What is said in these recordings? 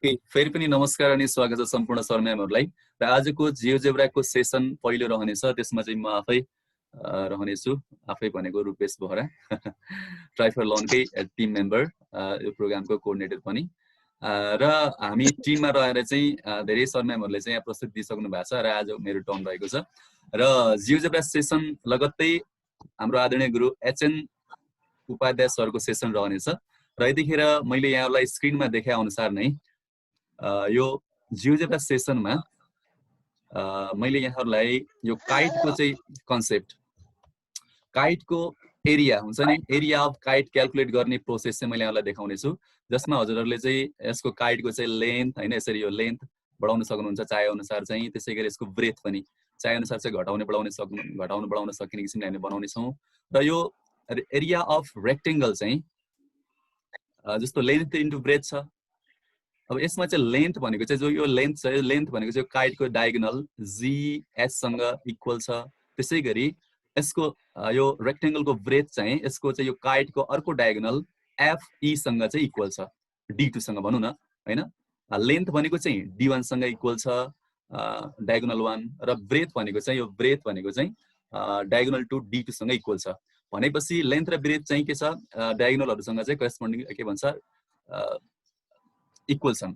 फेरि पनि नमस्कार अनि स्वागत छ सम्पूर्ण सर म्यामहरूलाई। र आजको जियोजेब्राको सेसन पहिलो रहनेछ, त्यसमा चाहिँ म आफै रहनेछु। आफै भनेको रुपेश बोहरा, ट्राइफर लोनकै टिम मेम्बर, यो प्रोग्रामको कोअर्डिनेटर पनि। र हामी टिममा रहेर चाहिँ धेरै सर म्यामहरूले चाहिँ यहाँ प्रस्तुति दिइसक्नु भएको छ र आज मेरो टर्न रहेको छ। र जियोजेब्रा सेसन लगत्तै हाम्रो आदरणीय गुरु एचएन उपाध्याय सरको सेसन रहनेछ। र यतिखेर मैले यहाँलाई स्क्रिनमा देखाए अनुसार नै यो जियोजेब्रा सेसनमा मैले यहाँहरूलाई यो काइटको चाहिँ कन्सेप्ट, काइटको एरिया हुन्छ नि, एरिया अफ काइट क्याल्कुलेट गर्ने प्रोसेस चाहिँ मैले यहाँलाई देखाउने छु, जसमा हजुरहरूले चाहिँ यसको काइटको चाहिँ लेन्थ होइन, यसरी यो लेन्थ बढाउन सक्नुहुन्छ चाहे अनुसार चाहिँ, त्यसै गरी यसको ब्रेथ पनि चाहे अनुसार चाहिँ घटाउन बढाउन सकिने किसिमले हामी बनाउने छौँ। र यो एरिया अफ रेक्टेङ्गल चाहिँ जस्तो लेन्थ इन्टु ब्रेथ छ। अब यसमा चाहिँ लेन्थ भनेको चाहिँ जो यो लेन्थ छ, यो लेन्थ भनेको चाहिँ काइटको डायगोनल GH सँग इक्वल छ। त्यसै गरी यसको यो रेक्टेङ्गलको ब्रेथ चाहिँ यसको चाहिँ यो काइटको अर्को डायगोनल FE सँग चाहिँ इक्वल छ, D2 सँग भनौँ न हैन। लेन्थ भनेको चाहिँ D1 सँग इक्वल छ, डायगोनल 1, र ब्रेथ भनेको चाहिँ यो ब्रेथ भनेको चाहिँ डायगोनल 2 D2 सँग इक्वल छ। भनेपछि लेन्थ र ब्रेथ चाहिँ के छ, डायगोनलहरुसँग चाहिँ करेस्पोन्डिङ के भन्छ इक्वल छन्,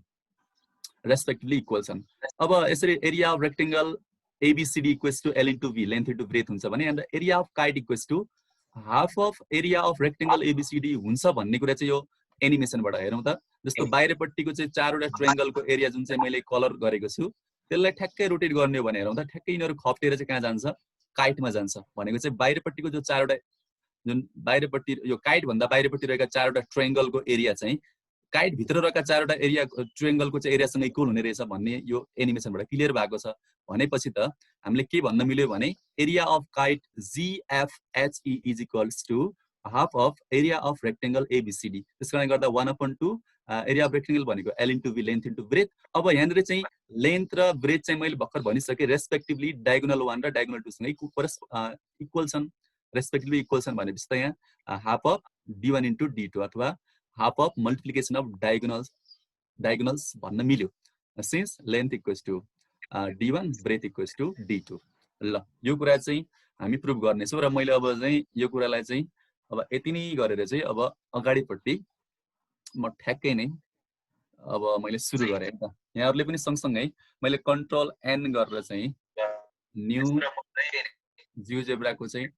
रेस्पेक्टिभली इक्वल छन्। अब यसरी area of rectangle ABCD equals to L into V, length into breadth हुन्छ भने, and area of kite equals to half of area of rectangle ABCD हुन्छ भन्ने कुरा चाहिँ यो एनिमेसनबाट हेरौँ त। जस्तो बाहिरपट्टिको चाहिँ 4वटा ट्रायंगलको एरिया जुन चाहिँ मैले कलर गरेको छु, त्यसलाई ठ्याक्कै रोटेट गर्ने हो भने हेरौँ त, ठ्याक्कै यिनीहरू खप्टेर चाहिँ कहाँ जान्छ, काइटमा जान्छ। भनेको चाहिँ बाहिरपट्टिको जो 4वटा जुन बाहिरपट्टि यो काइट भन्दा बाहिरपट्टि रहेका 4वटा ट्रायंगलको एरिया चाहिँ काइट भित्र रहेका 4वटा एरिया ट्रायंगलको चाहिँ एरियासँग इक्वल हुने रहेछ भन्ने यो एनिमेसनबाट क्लियर भएको छ। भनेपछि त हामीले के भन्न मिल्यो भने area of kite GFHE is equals to half of area of rectangle ABCD। त्यसकारणले गर्दा 1/2 एरिया अफ रेक्टेङ्गल भनेको L into V, length into breadth. अब यहाँनिर चाहिँ लेन्थ र ब्रेथ चाहिँ मैले भर्खर भनिसकेँ, रेस्पेक्टिभली डायगोनल 1 र डायगोनल 2 सँग इक्वल छन्, रेस्पेक्टिभली इक्वल छन्। भनेपछि त यहाँ half of D1 into D2 अथवा half of multiplication of diagonals भन्न मिल्यो, since length equals to D1, breadth equals to D2। ल यो कुरा चाहिँ हामी प्रुभ गर्नेछौँ। र मैले अब चाहिँ यो कुरालाई चाहिँ अब यति नै गरेर चाहिँ अब अगाडिपट्टि म ठ्याक्कै नै अब मैले सुरु गरेँ त। यहाँहरूले पनि सँगसँगै मैले कन्ट्रोल N गरेर चाहिँ न्यू जियोजेब्राको चाहिँ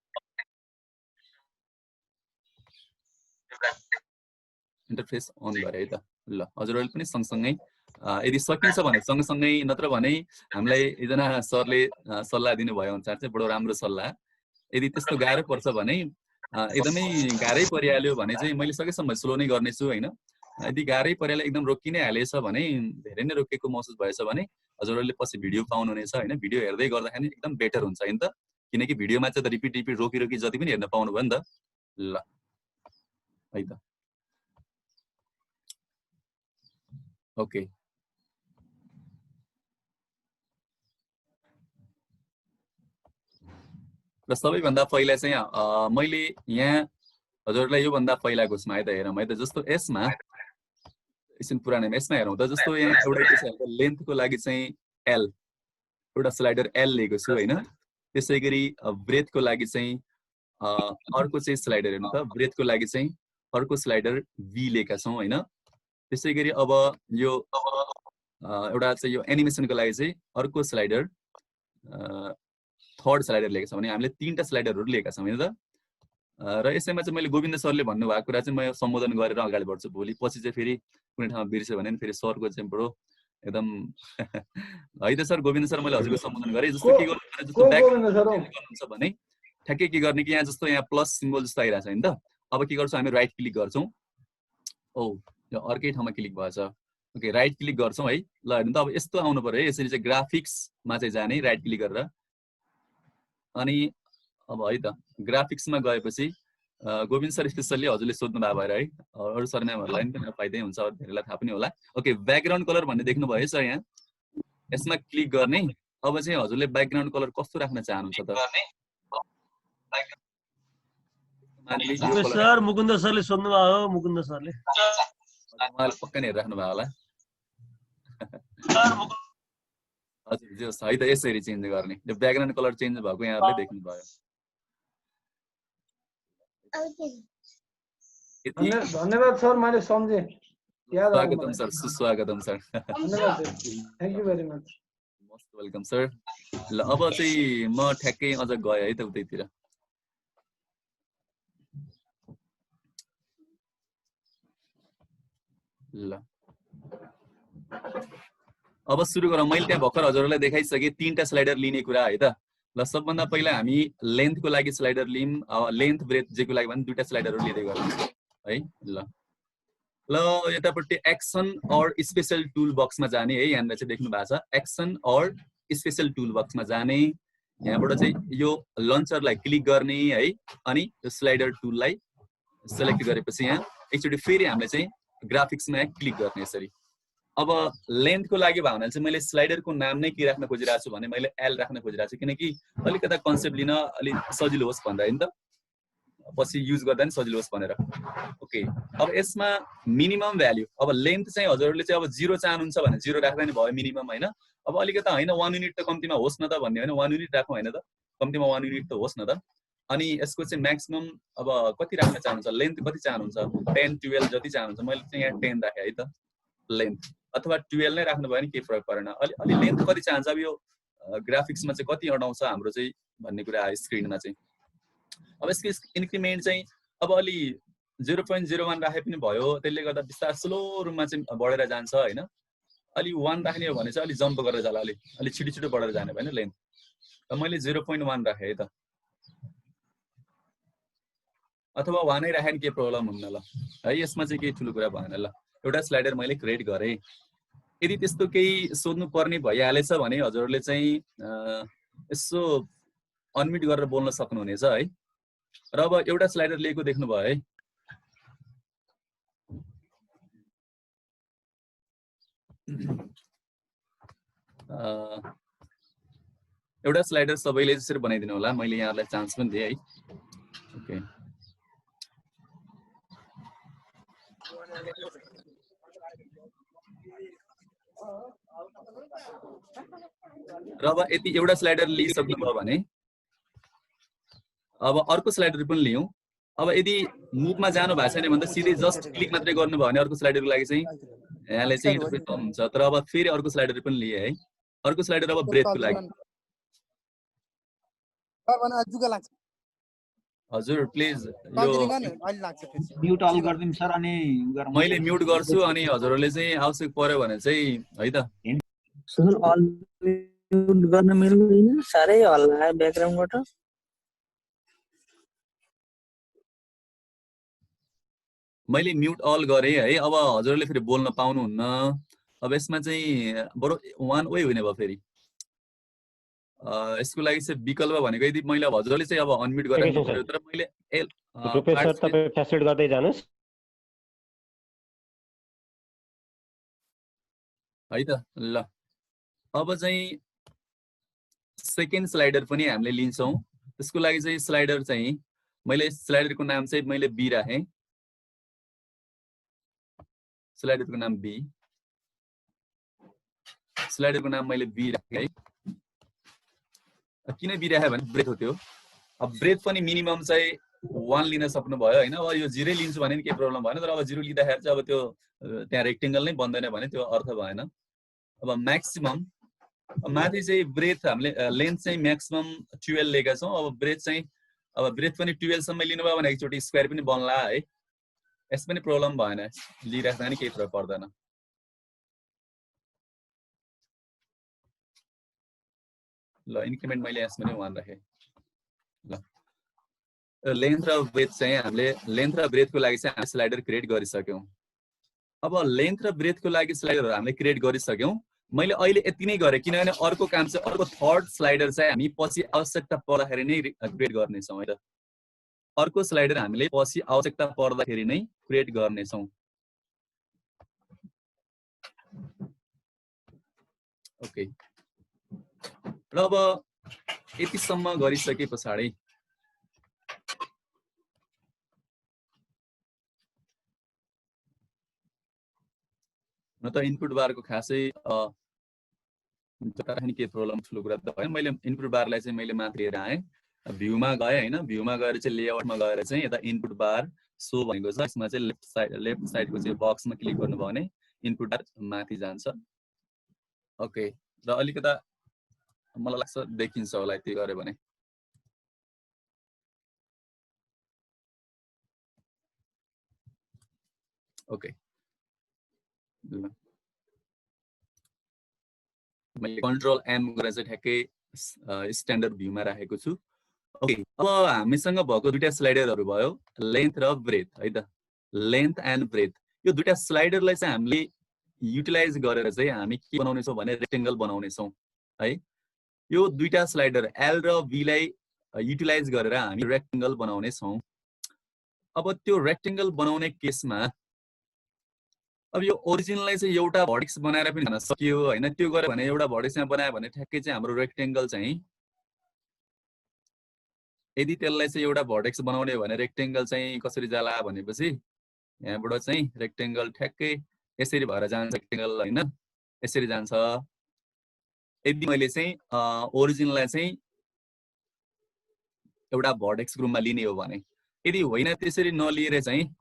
इन्टरफेस अन गरे है त। ल हजुरहरूले पनि सँगसँगै यदि सकिन्छ भने सँगसँगै, नत्र भने हामीलाई एकजना सरले सल्लाह दिनुभयो अनुसार चाहिँ बडो राम्रो सल्लाह, यदि त्यस्तो गाह्रो पर्छ भने एकदमै गाह्रै परिहाल्यो भने चाहिँ मैले सकेसम्म स्लो नै गर्नेछु हैन। यदि गाह्रै परिहाल्यो, एकदम रोकि नै हालेछ भने, धेरै नै रोकेको महसुस भएछ भने हजुरहरूले पछि भिडियो पाउनुहुनेछ हैन। भिडियो हेर्दै गर्दाखेरि एकदम बेटर हुन्छ हैन त, किनकि भिडियोमा चाहिँ त रिपिट रोकी जति पनि हेर्न पाउनु भयो नि त। ल है त, ओके। र सबैभन्दा पहिला चाहिँ मैले यहाँ हजुरलाई योभन्दा पहिलाको उसमा है त हेरौँ है त। जस्तो यसमा एकछिन पुरानोमा यसमा हेरौँ त। जस्तो यहाँ एउटा के छ, लेन्थको लागि चाहिँ L, एउटा स्लाइडर L लिएको छु हैन। त्यसै गरी ब्रेथको लागि चाहिँ अर्को चाहिँ स्लाइडर हेर्नु त, ब्रेथको लागि चाहिँ अर्को स्लाइडर V लिएका छौँ हैन। त्यसै गरी अब यो एउटा चाहिँ यो एनिमेसनको लागि चाहिँ अर्को स्लाइडर, थर्ड स्लाइडर लिएका छौँ भने हामीले 3टा स्लाइडरहरू लिएका छौँ हैन त। र यसैमा चाहिँ मैले गोविन्द सरले भन्नुभएको कुरा चाहिँ म सम्बोधन गरेर अगाडि बढ्छु। भोलि पछि चाहिँ फेरि कुनै ठाउँमा बिर्स्यो भने फेरि सरको चाहिँ बडो एकदम है त। सर गोविन्द सर मैले हजुरको सम्बोधन गरेँ। जस्तो के गर्नु, जस्तो ब्याक गर्नुहुन्छ भने ठ्याक्कै के गर्ने कि यहाँ जस्तो यहाँ प्लस सिम्बल जस्तो आइरहेछ हैन त। अब के गर्छौँ, हामी राइट क्लिक गर्छौँ। ओ यो अर्कै ठाउँमा क्लिक भएछ। ओके, राइट क्लिक गर्छौँ है। ल हेर्नु त, अब यस्तो आउनु पर्यो है। यसरी चाहिँ ग्राफिक्समा चाहिँ जाने, राइट क्लिक गरेर। अनि अब है त ग्राफिक्समा गएपछि गोविन्द सर स्पेसल्ली हजुरले सोध्नु भएको भएर है, अरू सर म्यामहरूलाई पनि फाइदै हुन्छ, धेरैलाई थाहा पनि होला। ओके, ब्याकग्राउन्ड कलर भन्ने देख्नुभयो है सर, यहाँ यसमा क्लिक गर्ने। अब चाहिँ हजुरले ब्याकग्राउन्ड कलर कस्तो राख्न चाहनुहुन्छ त? सर मुकुन्द सरले सोध्नु भयो, मुकुन्द सरले उहाँले पक्कै नै राख्नु भयो होला। हजुर जस है त यसरी चेन्ज गर्ने त्यो ब्याकग्राउन्ड कलर चेन्ज भएको यहाँहरूले देख्नुभयो धन्यवाद सर मैले सम्झे स्वागतम सर सुस्वागतम सर धन्यवाद sir thank you very much most welcome sir ल अब चाहिँ म ठ्याक्कै अझ गए है त उतैतिर ल अब सुरु गरौँ मैले त्यहाँ भर्खर हजुरहरूलाई देखाइसकेँ तीनटा स्लाइडर लिने कुरा है त ल सबभन्दा पहिला हामी लेन्थको लागि स्लाइडर लियौँ लेन्थ ब्रेथ जेको लागि भने दुईटा स्लाइडरहरू लिँदै गरौँ है ल यतापट्टि एक्सन अर स्पेशल टुल बक्समा जाने है यहाँनिर चाहिँ देख्नु भएको छ एक्सन अर स्पेशल टुल बक्समा जाने यहाँबाट चाहिँ यो लन्चरलाई क्लिक गर्ने है अनि यो स्लाइडर टुललाई सेलेक्ट गरेपछि यहाँ एकचोटि फेरि हामीले चाहिँ ग्राफिक्समा क्लिक गर्ने यसरी अब लेन्थको लागि भावना चाहिँ मैले स्लाइडरको नाम नै के राख्न खोजिरहेको छु भने मैले एल राख्न खोजिरहेको छु किनकि अलिकता कन्सेप्ट लिन अलिक सजिलो होस् भन्दा होइन त पछि युज गर्दा नि सजिलो होस् भनेर ओके अब यसमा मिनिमम भ्याल्यु अब लेन्थ चाहिँ हजुरहरूले चाहिँ अब 0 चाहनुहुन्छ भने 0 राख्दा नि भयो मिनिमम होइन अब अलिकता होइन 1 युनिट त कम्तीमा होस् न त भन्ने होइन 1 युनिट राखौँ होइन त कम्तीमा 1 युनिट त होस् न त अनि यसको चाहिँ म्याक्सिमम अब कति राख्न चाहनुहुन्छ लेन्थ कति चाहनुहुन्छ 10 12 जति चाहनुहुन्छ मैले चाहिँ यहाँ 10 राखेँ है त लेन्थ अथवा 12 नै राख्नु भयो भने केही फरक परेन अलि लेन्थ कति चाहन्छ अब यो ग्राफिक्समा चाहिँ कति अटाउँछ हाम्रो चाहिँ भन्ने कुरा आयो स्क्रिनमा चाहिँ अब यसको इन्क्रिमेन्ट चाहिँ अब अलि 0.01 राखे पनि भयो त्यसले गर्दा बिस्तारै स्लो रूपमा चाहिँ बढेर जान्छ होइन अलि 1 राख्ने हो भने चाहिँ अलि जम्प गरेर जाला अलि छिटो बढेर जाने भएन लेन्थ र मैले 0.1 राखेँ है त अथवा 1 नै राखे नि केही प्रब्लम हुन्न ल है यसमा चाहिँ केही ठुलो कुरा भएन ल एउटा स्लाइडर मैले क्रिएट गरेँ यदि त्यस्तो केही सोध्नु पर्ने भइहालेछ भने हजुरहरूले चाहिँ यसो अनम्युट गरेर बोल्न सक्नुहुनेछ है र अब एउटा स्लाइडर लिएको देख्नुभयो है एउटा स्लाइडर सबैले यसरी बनाइदिनु होला मैले यहाँलाई चान्स पनि दिएँ है ओके र अब यति एउटा स्लाइडर लिइसक्नुभयो भने अब अर्को स्लाइडर पनि लियौँ अब यदि मुभमा जानु भएको छैन भने त सिधै जस्ट क्लिक मात्रै गर्नुभयो भने अर्को स्लाइडरको लागि चाहिँ यहाँले चाहिँ इन्टरफेस हुन्छ तर अब फेरि अर्को स्लाइडर पनि लिए है अर्को स्लाइडर अब ब्रेथको लागि हजुर प्लिज यो म्युट अल गर्दिनु सर अनि मैले म्युट गर्छु अनि हजुरहरूले चाहिँ आवश्यक पर्यो भने चाहिँ है त सर अल म्युट गर्न मिल्दैन सारै हल्ला ब्याकग्राउन्डबाट मैले म्युट अल गरेँ है अब हजुरहरूले फेरि बोल्न पाउनुहुन्न अब यसमा चाहिँ बरु वान वे हुने भयो फेरि यसको लागि चाहिँ विकल्प भनेको यदि मैले अब हजुरले चाहिँ अब अनम्युट गरेर तर मैले रुपेश सर तपाईं फ्यासिलिट गर्दै जानुस् है त ल अब चाहिँ सेकेन्ड स्लाइडर पनि हामीले लिन्छौँ त्यसको लागि चाहिँ स्लाइडर चाहिँ मैले स्लाइडरको नाम चाहिँ मैले बी राखेँ स्लाइडरको नाम बी स्लाइडरको नाम मैले बी राखेँ है किन बी राखेँ भने ब्रेथ हो त्यो अब ब्रेथ पनि मिनिमम चाहिँ 1 लिन सक्नुभयो होइन अब यो 0 लिन्छु भने नि केही प्रब्लम भएन तर अब 0 लिँदाखेरि चाहिँ अब त्यो त्यहाँ रेक्टेङ्गल नै बन्दैन भने त्यो अर्थ भएन अब म्याक्सिमम माथि चाहिँ ब्रेथ हामीले लेन्थ चाहिँ म्याक्सिमम 12 लिएका छौँ अब ब्रेथ चाहिँ अब ब्रेथ पनि 12 सम्म लिनुभयो भने एकचोटि स्क्वायर पनि बन्ला है यस पनि प्रब्लम भएन लिइराख्दा नि केही फरक पर्दैन ल इन्क्रिमेन्ट मैले यसमा पनि 1 राखेँ ल लेन्थ र ब्रेथ चाहिँ हामीले लेन्थ र ब्रेथको लागि चाहिँ हामीले स्लाइडर क्रिएट गरिसक्यौँ अब लेन्थ र ब्रेथको लागि स्लाइडरहरू हामीले क्रिएट गरिसक्यौँ मैले अहिले यति नै गरेँ किनभने अर्को काम चाहिँ अर्को थर्ड स्लाइडर चाहिँ हामी पछि आवश्यकता पर्दाखेरि नै क्रिएट गर्नेछौँ है त अर्को स्लाइडर हामीले पछि आवश्यकता पर्दाखेरि नै क्रिएट गर्नेछौँ ओके र अब यतिसम्म गरिसके पछाडि न त इनपुट बारको खासै के प्रब्लम ठुलो कुरा त भएन। मैले इनपुट बारलाई चाहिँ मैले माथि लिएर आएँ, भ्यूमा गएँ होइन, भ्यूमा गएर चाहिँ लेआउटमा गएर चाहिँ यता इनपुट बार सो भनेको छ, यसमा चाहिँ लेफ्ट साइडको चाहिँ बक्समा क्लिक गर्नुभयो भने इनपुट बार माथि जान्छ। ओके, र अलिकता मलाई लाग्छ देखिन्छ होला यति गऱ्यो भने। ओके, मैले कन्ट्रोल एम गरेर चाहिँ ठ्याक्कै स्ट्यान्डर्ड भ्यूमा राखेको छु। ओके, अब हामीसँग भएको दुईटा स्लाइडरहरू भयो, लेन्थ र ब्रेथ है त, लेन्थ एन्ड ब्रेथ। यो दुईटा स्लाइडरलाई चाहिँ हामीले युटिलाइज गरेर चाहिँ हामी के बनाउनेछौँ भने रेक्टेङ्गल बनाउनेछौँ है। यो दुईटा स्लाइडर एल र बीलाई युटिलाइज गरेर हामी रेक्टेङ्गल बनाउनेछौँ। अब त्यो रेक्टेङ्गल बनाउने केसमा अब यो ओरिजिनलाई चाहिँ एउटा भर्टेक्स बनाएर पनि जान सकियो होइन, त्यो गऱ्यो भने एउटा भर्टेक्समा बनायो भने ठ्याक्कै चाहिँ हाम्रो रेक्टेङ्गल चाहिँ, यदि त्यसलाई चाहिँ एउटा भर्टेक्स बनाउने भने रेक्टेङ्गल चाहिँ कसरी जाला भनेपछि यहाँबाट चाहिँ रेक्टेङ्गल ठ्याक्कै यसरी भएर जान्छ रेक्टेङ्गल होइन, यसरी जान्छ। यदि मैले चाहिँ ओरिजिनलाई चाहिँ एउटा भर्टेक्स रूपमा लिने हो भने, यदि होइन त्यसरी नलिएर चाहिँ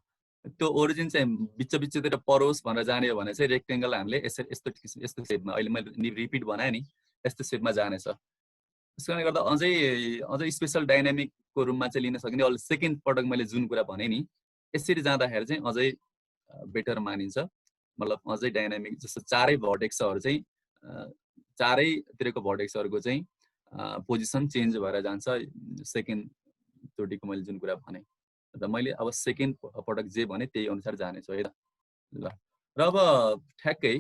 त्यो ओरिजिन चाहिँ बिचतिर परोस् भनेर जाने हो भने चाहिँ रेक्टेङ्गल हामीले यस्तो सेपमा, अहिले मैले रिपिट बनाएँ नि, यस्तो सेपमा जानेछ। त्यसो कारणले गर्दा अझै स्पेसल डाइनामिकको रूपमा चाहिँ लिन सकिने। अहिले सेकेन्ड पटक मैले जुन कुरा भने नि, यसरी जाँदाखेरि चाहिँ अझै बेटर मानिन्छ, मतलब अझै डाइनामिक। जस्तो चारै भर्टेक्सहरू चाहिँ चारैतिरको भर्टेक्सहरूको चाहिँ पोजिसन चेन्ज भएर जान्छ सेकेन्डचोटिको मैले जुन कुरा भने। र मैले अब सेकेन्ड पटक जे भने त्यही अनुसार जानेछु है त। ल, र अब ठ्याक्कै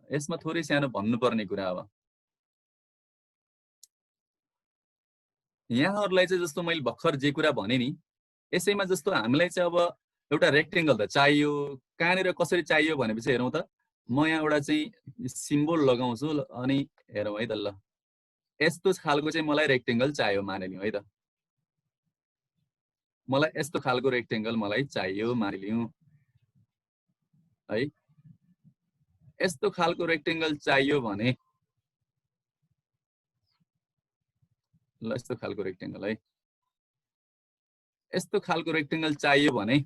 यसमा थोरै सानो भन्नुपर्ने कुरा, अब यहाँहरूलाई चाहिँ जस्तो मैले भर्खर जे कुरा भने नि, यसैमा जस्तो हामीलाई चाहिँ अब एउटा रेक्टेङ्गल त चाहियो, कहाँनिर कसरी चाहियो भनेपछि हेरौँ त। म यहाँ एउटा चाहिँ सिम्बोल लगाउँछु अनि हेरौँ है त। ल, यस्तो खालको चाहिँ मलाई रेक्टेङ्गल चाहियो मानिलिउँ है त, मलाई यस्तो खालको रेक्टेङ्गल मलाई चाहियो मानिलिउँ है। यस्तो खालको रेक्टेङ्गल चाहियो भने, ल यस्तो खालको रेक्टेङ्गल है, यस्तो खालको रेक्टेङ्गल चाहियो भने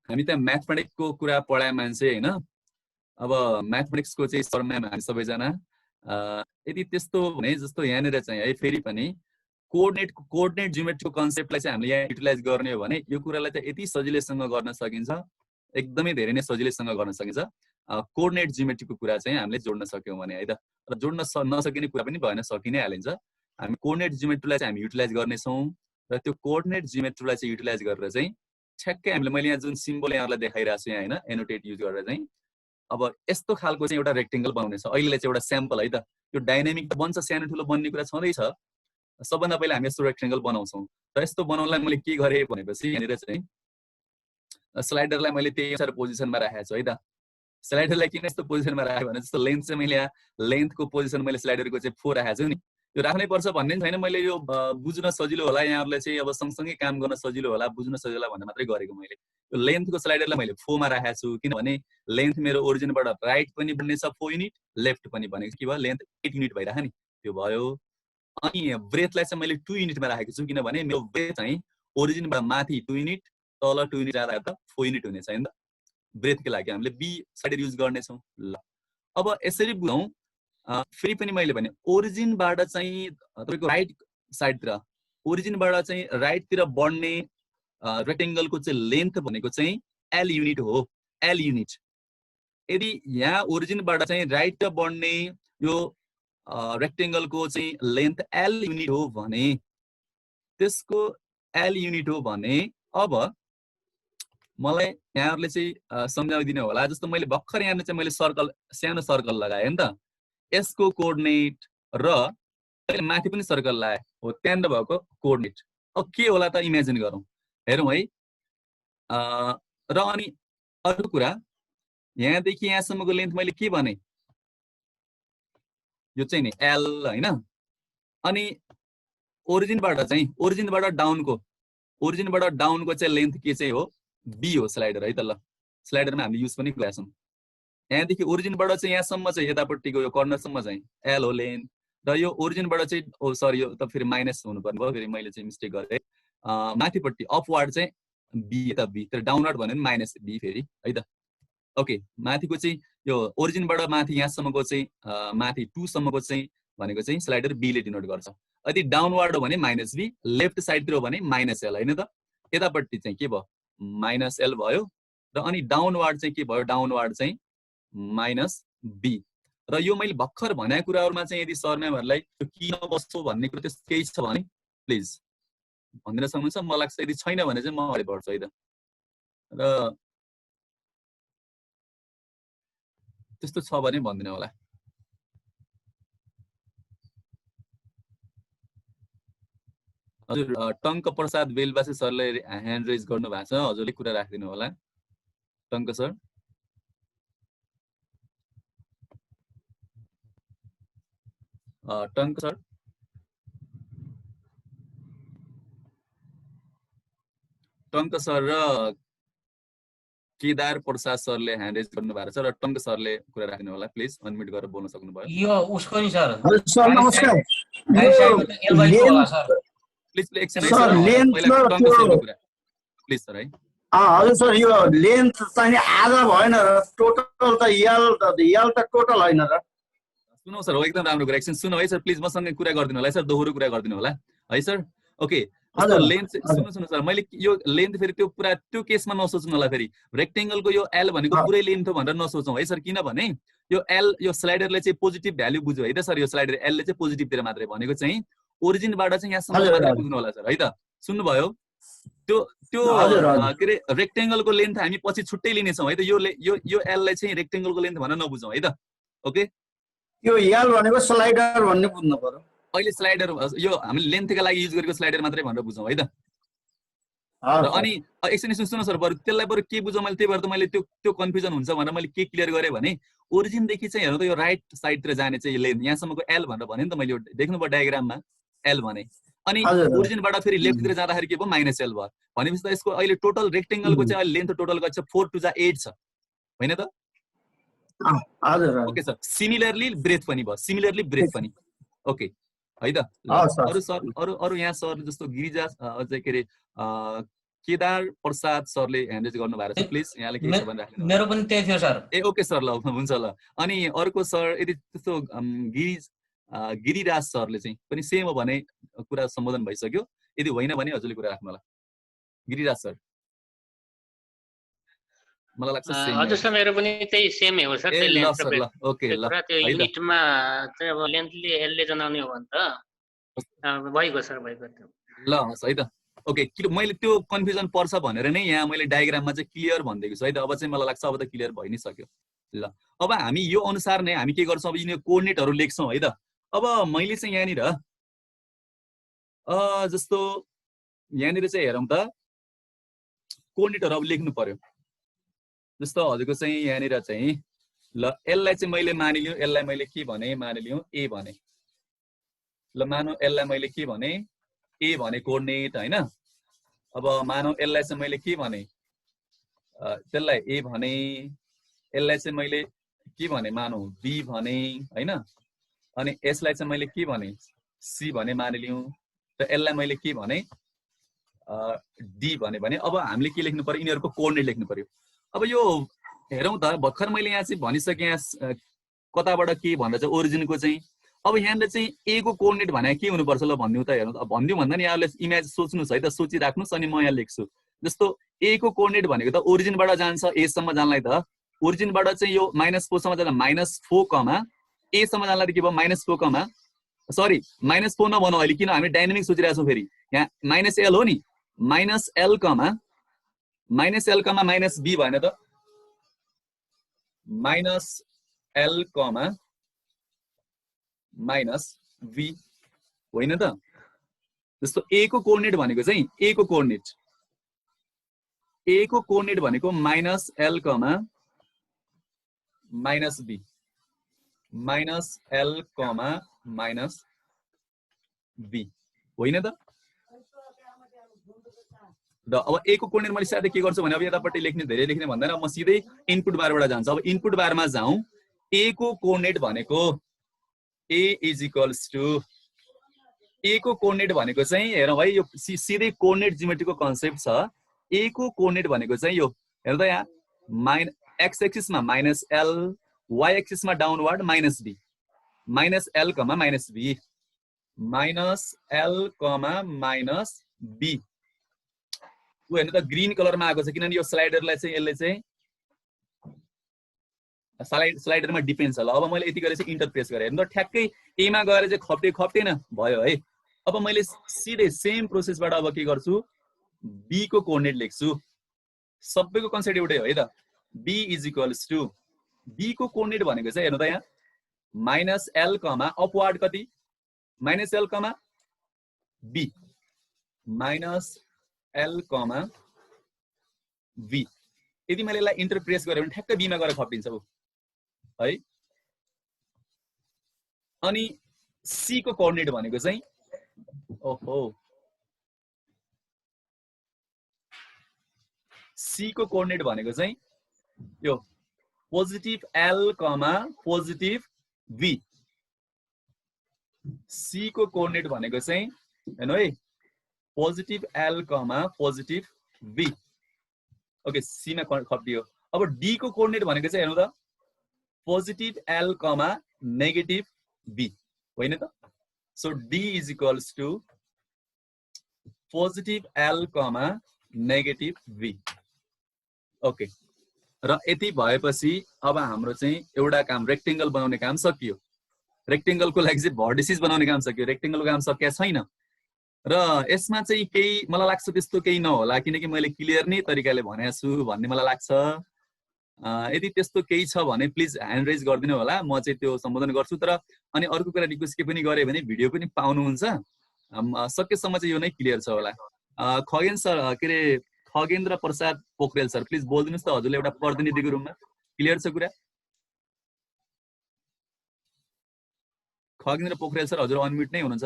हामी त म्याथमेटिक्सको कुरा पढाए मान्छे होइन। अब म्याथमेटिक्सको चाहिँ सरम्याम हामी सबैजना, यदि त्यस्तो भने जस्तो यहाँनिर चाहिँ है फेरि पनि कोअर्डिनेट जियोमेट्रीको कन्सेप्टलाई चाहिँ हामीले यहाँ युटिलाइज गर्ने हो भने यो कुरालाई चाहिँ यति सजिलैसँग गर्न सकिन्छ, एकदमै धेरै नै सजिलैसँग गर्न सकिन्छ। कोअर्डिनेट जियोमेट्रीको कुरा चाहिँ हामीले जोड्न सक्यौँ भने है त। र जोड्न नसकिने कुरा पनि भएन, सकि नै हालिन्छ। हामी कोअर्डिनेट जियोमेट्रीलाई चाहिँ हामी युटिलाइज गर्नेछौँ, र त्यो कोअर्डिनेट जियोमेट्रीलाई चाहिँ युटिलाइज गरेर चाहिँ ठ्याक्कै हामीले, मैले यहाँ जुन सिम्बल यहाँहरूलाई देखाइरहेको छु यहाँ होइन, एनोटेट युज गरेर चाहिँ अब यस्तो खालको चाहिँ एउटा रेक्टेङ्गल बनाउने छ। अहिलेलाई चाहिँ एउटा स्याम्पल है त, यो डाइनामिक बन्छ, सानो ठुलो बन्ने कुरा छँदैछ। सबभन्दा पहिला हामी यस्तो रेक्टेङ्गल बनाउँछौँ, र यस्तो बनाउनलाई मैले के गरेँ भनेपछि यहाँनिर चाहिँ स्लाइडरलाई मैले त्यही अनुसार पोजिसनमा राखेको छु है त। स्लाइडरलाई किन यस्तो पोजिसनमा राखेँ भने जस्तो लेन्थ चाहिँ मैले यहाँ लेन्थको पोजिसन मैले स्लाइडरको चाहिँ 4 राखेको छु नि, यो राख्नै पर्छ भन्ने छैन। मैले यो बुझ्न सजिलो होला, यहाँहरूलाई चाहिँ अब सँगसँगै काम गर्न सजिलो होला, बुझ्न सजिलो होला भनेर मात्रै गरेको मैले। यो लेन्थको स्लाइडरलाई मैले 4 मा राखेको छु, किनभने लेन्थ मेरो ओरिजिनबाट राइट पनि बन्नेछ 4 युनिट, लेफ्ट पनि बनेको के भयो, लेन्थ 8 युनिट भइरहेको नि, त्यो भयो। अनि ब्रेथलाई चाहिँ मैले 2 युनिटमा राखेको छु, किनभने मेरो ब्रेथ चाहिँ ओरिजिनबाट माथि 2 युनिट, तल 2 युनिट जाँदा त 4 युनिट हुनेछ हैन त। ब्रेथको लागि हामीले बी साइडर युज गर्नेछौँ। ल, अब यसरी बुझौँ। फेरि पनि मैले भने ओरिजिनबाट चाहिँ तपाईँको राइट साइडतिर, ओरिजिनबाट चाहिँ राइटतिर बढ्ने रेक्टेङ्गलको चाहिँ लेन्थ भनेको चाहिँ एल युनिट हो, एल युनिट। यदि यहाँ ओरिजिनबाट चाहिँ राइटतिर बढ्ने यो रेक्टेङ्गलको चाहिँ लेन्थ एल युनिट हो भने, त्यसको एल युनिट हो भने अब मलाई यहाँहरूले चाहिँ सम्झाइदिनु होला। जस्तो मैले भर्खर यहाँ चाहिँ मैले सर्कल, सानो सर्कल लगाएँ नि त, यसको कोअर्डिनेट र माथि पनि सर्कल लगाएँ हो, त्यहाँनिर भएको कोअर्डिनेट अब के होला त इमेजिन गरौँ, हेरौँ है। र अनि अर्को कुरा, यहाँदेखि यहाँसम्मको लेन्थ मैले के भने, यो चाहिँ नि एल होइन। अनि ओरिजिनबाट डाउनको चाहिँ लेन्थ के चाहिँ हो, बी हो स्लाइडर है त। ल, स्लाइडरमा हामीले युज पनि गरेका छौँ। यहाँदेखि ओरिजिनबाट चाहिँ यहाँसम्म चाहिँ यतापट्टिको यो कर्नरसम्म चाहिँ एल हो लेन्थ र यो ओरिजिनबाट चाहिँ सरी यो त फेरि माइनस हुनुपर्ने भयो, फेरि मैले चाहिँ मिस्टेक गरेँ। माथिपट्टि अपवार्ड चाहिँ बी यता बी, तर डाउनवार्ड भन्यो भने माइनस बी फेरि है त। ओके, माथिको चाहिँ यो ओरिजिनबाट माथि यहाँसम्मको चाहिँ माथि 2 सम्मको चाहिँ भनेको चाहिँ स्लाइडर बीले डिनोट गर्छ। यदि डाउनवार्ड हो भने माइनस बी, लेफ्ट साइडतिर हो भने माइनस एल होइन त। यतापट्टि चाहिँ के भयो माइनस एल भयो र अनि डाउनवार्ड चाहिँ के भयो डाउनवार्ड चाहिँ माइनस बी। र यो मैले भर्खर भनेको कुराहरुमा चाहिँ यदि सर म्यामहरुलाई किन बस्छौ भन्ने कुरा त्यस्तो केही छ भने प्लिज भनिदिन सक्नुहुन्छ। मलाई लाग्छ यदि छैन भने चाहिँ म अगाडि बढ्छु है त। र त्यस्तो छ भने भन्दिन होला। हजुर टंक प्रसाद बेलबासी सरले ह्यान्ड रेज गर्नु भएको छ, हजुरले कुरा राखिदिनु होला। टंक सर टंक सर टंक सर र केदार प्रसाद सरले ह्यान्ड रेज गर्नु भएको छ र टंक सरले कुरा राख्नु होला। प्लिज अनम्युट गरेर बोल्न सक्नु भयो। यो उसको नि सर। सर नमस्कार। प्लिज एकछिन सर लेन्थ पहिला टंक सरको कुरा प्लिज सर है। हजुर सर यो लेन्थ चाहिँ आधा भएन र टोटल त यल त टोटल हैन र। सुनौ सर हो एकदम राम्रो कुरा। एकछिन सुनौ है सर, प्लिज मसँगै कुरा गरिदिनु होला है सर, दोहोरो कुरा गरिदिनु होला है सर। ओके जस्तो लेन्थ सुन्नु सर, मैले यो लेन्थ फेरि त्यो पुरा त्यो केसमा नसोच्नु होला। फेरि रेक्टेंगलको यो एल भनेको पुरै लेन्थ हो भनेर नसोचौँ है सर, किनभने यो एल यो स्लाइडरले चाहिँ पोजिटिभ भ्यालु बुझ्यो है त सर। यो स्लाइडर एल ले चाहिँ पोजिटिभतिर मात्रै भनेको चाहिँ ओरिजिनबाट चाहिँ यहाँसम्म मात्रै बुझ्नु होला सर है त। सुन्नुभयो? त्यो त्यो के रे रेक्टेंगलको लेन्थ हामी पछि छुट्टै लिनेछौँ है त। यो एल लाई चाहिँ रेक्टेंगलको लेन्थ भनेर नबुझौँ है त। ओके यो एल भनेको स्लाइडर भन्ने बुझ्नु पर्यो। अहिले स्लाइडर यो हामीले लेन्थका लागि युज गरेको स्लाइडर मात्रै भनेर बुझौँ है त। र अनि एकछिन सुन्नु सर, बरु त्यसलाई बरु के बुझौँ मैले, त्यही भएर त मैले त्यो कन्फ्युजन हुन्छ भनेर मैले के क्लियर गरेँ भने ओरिजिनदेखि चाहिँ हेर्नु त यो राइट साइडतिर जाने चाहिँ लेन्थ यहाँसम्मको एल भनेर भने नि त मैले। देख्नुभयो डायग्राममा एल भने, अनि ओरिजिनबाट फेरि लेफ्टतिर जाँदाखेरि के भयो माइनस एल भयो। भनेपछि त यसको अहिले टोटल रेक्टेंगलको चाहिँ अहिले लेन्थ टोटल गर्छ 4 टु 8 छ होइन त। ओके सर, सिमिलरली ब्रेथ पनि भयो, सिमिलरली ब्रेथ पनि। ओके है त। अरु सर अरु यहाँ सर जस्तो गिरिजा अझै के रे केदार प्रसाद सरले ह्यान्ड रेज गर्नु भएको छ। प्लिज यहाँले के छ भने राख्नु। मेरो पनि त्यही थियो सर। ए ओके सर, ल हुन्छ ल। अनि अर्को सर यदि त्यस्तो गिरिराज सरले चाहिँ पनि सेम हो भने कुरा सम्बोधन भइसक्यो, यदि होइन भने हजुरले कुरा राख्नु होला। गिरिराज सर मलाई लाग्छ सेम। हजुर सर मेरो पनि त्यही सेम हो सर। त्यही लेन्थ सर ल ओके ल। त्यो युनिटमा चाहिँ अब लेन्थले एलले जनाउने हो भने त भइगयो सर, भइगयो त्यो ल है त। ओके मैले त्यो कन्फ्युजन पर्छ भनेर नै यहाँ मैले डायग्राममा चाहिँ क्लियर भनिदिएको छु है त। अब चाहिँ मलाई लाग्छ अब त क्लियर भइ नै सक्यो। ल अब हामी यो अनुसार नै हामी के गर्छौँ, अब यिनीहरू कोअर्डिनेटहरु लेख्छौँ है त। अब मैले चाहिँ यहाँनिर जस्तो यहाँनिर चाहिँ हेरौँ त कोअर्डिनेटहरु अब लेख्नु पर्यो। जस्तो हजुरको चाहिँ यहाँनिर चाहिँ ल एललाई चाहिँ मैले मानिलियो, एललाई मैले के भने मानिलियो ए भने। ल मानौ एललाई मैले के भने ए भने कोअर्डिनेट हैन। अब मानौ एललाई चाहिँ मैले के भने त्यसलाई ए भने, एललाई चाहिँ मैले के भने मानौ बी भने हैन। अनि एसलाई चाहिँ मैले के भने सी भने मानिलियो र एललाई मैले के भने डी भने। अब हामीले के लेख्नु पर्यो, यिनीहरुको कोअर्डिनेट लेख्नु पर्यो। अब यो हेरौँ त भर्खर मैले यहाँ चाहिँ भनिसकेँ यहाँ कताबाट के भन्दा चाहिँ ओरिजिनको चाहिँ। अब यहाँले चाहिँ ए को कोअर्डिनेट भने के हुनुपर्छ ल भन्दिउ त। हेर्नु त भन्दिउ भन्दा नि यहाँले इमेज सोच्नुस् है त, सोचिराख्नुस् अनि म यहाँ लेख्छु। जस्तो ए को कोअर्डिनेट भनेको त ओरिजिनबाट जान्छ ए सम्म जानलाई त। ओरिजिनबाट चाहिँ यो -4 सम्म जाँदा -4 ए सम्म जानलाई त के भयो -4 सरी -4 नभनौँ अहिले, किन हामी डाइनामिक सोचिरहेको छौँ। फेरि यहाँ -l हो नि, -l -b भएन त, -l -v होइन त। जस्तो ए को कोअर्डिनेट भनेको चाहिँ ए को कोअर्डिनेट भनेको -l -b -l -b होइन त। र अब ए को कोर्डिनेट मैले साथै के गर्छु भने अब यतापट्टि लेख्ने धेरै लेख्ने भन्दैन म सिधै इनपुट बारबाट जान्छु अब इनपुट बारमा जाउँ ए को कोर्डिनेट भनेको ए इज इक्वल्स टु ए को कोर्डिनेट भनेको चाहिँ हेरौँ है यो सिधै कोर्डिनेट जियोमेट्रीको कन्सेप्ट छ ए को कोर्डिनेट भनेको चाहिँ यो हेर्नु त यहाँ एक्स एक्सिसमा -l y एक्सिसमा downward -b -l, -b -l, -b उ हेर्नु त ग्रीन कलरमा आएको छ किनभने यो स्लाइडरलाई चाहिँ यसले चाहिँ स्लाइडरमा डिपेन्ड छ ल अब मैले यति गरेर चाहिँ इन्टर प्रेस गरेँ हेर्नु त ठ्याक्कै ए मा गएर चाहिँ खप्टेन भयो है अब मैले सिधै सेम प्रोसेसबाट अब के गर्छु बी को कोर्डिनेट लेख्छु सबैको कन्सेप्ट एउटै हो है त B is equals to B को कोर्डिनेट भनेको चाहिँ हेर्नु त यहाँ -l, अपवार्ड कति -l, b -l, v यदि मैले यसलाई इन्टर प्रेस गरेँ भने ठ्याक्कै बीमा गएर खप्टिन्छ उ है अनि सी को कोर्डिनेट भनेको चाहिँ ओहो सी को कोर्डिनेट भनेको चाहिँ यो positive l, positive v C को कोर्डिनेट भनेको चाहिँ हेर्नु है positive l, positive v okay C मा खप्टियो अब डी को कोर्डिनेट भनेको चाहिँ हेर्नु त पोजिटिभ l, नेगेटिभ v होइन त so D is equals to positive l, negative v okay र यति भएपछि अब हाम्रो चाहिँ एउटा काम रेक्टेंगल बनाउने काम सकियो रेक्टेंगलको लागि चाहिँ भर्टिसिस बनाउने काम सकियो रेक्टेंगलको काम सकिया छैन र यसमा चाहिँ केही मलाई लाग्छ त्यस्तो केही नहोला किनकि मैले क्लियर नै तरिकाले भनेको छु भन्ने मलाई लाग्छ यदि त्यस्तो केही छ भने प्लिज ह्यान्ड रेज गरिदिनु होला म चाहिँ त्यो सम्बोधन गर्छु तर अनि अर्को कुरा रिक्वेस्ट के पनि गरे भने भिडियो पनि पाउनुहुन्छ सकेसम्म चाहिँ यो नै क्लियर छ होला खगेन सर के रे खगेन्द्र प्रसाद पोखरेल सर प्लिज बोल्दिनुस् त हजुरले एउटा प्रतिनिधिको रूपमा क्लियर छ कुरा खगेन्द्र पोखरेल सर हजुर अनम्युट नै हुनुहुन्छ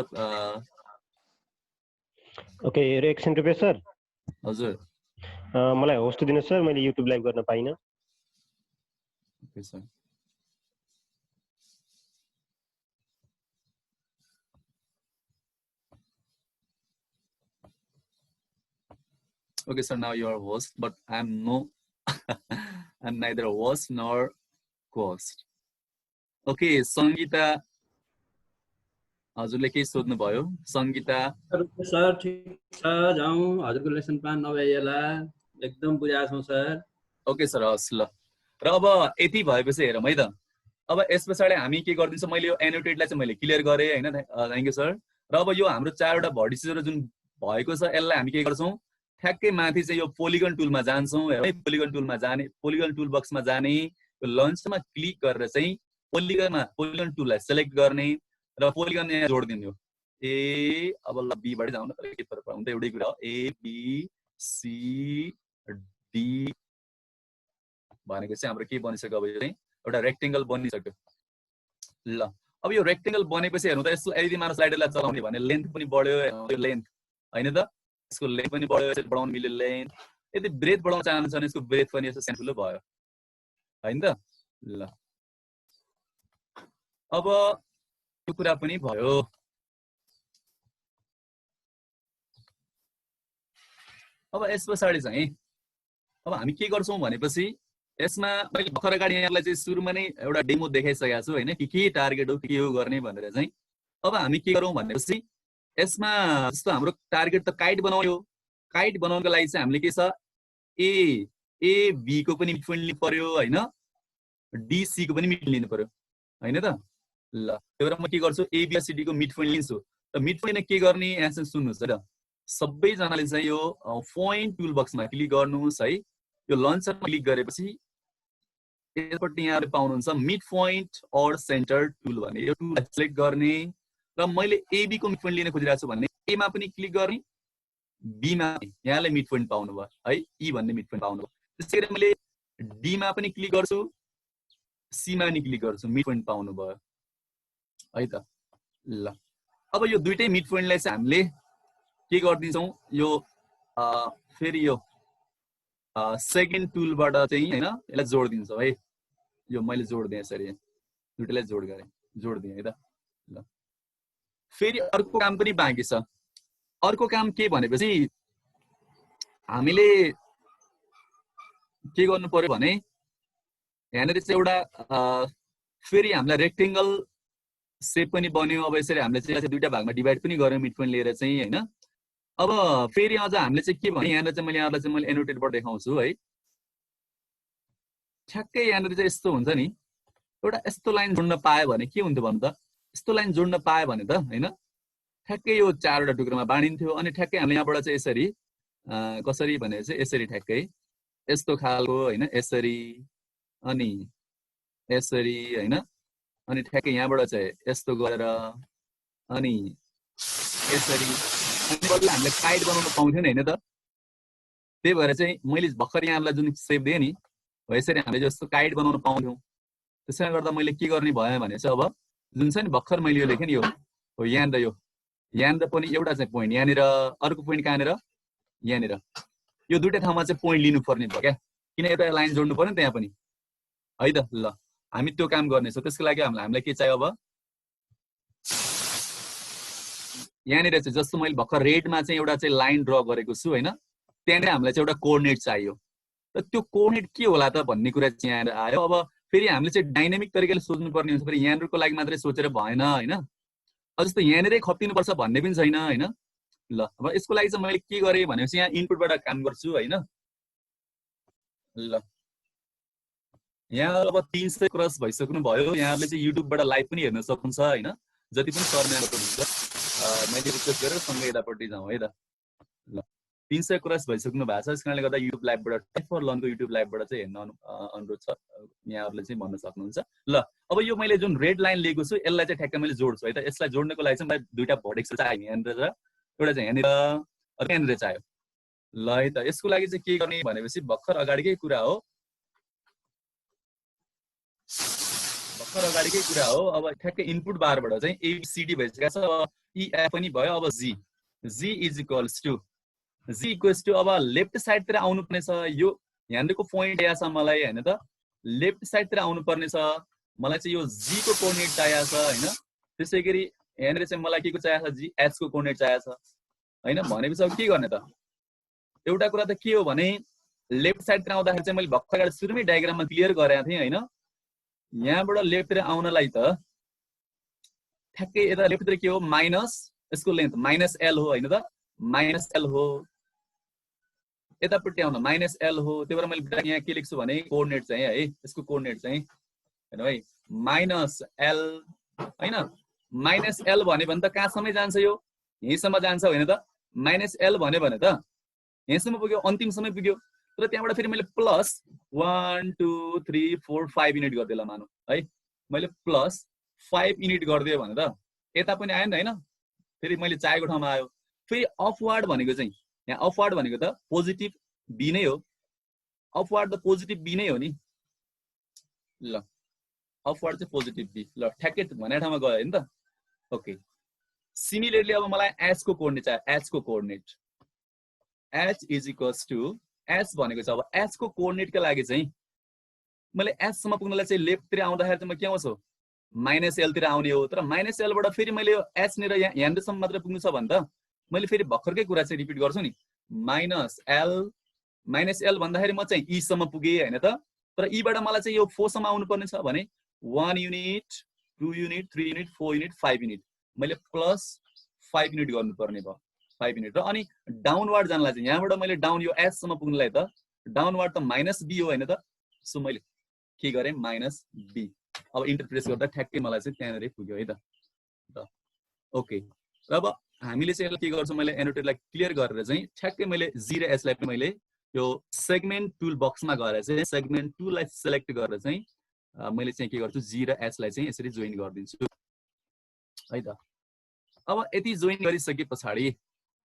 ओके एकछिन रुपे सर हजुर मलाई होस्ट दिनुहोस् सर मैले युट्युब लाइभ गर्न पाइनँ okay sir Okay, sir. Now you are host, but I'm I'm neither host nor co-host. Okay, Sangita. हजुरले के सोध्नु भयो संगीता सर ठीक छ जाउँ हजुरको लेसन प्लान नभएला एकदम बुझाएको छौं सर ओके सर हस् ल र अब यति भएपछि हेरौँ है त अब यस पछाडि हामी के गर्दिन्छौँ मैले यो एनोटेटलाई चाहिँ मैले क्लियर गरेँ हैन थ्यांक यू सर र अब यो हाम्रो चारवटा भर्टिसेसहरु जुन भएको छ यसलाई हामी के गर्छौं ठ्याक्कै माथि चाहिँ यो पोलिगन टुलमा जान्छौं है पोलिगन टुलमा जाने पोलिगन टुल बक्समा जाने यो लन्चमा क्लिक गरेर चाहिँ पोलिगन टुललाई सिलेक्ट गर्ने र पोलिगन यहाँ जोड्दिनु ए अब ल बी बाट जाउँ न के फरक पर्छ त एउटै कुरा हो ए बी सी डी भनेको चाहिँ हाम्रो के बनिसक्यो अब यो चाहिँ एउटा रेक्टेंगल बनिसक्यो ल अब यो रेक्टेंगल बनेपछि हेर्नु त यसो यदि मानव स्लाइडरलाई चलाउने भने लेन्थ पनि बढ्यो यो लेन्थ हैन त यसको लेन्थ पनि बढ्यो यसले बढाउन मिल्यो लेन्थ यदि ब्रेथ बढाउन चाहनुहुन्छ भने यसको ब्रेथ पनि यसो सेन्टुलो भयो हैन त ल अब यो कुरा पनि भयो अब यस पछाडि चाहिँ अब हामी के गर्छौं भनेपछि यसमा मैले भर्खर अगाडि यहाँलाई चाहिँ सुरुमा नै एउटा डेमो देखाइसकेको छु हैन के टार्गेट हो के हो गर्ने भनेर चाहिँ अब हामी के गरौँ भनेपछि यसमा जस्तो हाम्रो टार्गेट त काइट बनाउने हो काइट बनाउनको लागि चाहिँ हामीले के छ ए बी को पनि मिड पोइन्ट लिनु पर्यो हैन डी सी को पनि मिड लिनु पर्यो हैन त ल त्यो भएर म के गर्छु ए बी सी डी को मिड पोइन्ट लिन्छु र मिड पोइन्ट के गर्ने यहाँ चाहिँ सुन्नुस् है त सबै जनाले चाहिँ यो पोइन्ट टुल बक्समा क्लिक गर्नुस् है यो लन्चरमा क्लिक गरेपछि यसपट्टि यहाँहरु पाउनुहुन्छ mid point or center tool भन्ने यो टुल सिलेक्ट गर्ने र मैले ए बी को मिड पोइन्ट लिन खोजिरहेको छु भने ए मा पनि क्लिक गर्ने बी मा यहाँले मिड पोइन्ट पाउनु भयो है ई भन्ने मिड पोइन्ट पाउनु भयो त्यसैगरी मैले डी मा पनि क्लिक गर्छु सी मा पनि क्लिक गर्छु मिड पोइन्ट पाउनु भयो है त ल अब यो दुईटै मिड पोइन्टलाई चाहिँ हामीले के गर्दिन्छौं यो फेरि यो सेकेन्ड टुलबाट चाहिँ हैन यसलाई जोड दिन्छौँ है। यो मैले जोड दिएँ यसरी दुईटैलाई जोड दिएँ है त। ल फेरि अर्को काम पनि बाँकी छ। अर्को काम के भनेपछि हामीले के गर्नु पर्यो भने यहाँनिर चाहिँ एउटा फेरि हामीलाई रेक्टेङ्गल सेप पनि बन्यो। अब यसरी हामीले चाहिँ दुईटा भागमा डिभाइड पनि गर्यौँ मिड पोइन्ट लिएर चाहिँ हैन। अब फेरि अझ हामीले चाहिँ के भने यहाँनिर चाहिँ यहाँलाई चाहिँ मैले एनोटेटबाट देखाउँछु है। ठ्याक्कै यहाँनिर चाहिँ यस्तो हुन्छ नि, एउटा यस्तो लाइन जोड्न पायो भने के हुन्थ्यो भन्नु त, यस्तो लाइन जोड्न पायो भने त हैन ठ्याक्कै यो चारवटा टुक्रामा बाँडिन्थ्यो। अनि ठ्याक्कै हामीले यहाँबाट चाहिँ यसरी कसरी भने चाहिँ यसरी ठ्याक्कै यस्तो खालको हैन, यसरी अनि यसरी हैन, अनि ठ्याक्कै यहाँबाट चाहिँ यस्तो गरेर अनि यसरी अनि बल्ल हामीले काइट बनाउन पाउँथ्यौँ नि हैन त। त्यही भएर चाहिँ मैले भर्खर यहाँलाई जुन सेप दिएँ नि हो यसरी हामीले जस्तो काइट बनाउन पाउँथ्यौँ। त्यसैले गर्दा मैले के गर्ने भयो भने चाहिँ अब जुन छ नि भर्खर मैले यो लेखेँ नि यो हो यहाँनिर पनि एउटा चाहिँ पोइन्ट यहाँनिर, अर्को पोइन्ट कहाँनिर यहाँनिर, यो दुईटा ठाउँमा चाहिँ पोइन्ट लिनुपर्ने भयो क्या, किन एउटा लाइन जोड्नु पर्यो नि त्यहाँ पनि है त। ल हामी त्यो काम गर्नेछौँ। त्यसको लागि हामीलाई के चाहियो अब यहाँनिर चाहिँ जस्तो मैले भर्खर रेडमा चाहिँ एउटा चाहिँ लाइन ड्र गरेको छु हैन, त्यहाँनिर हामीलाई चाहिँ एउटा कोअर्डिनेट चाहियो। र त्यो कोअर्डिनेट के होला त भन्ने कुरा चाहिँ यहाँनिर आयो। अब फेरि हामीले चाहिँ डाइनामिक तरिकाले सोच्नुपर्ने हुन्छ। फेरि यहाँनिरको लागि मात्रै सोचेर भएन हैन, जस्तो यहाँनिरै खप्टिनुपर्छ भन्ने पनि छैन हैन। ल अब यसको लागि चाहिँ मैले के गरेँ भनेपछि यहाँ इनपुटबाट काम गर्छु हैन। ल यहाँ अब 300 क्रस भइसक्नु भयो। यहाँले चाहिँ युट्युबबाट लाइभ पनि हेर्न सक्नुहुन्छ हैन, जति पनि सरम्यामहरु हुन्छ। मैले रिक्वेस्ट गरेर सँगै यतापट्टि जाउँ है त। ल 300 क्रस भइसक्नु भएको छ। यसकारणले गर्दा युट्युब लाइभबाट ट्राइफर लर्नको युट्युब लाइभबाट चाहिँ हेर्न अनुरोध छ, यहाँहरुले चाहिँ भन्न सक्नुहुन्छ। ल अब यो मैले जुन रेड लाइन लिएको छु यसलाई चाहिँ ठ्याक्कै मैले जोड्छु है त। यसलाई जोड्नको लागि चाहिँ मलाई दुईटा भर्टेक्स चाहियो, यहाँनिर एउटा चाहिँ यहाँनिर अनि यहाँनिर चाहियो। ल है त यसको लागि चाहिँ के गर्ने भनेपछि भर्खर अगाडिकै कुरा हो, अब ठ्याक्कै इनपुट बारबाट चाहिँ एबीसीडी भइसकेको छ। अब इएफ पनि भयो। अब जी इज इक्वल्स टु अब लेफ्ट साइडतिर आउनु पर्ने छ। यो यहाँनिरको पोइन्ट या छ मलाई हैन त, लेफ्ट साइडतिर आउनु पर्ने छ। मलाई चाहिँ यो जी को कोअर्डिनेट चाहिएको छ हैन। त्यसैगरी यहाँनिर चाहिँ मलाई के को चाहिएको छ, जी एच को कोअर्डिनेट चाहिएको छ हैन। भनेपछि अब के गर्ने त, एउटा कुरा त के हो भने लेफ्ट साइडतिर आउँदाखेरि चाहिँ मैले भर्खर सुरुमै डायग्राममा क्लियर गरेको थिएँ हैन। यहाँबाट लेफ्टतिर आउनलाई त ठ्याक्कै यता लेफ्टतिर के हो माइनस, यसको लेन्थ माइनस एल हो हैन त, माइनस एल हो। यतापट्टि आउन माइनस एल हो। त्यही भएर मैले यहाँ के लेख्छु भने कोअर्डिनेट चाहिँ है, यसको कोअर्डिनेट चाहिँ हैन भाइ माइनस एल हैन। माइनस एल भन्यो भने त कहाँसम्म जान्छ, यो यहीँसम्म जान्छ हैन त। माइनस एल भन्यो भने त यहीँसम्म पुग्यो, अन्तिमसम्म पुग्यो। तर त्यहाँबाट फेरि मैले प्लस 1 2 3 4 5 युनिट गरिदिएला मानौ है। मैले प्लस 5 युनिट गरिदिएँ भने त यता पनि आयो नि हैन। फेरि मैले चाहेको ठाउँमा आयो। फेरि अपवार्ड भनेको चाहिँ यहाँ अपवार्ड भनेको त पोजिटिभ बी नै हो। अपवार्ड त पोजिटिभ बी नै हो नि। ल अपवार्ड चाहिँ पोजिटिभ बी। ल ठ्याक्कै भनेको ठाउँमा गयो नि त। ओके सिमिलरली अब मलाई एच को कोअर्डिनेट चाहियो। एच को coordinate H is equals to H भनेको छ। अब एच को कोअर्डिनेटका लागि चाहिँ मैले एच सम्म पुग्नलाई चाहिँ लेफ्टतिर आउँदाखेरि चाहिँ म के आउँछु माइनस एल तिर आउने हो। तर माइनस एलबाट फेरि मैले यो एच निर यहाँसम्म मात्र पुग्नु छ भने त मैले फेरि भर्खरकै कुरा चाहिँ रिपिट गर्छु नि। माइनस एल भन्दाखेरि म चाहिँ ई सम्म पुगेँ हैन त। तर ईबाट मलाई चाहिँ यो 4 सम्म आउनु पर्ने छ भने 1 unit 2 unit 3 unit 4 unit 5 unit मैले प्लस 5 युनिट गर्नुपर्ने भयो। 5 युनिट र अनि डाउनवार्ड जानलाई चाहिँ यहाँबाट मैले डाउन यो एच सम्म पुग्नलाई त डाउनवार्ड त माइनस बी हो हैन त। सो मैले के गरेँ माइनस बी। अब इन्टरप्रेट गर्दा ठ्याक्कै मलाई चाहिँ त्यहाँनिर पुग्यो है त। ओके अब हामीले चाहिँ यसलाई के गर्छौँ, मैले एनोटेटलाई क्लियर गरेर चाहिँ ठ्याक्कै मैले जी र एचलाई पनि मैले यो सेगमेन्ट टुल बक्समा गएर चाहिँ सेगमेन्ट टुललाई सेलेक्ट गरेर चाहिँ मैले चाहिँ के गर्छु जी र एचलाई चाहिँ यसरी जोइन गरिदिन्छु है त। अब यति जोइन गरिसके पछाडि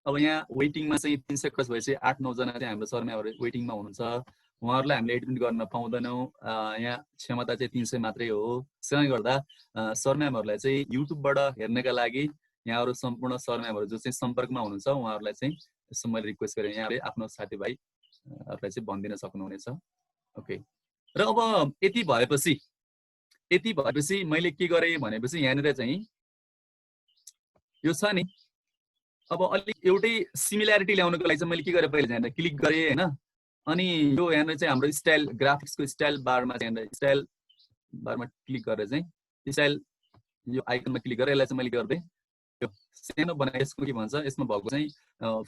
अब यहाँ वेटिङमा चाहिँ 300 क्रस भएपछि 8-9 जना चाहिँ हाम्रो सरम्यामहरु वेटिङमा हुनुहुन्छ। उहाँहरूलाई हामीले एडमिट गर्न पाउँदैनौँ। यहाँ क्षमता चाहिँ 300 मात्रै हो। त्यसैले गर्दा सरम्यामहरुलाई चाहिँ युट्युबबाट हेर्नका लागि यहाँहरु सम्पूर्ण सरम्यामहरु जो चाहिँ सम्पर्कमा हुनुहुन्छ उहाँहरूलाई चाहिँ यसो मैले रिक्वेस्ट गरेँ यहाँले आफ्नो साथीभाइहरूलाई चाहिँ भनिदिन सक्नुहुनेछ। ओके, र अब यति भएपछि मैले के गरेँ भनेपछि यहाँनिर चाहिँ यो छ नि, अब अलिक एउटै सिमिल्यारिटी ल्याउनको लागि चाहिँ मैले के गरेँ, पहिले यहाँनिर क्लिक गरेँ होइन, अनि यो यहाँनिर चाहिँ हाम्रो स्टाइल ग्राफिक्सको स्टाइल बारमा चाहिँ यहाँनिर स्टाइल बारमा क्लिक गरेर चाहिँ स्टाइल यो आइकनमा क्लिक गरेर यसलाई चाहिँ मैले गर्दै यो सानो बनाए। यसको के भन्छ, यसमा भएको चाहिँ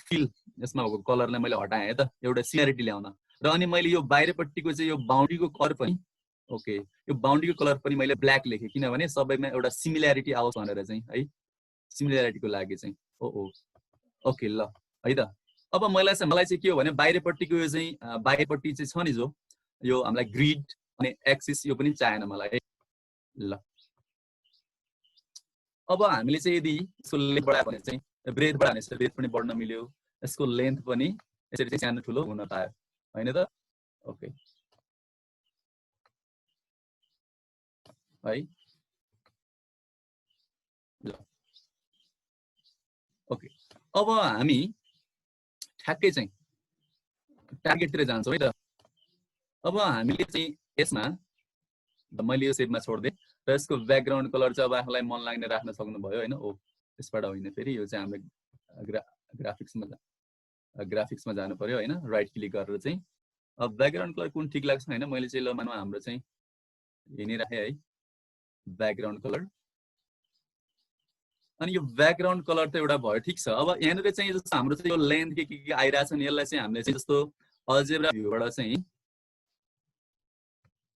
फिल, यसमा भएको कलरलाई मैले हटाएँ है त, एउटा सिमिल्यारिटी ल्याउन। र अनि मैले यो बाहिरपट्टिको चाहिँ यो बाउन्ड्रीको कलर पनि, ओके, यो बाउन्ड्रीको कलर पनि मैले ब्ल्याक लेखेँ, किनभने सबैमा एउटा सिमिल्यारिटी आओस् भनेर चाहिँ है, सिमिल्यारिटीको लागि चाहिँ। ओके ल है त। अब मलाई चाहिँ के हो भने बाहिरपट्टिको यो चाहिँ बाहिरपट्टि चाहिँ छ नि जो यो हामीलाई ग्रिड अनि एक्सिस यो पनि चाहेन मलाई है। ल अब हामीले चाहिँ यदि यसको लेन्थ बढायो भने चाहिँ ब्रेथ बढायो भने चाहिँ ब्रेथ पनि बढ्न मिल्यो, यसको लेन्थ पनि यसरी चाहिँ सानो ठुलो हुन पायो हैन त। ओके है ल ओके, अब हामी ठ्याक्कै चाहिँ टार्गेटतिर जान्छौँ है त। अब हामीले चाहिँ यसमा मैले यो सेपमा छोड्दिएँ र यसको ब्याकग्राउन्ड कलर चाहिँ अब आफूलाई मन लाग्ने राख्न सक्नुभयो होइन। ओ त्यसबाट होइन, फेरि यो चाहिँ हामीले ग्राफिक्समा जानु पर्यो होइन, राइट क्लिक गरेर चाहिँ अब ब्याकग्राउन्ड कलर कुन ठिक लाग्छ होइन। मैले चाहिँ ल मानौँ हाम्रो चाहिँ यही नै राखेँ है ब्याकग्राउन्ड कलर। अनि यो ब्याकग्राउन्ड कलर त एउटा भयो, ठिक छ। अब यहाँनिर चाहिँ जस्तो हाम्रो चाहिँ यो लेन्थ के आइरहेछ नि, यसलाई चाहिँ हामीले चाहिँ जस्तो अल्जेब्रा भ्यूबाट चाहिँ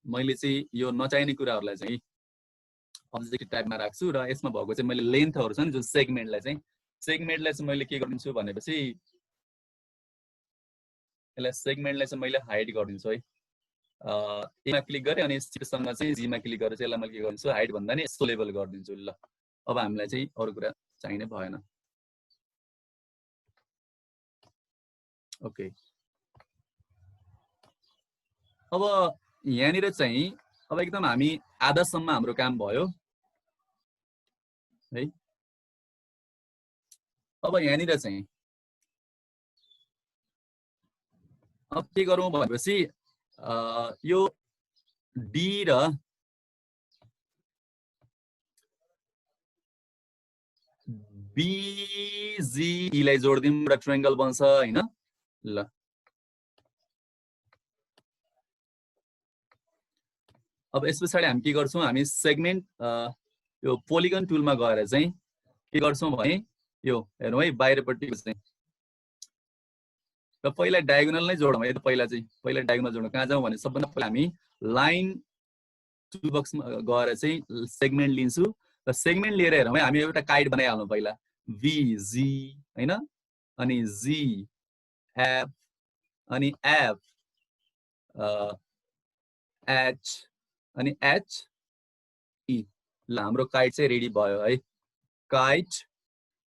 मैले चाहिँ यो नचाहिने कुराहरूलाई चाहिँ अब्जेक्टिभ टाइपमा राख्छु र यसमा भएको चाहिँ मैले लेन्थहरू छ नि जुन सेगमेन्टलाई चाहिँ मैले के गरिदिन्छु भनेपछि यसलाई सेगमेन्टलाई चाहिँ मैले हाइड गरिदिन्छु है। एमा क्लिक गरेँ अनि सिटसँग चाहिँ जीमा क्लिक गरेर चाहिँ यसलाई मैले के गरिदिन्छु, हाइड भन्दा नि यस्तो लेभल गरिदिन्छु। ल अब हामीलाई चाहिँ अरू कुरा चाहिने भएन। ओके, अब यहाँनिर चाहिँ अब एकदम हामी आधासम्म हाम्रो काम भयो है। अब यहाँनिर चाहिँ अब के गरौँ भनेपछि यो डी र बीजीलाई जोड्दिउँ, एउटा ट्रायंगल बन्छ हैन। ल अब यस पछाडि हामी के गर्छौं, हामी सेगमेन्ट यो पोलिगन टुलमा गएर चाहिँ के गर्छौं भने यो हेरौँ है बाहिरपट्टिको चाहिँ र पहिला डायगोनल नै जोडौँ है। पहिला डायगोनल जोडौँ, कहाँ जाउँ भने सबभन्दा पहिला हामी लाइन टुल बक्समा गएर चाहिँ सेगमेन्ट लिन्छु र सेगमेन्ट लिएर हेरौँ है। हामी एउटा काइट बनाइहाल्नु पहिला, VG हैन, अनि G F अनि F H अनि H E। ल हाम्रो काइट चाहिँ रेडी भयो है। काइट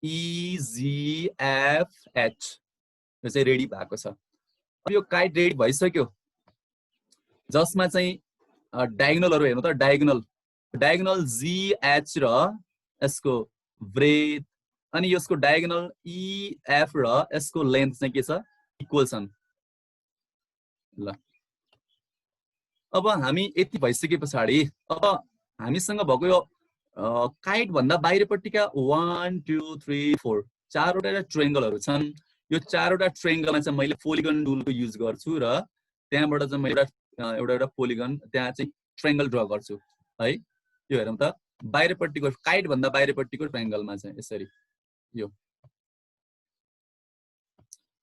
EGFH यो चाहिँ रेडी भएको छ। अब यो काइट रेडी भइसक्यो, जसमा चाहिँ डायगोनलहरु हेर्नु त, डायगोनल GH र यसको ब्रेथ अनि यसको डायगोनल EF र यसको लेन्थ चाहिँ के छ, इक्वल छन्। ल अब हामी यति भइसके पछाडि अब हामीसँग भएको यो काइट भन्दा बाहिरपट्टिका 1 2 3 4 चारवटा ट्रायंगलहरु छन्। यो चारवटा ट्रायंगलमा चाहिँ मैले पोलिगन टुलको युज गर्छु र त्यहाँबाट चाहिँ मैले एउटा पोलिगन त्यहाँ चाहिँ ट्रायंगल ड्रा गर्छु है। यो हेरौँ त, बाहिरपट्टिको काइट भन्दा बाहिरपट्टिको ट्रायंगलमा चाहिँ यसरी यो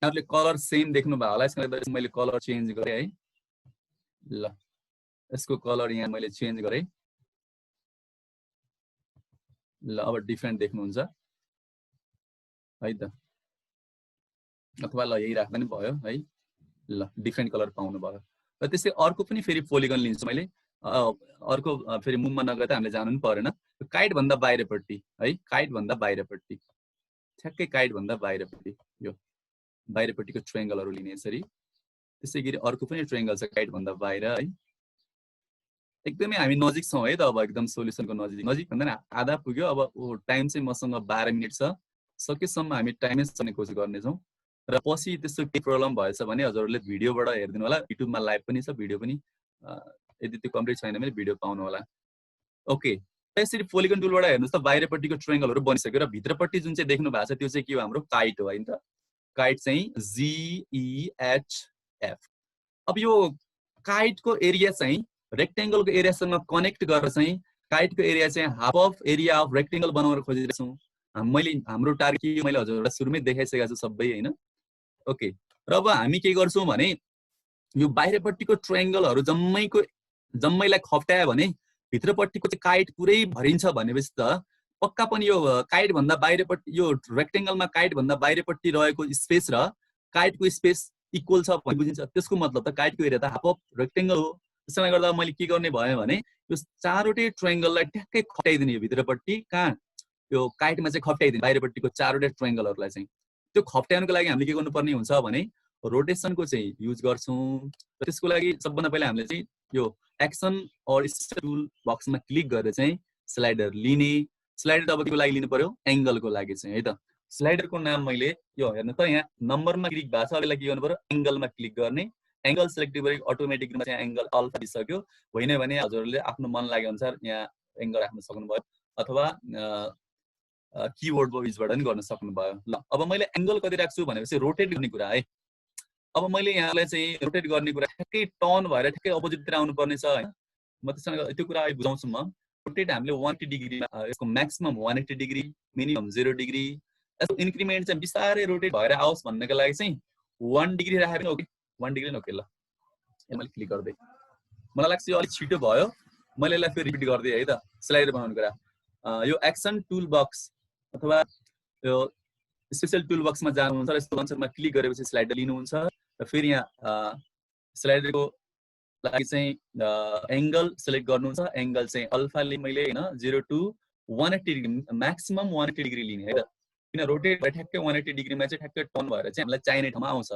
यहाँले कलर सेम देख्नु भयो होला। यसमा मैले कलर चेन्ज गरे है। ल यसको कलर यहाँ मैले चेन्ज गरे। ल अब डिफरेन्ट देख्नुहुन्छ है त, अथवा ल यही राख्दा नि भयो है। ल डिफरेन्ट कलर पाउनु भयो। र त्यसै अर्को पनि फेरि पोलिगन लिन्छु मैले। अर्को फेरि मुभमा नगए त हामीले जानु पनि परेन। काइट भन्दा बाहिरपट्टि है, काइट भन्दा बाहिरपट्टि, ठ्याक्कै काइट भन्दा बाहिरपट्टि यो बाहिरपट्टिको ट्रायंगलहरु लिने यसरी। त्यसैगरी अर्को पनि ट्रायंगल छ काइट भन्दा बाहिर है। एकदमै हामी नजिक छौं है त, अब एकदम सोलुसनको नजिक भन्दा नि आधा पुग्यो। अब टाइम चाहिँ मसँग 12 मिनेट छ, सकेसम्म हामी टाइमै चल्ने कोसिस गर्ने छौं। र पछि त्यस्तो केही प्रब्लम भएछ भने हजुरहरूले भिडियोबाट हेरिदिनु होला, युट्युबमा लाइभ पनि छ, भिडियो पनि यदि त्यो कम्प्लिट छैन भने भिडियो पाउनु होला। ओके, यसरी पोलिगन टुलबाट हेर्नुहोस् त बाहिरपट्टिको ट्रायंगलहरु बनिसक्यो र भित्रपट्टि जुन चाहिँ देख्नु भएको छ त्यो चाहिँ के हो, हाम्रो काइट हो हैन त। काइट चाहिँ GEHF। अब यो काइटको एरिया चाहिँ रेक्टेंगलको एरियासँग कनेक्ट गरेर चाहिँ काइटको एरिया चाहिँ half of area of rectangle बनाउन खोजिरहेको छौं। मैले हाम्रो टार्गेट मैले हजुरहरूलाई सुरुमै देखाइसकेको छु सबै हैन। ओके, र अब हामी के गर्छौं भने यो बाहिरपट्टिको ट्रायंगलहरु जम्मैलाई खप्टायो भने भित्रपट्टिको चाहिँ काइट पुरै भरिन्छ भनेपछि त पक्का पनि यो काइट भन्दा बाहिरपट्टि यो रेक्टेंगलमा काइट भन्दा बाहिरपट्टि रहेको स्पेस र काइटको स्पेस इक्वल छ भन्ने बुझिन्छ। त्यसको मतलब त काइटको एरिया त हाफ अफ रेक्टेंगल हो। त्यसैले गर्दा मैले के गर्ने भयो भने यो चारवटै ट्रायंगललाई ट्याक्कै खटाइदिने, यो भित्रपट्टि कहाँ यो काइटमा चाहिँ खप्टाइदिने बाहिरपट्टिको चारवटै ट्रायंगलहरुलाई चाहिँ। त्यो खप्टाउनको लागि हामीले के गर्नुपर्ने हुन्छ भने रोटेसनको चाहिँ युज गर्छौं। त्यसको लागि सबभन्दा पहिला हामीले चाहिँ यो एक्सन अर टुल बक्समा क्लिक गरेर चाहिँ स्लाइडर लिने। स्लाइडर अब के लागि लिनु पर्यो, एंगलको लागि चाहिँ है त। स्लाइडरको नाम मैले यो हेर्नु त यहाँ नम्बरमा क्लिक भएको छ, अबलाई के गर्नु पर्यो एंगलमा क्लिक गर्ने। एंगल सिलेक्ट गरे अटोमेटिकली चाहिँ एंगल अल्फा दिइसक्यो। होइन भने हजुरहरूले आफ्नो मन लागे अनुसार यहाँ एंगल राख्न सक्नुभयो अथवा कीबोर्डको युजबाट पनि गर्न सक्नुभयो। ल अब मैले एंगल कति राख्छु भनेपछि रोटेट गर्ने कुरा है। अब मैले यहाँलाई चाहिँ रोटेट गर्ने कुरा ठ्याक्कै टर्न भएर ठ्याक्कै अपोजिटतिर आउनु पर्ने छ हैन। म त्यसमा त्यो कुरा अहिले बुझाउँछु म। रोटेट हामीले 180 डिग्री, यसको म्याक्सिमम 180 डिग्री, मिनिमम 0 डिग्री। यसको इन्क्रिमेन्ट चाहिँ बिस्तारै रोटेट भएर आओस् भन्नको लागि चाहिँ 1 डिग्री राखे पनि ओके, 1 डिग्री न ओके। ल मैले क्लिक गर्दै मलाई लाग्छ यो अलि छिटो भयो, मैले यसलाई फेरि रिपिट गर्दै है त। स्लाइडर बनाउनु कुरा यो एक्सन टुल बक्स अथवा यो स्पेशल टुल बक्समा जानुहुन्छ र यस्तो लन्चरमा क्लिक गरेपछि स्लाइडर लिनुहुन्छ र फेरि यहाँ स्लाइडरको लागि चाहिँ एंगल सिलेक्ट गर्नुहुन्छ। एंगल चाहिँ अल्फाले मैले हैन 0 to 180 डिग्री, म्याक्सिमम 180 डिग्री लिने है त। किन रोटेट भएर ठ्याक्कै 180 डिग्रीमा चाहिँ ठ्याक्कै टर्न भएर चाहिँ हामीलाई चाहिने ठाउँमा आउँछ।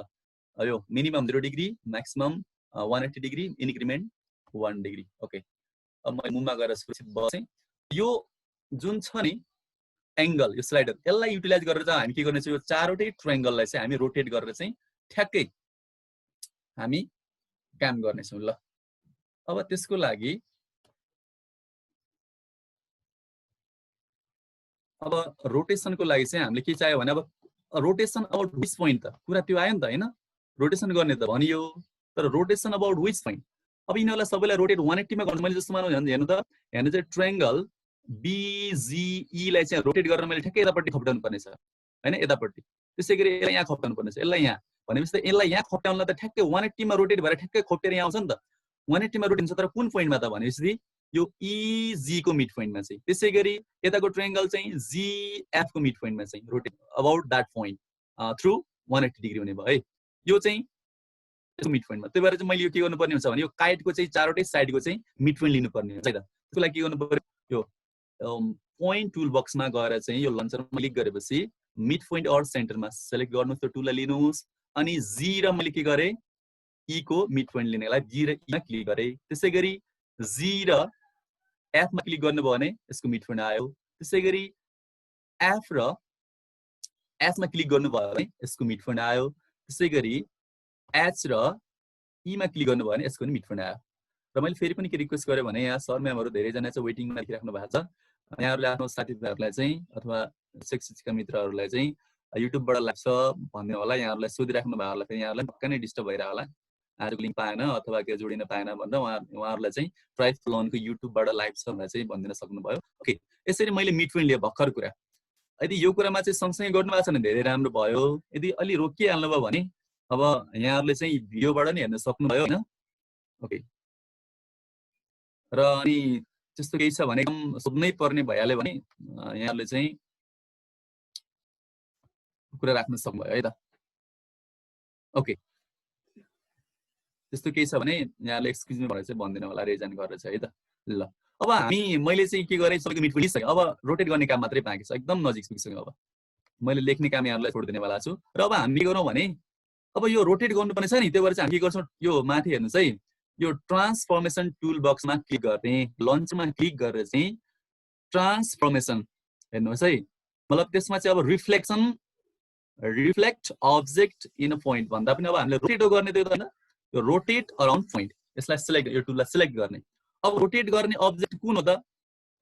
यो minimum 0 degree, maximum 180 degree, increment 1 degree. Okay, अब म मुभमा गएर सुरक्षित बसेँ। यो जुन छ नि एंगल, यो स्लाइडर यसलाई युटिलाइज गरेर चाहिँ हामी के गर्ने छ, यो चारवटै ट्रायंगललाई चाहिँ हामी रोटेट गरेर चाहिँ ठ्याक्कै हामी काम गर्ने छौं। ल अब त्यसको लागि अब रोटेसनको लागि चाहिँ हामीले के चाहियो भने अब रोटेसन अबाउट व्हिच पोइन्ट, त कुरा त्यो आयो नि त हैन। रोटेसन गर्ने त भनियो, तर रोटेसन अबाउट व्हिच पोइन्ट। अब यिनीहरुलाई सबैलाई रोटेट 180 मा गर्नु। मैले जस्तो मानौ हेर्नु त, हेर्नु चाहिँ ट्रायंगल BGE लाई चाहिँ रोटेट गरेर मैले ठ्याक्कै यतापट्टि खप्टाउनु पर्ने छ हैन, यतापट्टि। त्यसैगरी यसलाई यहाँ खप्टाउनु पर्ने छ, यसलाई यहाँ भनेपछि त यसलाई यहाँ खप्टाउनलाई त ठ्याक्कै 180 मा रोटेट भएर ठ्याक्कै खोपेर यहाँ आउँछ नि त। 180 मा रोटेट हुन्छ, तर कुन पोइन्टमा त भनेपछि यो EG को मिड पोइन्टमा चाहिँ। त्यसैगरी यताको ट्रायंगल चाहिँ GF को मिड पोइन्टमा चाहिँ rotate about that point through 180 degree हुने भयो है। यो चाहिँ यसको मिड पोइन्टमा। त्यही भएर चाहिँ मैले यो के गर्नुपर्ने हुन्छ भने यो काइटको चाहिँ चारवटै साइडको चाहिँ मिड पोइन्ट लिनुपर्ने हुन्छ है त। त्यसको लागि के गर्नु पर्यो, यो पोइन्ट टुल बक्समा गएर चाहिँ यो लन्चरमा क्लिक गरेपछि मिड पोइन्ट अर सेन्टरमा सिलेक्ट गर्नुस्, त्यो टुललाई लिनुस्। अनि जी र मैले के गरे ई को मिड पोइन्ट लिनेलाई जी र ई मा क्लिक गरे। त्यसैगरी जी र एफ मा क्लिक गर्नुभयो भने यसको मिड पोइन्ट आयो। त्यसैगरी एफ र एस मा क्लिक गर्नुभयो भने यसको मिड पोइन्ट आयो। त्यसैगरी एच र ई मा क्लिक गर्नुभयो भने यसको पनि मिड पोइन्ट आयो। र मैले फेरि पनि के रिक्वेस्ट गरे भने यहाँ सर म्यामहरु धेरै जना चाहिँ वेटिङमा राख्नु भएको छ। यहाँहरुले आफ्नो साथीहरुलाई चाहिँ अथवा शिक्षक मित्रहरुलाई चाहिँ युट्युबबाट लाग्छ भन्ने होला, यहाँहरुलाई सोधिराख्नु भएको होला, फेरि यहाँहरुलाई पक्का नै डिस्टर्ब भइरा होला, आजको लिंक पाएन अथवा के जोडिन पाएन भनेर उहाँहरुलाई चाहिँ ट्राइफल लोनको युट्युबबाट लाइभ छ भनेर चाहिँ भनिदिन सक्नुभयो। ओके, यसरी मैले मिड पोइन्ट लिए भर्खर कुरा। यदि यो कुरामा चाहिँ सँगसँगै गर्नु भएको छ भने धेरै राम्रो भयो। यदि अलि रोकिहाल्नु भयो भने अब यहाँहरुले चाहिँ भिडियोबाट नि हेर्न सक्नुभयो हैन। ओके, र अनि त्यस्तो केही छ भने सोध्नै पर्ने भइहाल्यो भने यहाँहरुले चाहिँ कुरा राख्न सक्नुभयो है त। ओके, त्यस्तो केही छ भने यहाँले एक्सक्युज मी भनेर चाहिँ भन्दिन होला, रेजन गरेर चाहिँ है त। ल अब मैले चाहिँ के गरे, सबैको मिड पोइन्ट लिइसकेँ। अब रोटेट गर्ने काम मात्रै बाँकी छ, एकदम नजिक पुगिसक्यो। अब मैले लेख्ने काम यहाँहरुलाई छोडिदिने वाला छु। र अब हामी गरौँ भने अब यो रोटेट गर्नुपर्ने छ नि, त्यही भएर चाहिँ हामी के गर्छौं, यो माथि हेर्नुस् है, यो ट्रान्सफर्मेसन टुल बक्समा क्लिक गर्ने, लन्चमा क्लिक गरेर चाहिँ ट्रान्सफर्मेसन हेर्नुहोस् है। मतलब त्यसमा चाहिँ अब reflection reflect object in a point भन्दा पनि अब हामीले रोटेट गर्ने त्यो हैन यो रोटेट अराउन्ड पोइन्ट यसलाई सिलेक्ट यो टुललाई सिलेक्ट गर्ने अब रोटेट गर्ने अब्जेक्ट कुन हो त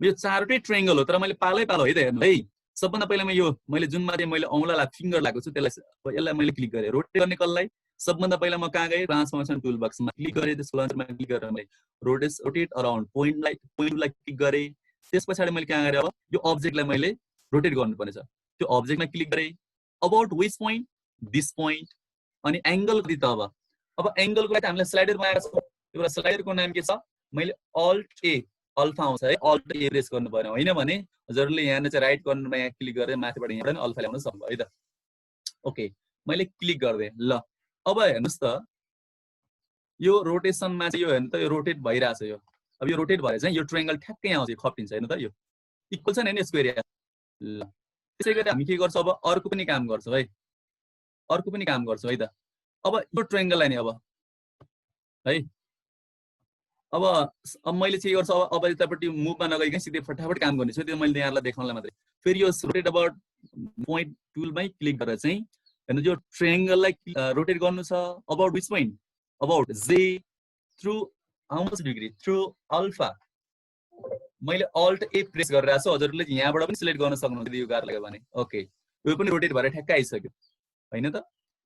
यो चारवटै ट्रायंगल हो तर मैले पालै पालो है त हेर्नु है सबभन्दा पहिला मैले जुन माथि मैले औंलालाई फिंगर लागेको छु त्यसलाई यसलाई मैले क्लिक गरे रोटेट गर्ने कललाई सबभन्दा पहिला म कहाँ गए ट्रान्सफर्मेसन टुल बक्समा क्लिक गरे त्यसको लन्चरमा क्लिक गरेर मैले रोटेट अराउन्ड पोइन्टलाई क्लिक गरे त्यसपछि मैले कहाँ गरे अब यो अब्जेक्टलाई मैले रोटेट गर्नुपर्नेछ त्यो अब्जेक्टमा क्लिक गरे about which point this point अनि एंगल कति त अब एंगलको लागि हामीले स्लाइडर बनाएको छौं त्यो स्लाइडरको नाम के छ मैले अल्ट ए अल्फा आउँछ है अल्ट ए प्रेस गर्नु पर्यो हैन भने हजुरले यहाँ चाहिँ राइट कर्नरमा यहाँ क्लिक गरेर माथिबाट यहाँ पनि अल्फा ल्याउन सक्नु है त ओके मैले क्लिक गर्दै ल अब हेर्नुस् त यो रोटेसनमा चाहिँ यो हेर्नु त यो रोटेट भइराछ यो अब यो रोटेट भएर चाहिँ यो ट्रायंगल ठ्याक्कै आउँछ यो खप्टिन्छ हैन त यो इक्वल छ नि यसको एरिया ल त्यसैगरी हामी के गर्छौं अब अर्को पनि काम गर्छौं है अर्को पनि काम गर्छौं है त अब यो ट्रायंगललाई नि अब है अब मैले चाहिँ गर्छु अब यतापट्टि मुभमा नगइकन सिधै फटाफट काम गर्ने छु त्यो मैले यहाँलाई देखाउनलाई मात्रै फेरि यो रोटेट अबाउट पोइन्ट टुलमै क्लिक गरेर चाहिँ हैन यो ट्रायंगललाई रोटेट गर्नु छ अबाउट व्हिच पोइन्ट अबाउट जे through how much degree through alpha मैले अल्ट ए प्रेस गरिरहेको छु हजुरले यहाँबाट पनि सिलेक्ट गर्न सक्नुहुन्छ यो गाह्रो लाग्यो भने ओके यो पनि रोटेट भएर ठ्याक्कै आइसक्यो हैन त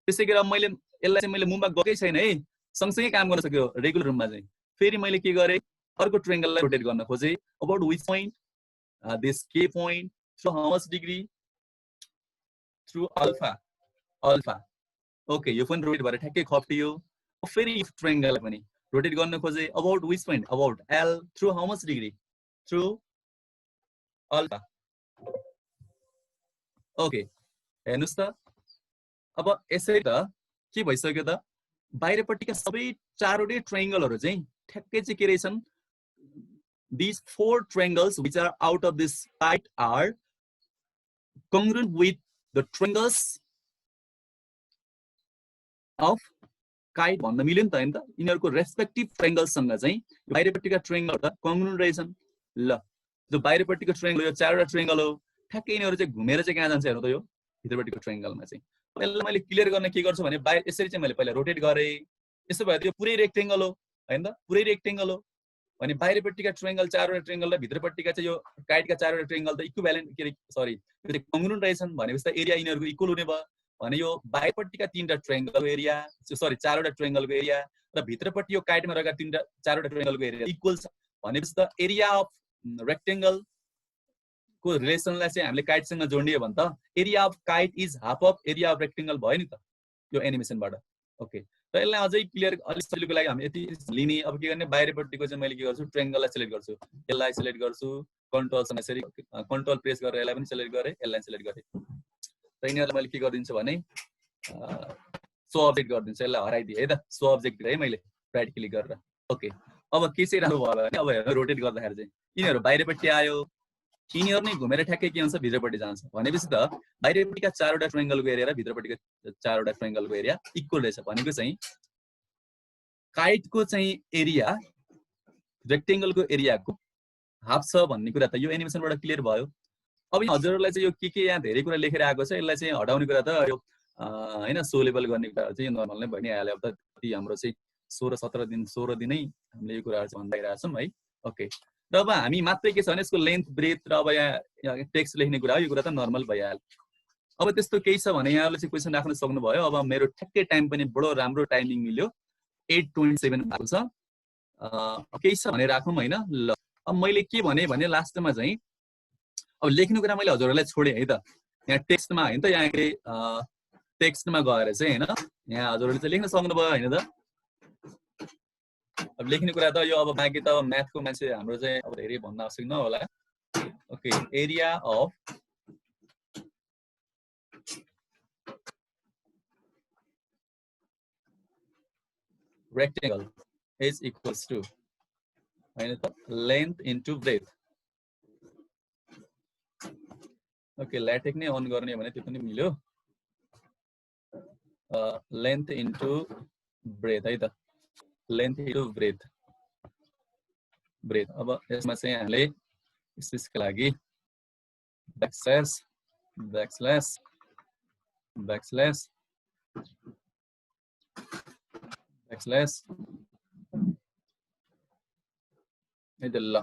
त्यसैगरी अब मैले यसलाई चाहिँ मैले मुभमा गएकै छैन है सँगसँगै काम गर्न सक्यो रेगुलर रुममा चाहिँ फेरि मैले के गरे अर्को ट्रायंगललाई रोटेट गर्न खोजे अबाउट व्हिच पोइन्ट दिस के point through how much degree through alpha okay यो पनि रोटेट भएर ठ्याक्कै खप्टियो फेरि इफ ट्रायंगललाई पनि रोटेट गर्न खोजे about which point about L through how much degree through alpha okay हेर्नुस् त अब यसै त के भइसक्यो त बाहिरपट्टिका सबै चारवटै ट्रायंगलहरु चाहिँ ठ्याक्कै चाहिँ के रहेछन् these four triangles which are out of this kite are congruent with the triangles of kite भन्न मिल्यो नि त हैन त यिनीहरुको रेस्पेक्टिभ ट्रायंगल्स सँग चाहिँ बाहिरपट्टिका ट्रायंगल त कङ्ग्रुएन्ट रहेछन् ल जो बाहिरपट्टिको ट्रायंगल यो चारवटा ट्रायंगल हो ठ्याक्कै यिनीहरु चाहिँ घुमेर चाहिँ कहाँ जान्छ हेर्नु त यो भित्रपट्टिको ट्रायंगलमा चाहिँ यसलाई मैले क्लियर गर्न के गर्छु भने बाहिर यसरी चाहिँ मैले पहिला रोटेट गरे यसो भए यो पुरै रेक्टेंगल हो हैन त पुरै रेक्टेंगल हो भने बाहिरपट्टिका ट्रायंगल चारवटा ट्रायंगल र भित्रपट्टिका चाहिँ यो काइटका चारवटा ट्रायंगल त इक्विभ्यालेन्ट के सरी यो चाहिँ कङ्ग्रुएन्ट रहेछन् भनेपछि त एरिया यिनीहरुको इक्वल हुने भयो भने यो बाहिरपट्टिका तीनटा ट्रायंगलको एरिया सरी चारवटा ट्रायंगलको एरिया र भित्रपट्टि यो काइटमा रहेका तीनटा चारवटा ट्रायंगलको एरिया इक्वल छ भनेपछि त एरिया अफ रेक्टेंगल को रिलेसनलाई चाहिँ हामीले काइटसँग जोड्ने हो भने त area of kite is half of area of rectangle भयो नि त यो एनिमेसनबाट ओके र यसलाई अझै क्लियर अलि सजिलोको लागि हामी यति लिने अब के गर्ने बाहिरपट्टिको चाहिँ मैले के गर्छु ट्रायंगललाई सिलेक्ट गर्छु यसलाई सिलेक्ट गर्छु कन्ट्रोलसँग यसरी कन्ट्रोल प्रेस गरेर यसलाई पनि सिलेक्ट गरे यसलाई सिलेक्ट गरे र यिनीहरुलाई मैले के गरिदिन्छु भने सो अब्जेक्ट गरिदिन्छु यसलाई हराइदिए है त सो अब्जेक्ट है मैले राइट क्लिक गरेर ओके अब के चाहिँ राम्रो भयो भने अब हेर्नु रोटेट गर्दाखेरि चाहिँ यिनीहरु बाहिरपट्टि आयो यिनीहरु नै घुमेर ठ्याक्कै के हुन्छ भित्रपट्टि जान्छ भनेपछि त बाहिरपट्टिका चारवटा ट्रायंगलको एरिया र भित्रपट्टिका चारवटा ट्रायंगलको एरिया इक्वल रहेछ भनेको चाहिँ काइटको चाहिँ एरिया रेक्टेंगलको एरियाको हाफ छ भन्ने कुरा त यो एनिमेसनबाट क्लियर भयो अब हजुरहरुलाई चाहिँ यो के यहाँ धेरै कुरा लेखेर आएको छ यसलाई चाहिँ हटाउने कुरा त यो हैन सो लेभल गर्ने कुरा चाहिँ नर्मल नै भइ नै हाल्यो अब त हाम्रो चाहिँ 16 दिनै हामीले यो कुराहरु चाहिँ भन्दैरहेका छौं है ओके र अब हामी मात्रै के छ भने यसको लेन्थ ब्रेथ र अब यहाँ टेक्स्ट लेख्ने कुरा हो यो कुरा त नर्मल भइहाल्यो अब त्यस्तो केही छ भने यहाँहरुले चाहिँ क्वेशन राख्न सक्नुभयो अब मेरो ठ्याक्कै टाइम पनि बडो राम्रो टाइमिङ मिल्यो 8:27 भएको छ केही छ भने राखौं हैन ल अब मैले के भने लास्टमा चाहिँ अब लेख्ने कुरा मैले हजुरहरुलाई छोडे है त यहाँ टेक्स्टमा हैन त यहाँ टेक्स्टमा गएर चाहिँ हैन यहाँ हजुरहरुले चाहिँ लेख्न सक्नुभयो हैन त अब लेख्ने कुरा त यो अब बाँकी त म्याथको मान्छे हाम्रो चाहिँ अब धेरै भन्न आवश्यक नहोला okay area of rectangle is equals to हैन त length into breadth ओके ल्याटेक्स नै अन गर्ने भने त्यो पनि मिल्यो length into breadth है त length into breadth अब यसमा चाहिँ हामीले स्पेसको लागि ब्याकस्ल्यास ब्याकस्ल्यास है त ल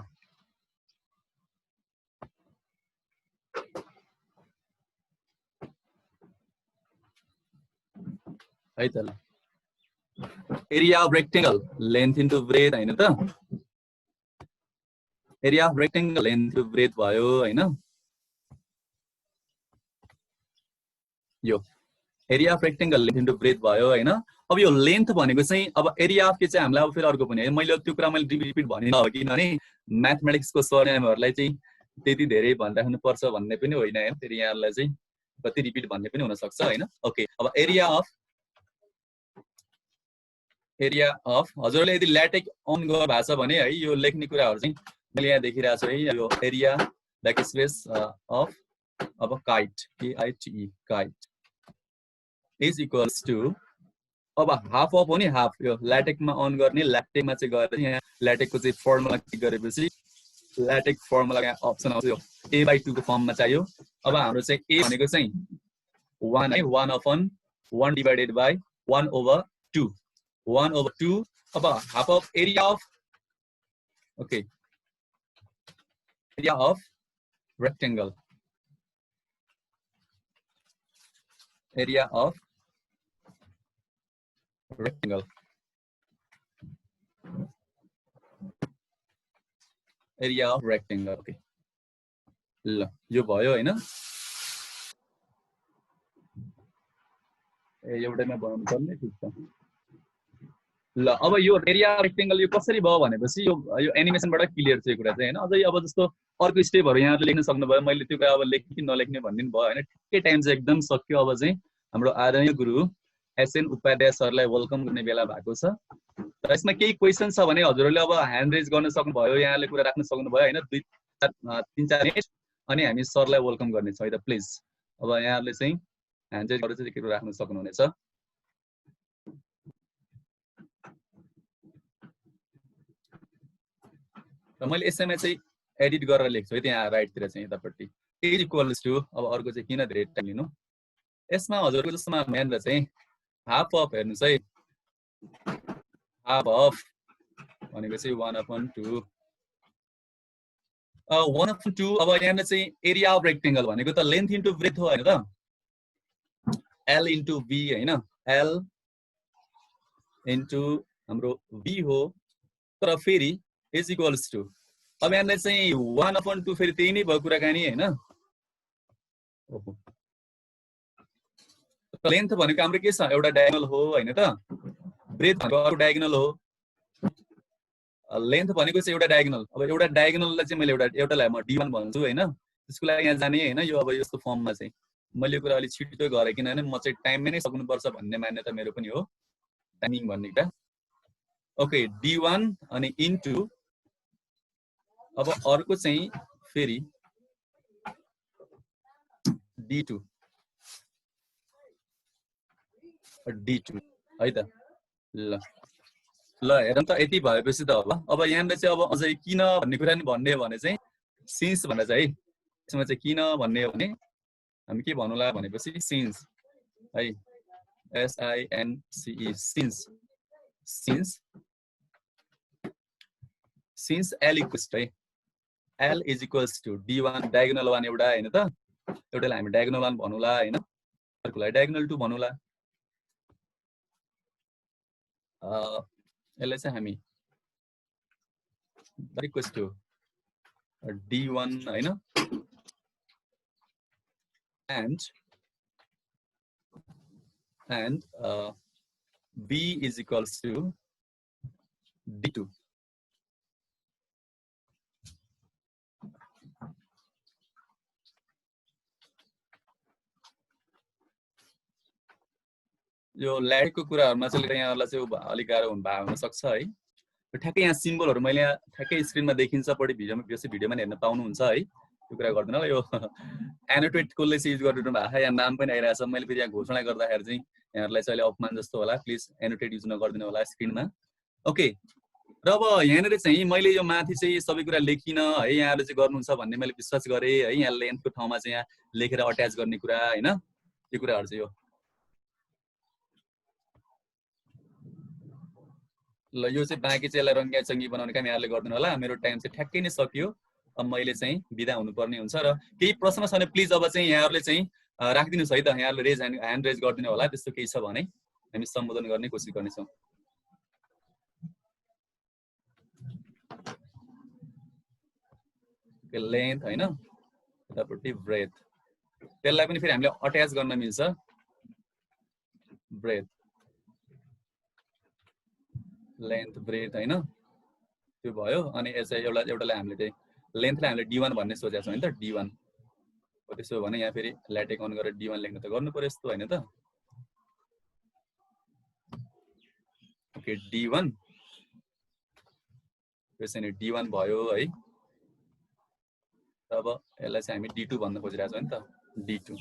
है त ल area of rectangle length into breath हैन त area of rectangle length into breath भयो हैन यो area of rectangle length into breath भयो हैन अब यो लेन्थ भनेको चाहिँ अब एरिया अफ के चाहिँ हामीलाई अब फेरि अर्को पनि है मैले त्यो कुरा मैले रिपिट भने हो किनभने म्याथमेटिक्सको सरहरूलाई चाहिँ त्यति धेरै भनिराख्नु पर्छ भन्ने पनि होइन हैन फेरि यहाँलाई चाहिँ कति रिपिट भन्ने पनि हुन सक्छ हैन ओके अब एरिया अफ हजुरले यदि ल्याटेक्स अन गर्नु भएको छ भने है यो लेख्ने कुराहरु चाहिँ मैले यहाँ देखिरहेको छु है यो एरिया ब्याकस्पेस अफ अब kite KITE kite is equals to अब हाफ अफ हो नि हाफ यो ल्याटेक्समा अन गर्ने ल्याटेक्समा चाहिँ गएर यहाँ ल्याटेक्सको चाहिँ फर्मुला क्लिक गरेपछि ल्याटेक्स फर्मुला यहाँ अप्सन आउँछ यो a/2 को फर्ममा चाहियो अब हाम्रो चाहिँ a भनेको चाहिँ 1 है 1 अपन 1 डिवाइडेड बाइ 1/2 1/2 अब half of area of okay area of rectangle area of rectangle okay ल यो भयो हैन एउटैमा बनाउनु पर्ने ठीक छ ल अब यो एरिया रेक्टेंगल यो कसरी भयो भनेपछि यो एनिमेसनबाट क्लियर छ यो कुरा चाहिँ हैन अझै अब जस्तो अर्को स्टेपहरु यहाँले लेख्न सक्नुभयो मैले त्यो कुरा अब लेख्ने कि नलेख्ने भन्दिनु भयो हैन ठिकै टाइम चाहिँ एकदम सक्यो अब चाहिँ हाम्रो आदरणीय गुरु SN उपाध्याय सरलाई वेलकम गर्ने बेला भएको छ र यसमा केही क्वेशन छ भने हजुरहरुले अब ह्यान्ड रेज गर्न सक्नुभयो यहाँले कुरा राख्न सक्नुभयो हैन 3-4 मिनेट अनि हामी सरलाई वेलकम गर्ने छौं है त प्लिज अब यहाँहरुले चाहिँ ह्यान्ड रेज गरेर चाहिँ के कुरा राख्न सक्नुहुनेछ र मैले यसैमा चाहिँ एडिट गरेर लेख्छु है त्यहाँ राइट तिर चाहिँ यतापट्टि इज इक्वल्स टु अब अर्को चाहिँ किन धेरै टाइम लिनु यसमा हजुरको जस्तोमा मेन चाहिँ हाफ अफ हेर्नुस् है हाफ अफ भनेको चाहिँ 1/2 1/2 अब यहाँ चाहिँ एरिया अफ रेक्टेंगल भनेको त लेन्थ इन्टु ब्रेथ हो हैन त L इन्टु V हैन L इन्टु हाम्रो V हो तर फेरि इज इक्वल्स टु अब यहाँ चाहिँ 1/2 फेरि त्यही नै भयो कुराकानी हैन ओहो लेन्थ भनेको हाम्रो के छ एउटा डायगोनल हो हैन त ब्रेथ भनेको अर्को डायगोनल हो लेन्थ भनेको चाहिँ एउटा डायगोनल अब एउटा डायगोनललाई चाहिँ मैले एउटालाई म D1 भन्छु हैन त्यसको लागि यहाँ जाने हैन यो अब यस्तो फर्ममा चाहिँ मैले यो कुरा अलि छिटो गरे किनभने म चाहिँ टाइममै नै सक्नुपर्छ भन्ने मान्यता मेरो पनि हो टाइमिङ भन्ने कुरा ओके D1 अनि इन्टु अब अर्को चाहिँ फेरि D2 है त ल ल हेरौँ त यति भएपछि त अब यहाँले चाहिँ अब अझै किन भन्ने कुरा नि भन्ने हो भने चाहिँ सिन्स भनेर चाहिँ है यसमा चाहिँ किन भन्ने हो भने हामी के भन्नुला भनेपछि सिन्स है SINCE since L equals to है L is equals to D1 diagonal 1 एउटा हैन त एउटालाई हामी डायगोनल 1 भन्नुला हैन अर्कोलाई डायगोनल 2 भन्नुला यसलाई चाहिँ हामी इक्वल्स टु D1 हैन and B is equals to D2 यो ल्याडको कुराहरुमा चाहिँ यहाँहरुलाई चाहिँ अलि गाह्रो हुन सक्छ है ठ्याक्कै यहाँ सिम्बलहरु मैले ठ्याक्कै स्क्रिनमा देखिन्छ पढि भिडियोमा हेर्न पाउनुहुन्छ है त्यो कुरा गर्दैन ल यो एनोटेट कोले चाहिँ युज गरिदिनु भएको छ यहाँ नाम पनि आइरहेछ मैले फेरि यहाँ घोषणा गर्दाखेरि चाहिँ यहाँहरुलाई चाहिँ अलि अपमान जस्तो होला प्लिज एनोटेट युज नगर्दिनु होला स्क्रिनमा ओके र अब यहाँनिर चाहिँ मैले यो माथि चाहिँ सबै कुरा लेखिन है यहाँहरुले चाहिँ गर्नुहुन्छ भन्ने मैले विश्वास गरे है यहाँ लेन्थको ठाउँमा चाहिँ यहाँ लेखेर अट्याच गर्ने कुरा हैन यो कुराहरु चाहिँ यो ल यो चाहिँ बाँकी चाहिँ यसलाई रङ्गिया चङ्गी बनाउने काम यहाँले गरिदिनु होला। मेरो टाइम चाहिँ ठ्याक्कै नै सकियो। अब मैले चाहिँ बिदा हुनुपर्ने हुन्छ र केही प्रश्न छ भने प्लिज अब चाहिँ यहाँहरूले चाहिँ राखिदिनुहोस् है त। यहाँहरूले ह्यान्ड रेज गरिदिनु होला। त्यस्तो केही छ भने हामी सम्बोधन गर्ने कोसिस गर्नेछौँ। लेन्थ होइन, यतापट्टि ब्रेथ, त्यसलाई पनि फेरि हामीले अट्याच गर्न मिल्छ। ब्रेथ, लेन्थ, ब्रेथ होइन, त्यो भयो। अनि यसलाई एउटालाई हामीले चाहिँ लेन्थलाई हामीले D1 भन्ने सोचेको छौँ नि त, D1 हो। त्यसो भने यहाँ फेरि ल्याटेक अन गरेर D1 लेख्नु त गर्नु पर्यो यस्तो होइन त। ओके, D1 त्यसैले D1 भयो है। अब यसलाई चाहिँ हामी D2 भन्न खोजिरहेको छौँ नि त, D2।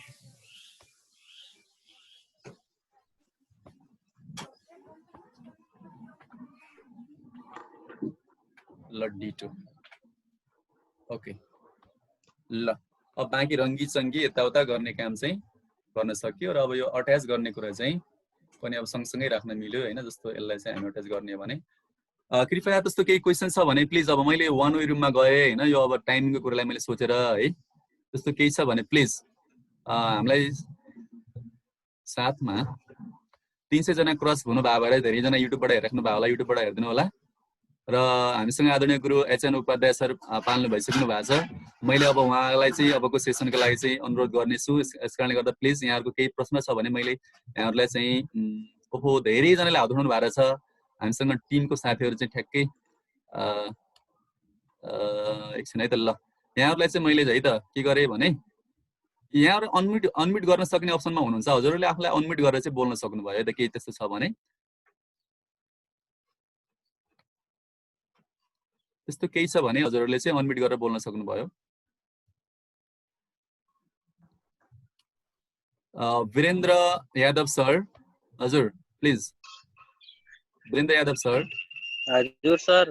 ल D2 ओके। ल अब बाँकी रङ्गी चङ्गी यताउता गर्ने काम चाहिँ गर्न सक्यो। र अब यो अट्याच गर्ने कुरा चाहिँ पनि अब सँगसँगै राख्न मिल्यो होइन। जस्तो यसलाई चाहिँ हामी अट्याच गर्ने हो भने कृपया त्यस्तो केही क्वेसन छ भने प्लिज, अब मैले वान वे रुममा गएँ होइन, यो अब टाइमिङको कुरालाई मैले सोचेर है, त्यस्तो केही छ भने प्लिज हामीलाई साथमा 300 जना क्रस हुनुभयो भएर धेरैजना युट्युबबाट हेरिराख्नु भयो होला, युट्युबबाट हेरिदिनु होला। र हामीसँग आदरणीय गुरु एचएन उपाध्याय सर पाल्नु भइसक्नु भएको छ। मैले अब उहाँलाई चाहिँ अबको सेसनको लागि चाहिँ अनुरोध गर्नेछु। यस कारणले गर्दा प्लिज यहाँहरूको केही प्रश्न छ भने मैले यहाँहरूलाई चाहिँ ओहो धेरैजनाले हात उठाउनु भएको छ। हामीसँग टिमको साथीहरू चाहिँ ठ्याक्कै एकछिन है त। ल यहाँहरूलाई चाहिँ मैले है त के गरेँ भने यहाँहरू अनम्युट गर्न सक्ने अप्सनमा हुनुहुन्छ। हजुरहरूले आफूलाई अनम्युट गरेर चाहिँ बोल्न सक्नुभयो है त। केही त्यस्तो छ भने त्यस्तो केही छ भने हजुरहरूले चाहिँ अनम्युट गरेर बोल्न सक्नुभयो। वीरेन्द्र यादव सर, हजुर प्लिज। वीरेन्द्र यादव सर। हजुर सर,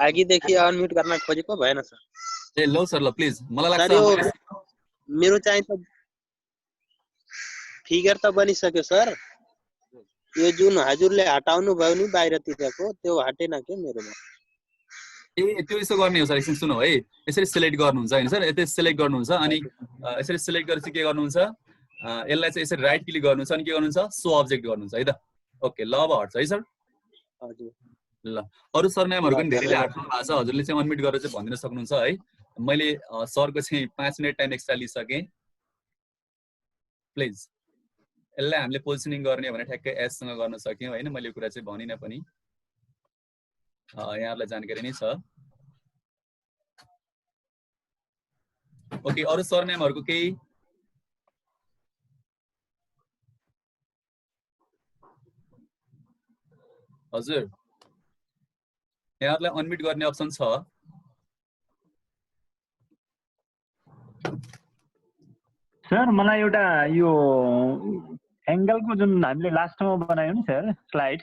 अघिदेखि अनम्युट गर्न खोजेको भएन सर। ए लो सर, ल प्लिज। मलाई लाग्छ मेरो चाहिँ त फिगर त बनिसक्यो सर। यो जुन हजुरले हटाउनु भयो नि बाहिरतिरको, त्यो हटेन के मेरोमा। ए त्यो यसो गर्ने हो सर, एकछिन सुन्नु है। यसरी सिलेक्ट गर्नुहुन्छ होइन सर, यतै सिलेक्ट गर्नुहुन्छ। अनि यसरी सिलेक्ट गरेपछि के गर्नुहुन्छ, यसलाई चाहिँ यसरी राइट क्लिक गर्नुहुन्छ अनि के गर्नुहुन्छ, सो अब्जेक्ट गर्नुहुन्छ है त। ओके, ल अब हट्छ है सर। हजुर ल अरू सर म्यामहरूको पनि धेरैले हाट्नु भएको छ। हजुरले चाहिँ अनम्युट गरेर चाहिँ भनिदिन सक्नुहुन्छ है। मैले सरको चाहिँ 5 मिनट टाइम एक्स्ट्रा लिइसकेँ। प्लिज यसलाई हामीले पोजिसनिङ गर्ने हो भने ठ्याक्कै एससँग गर्न सक्यौँ होइन। मैले यो कुरा चाहिँ भनिनँ पनि, यहाँहरूलाई जानकारी नै छ। ओके, अरू सर म्यामहरूको केही? हजुर यहाँहरूलाई अनम्युट गर्ने अप्सन छ। सर मलाई एउटा यो एङ्गलको जुन हामीले लास्टमा बनायौँ नि सर स्लाइड,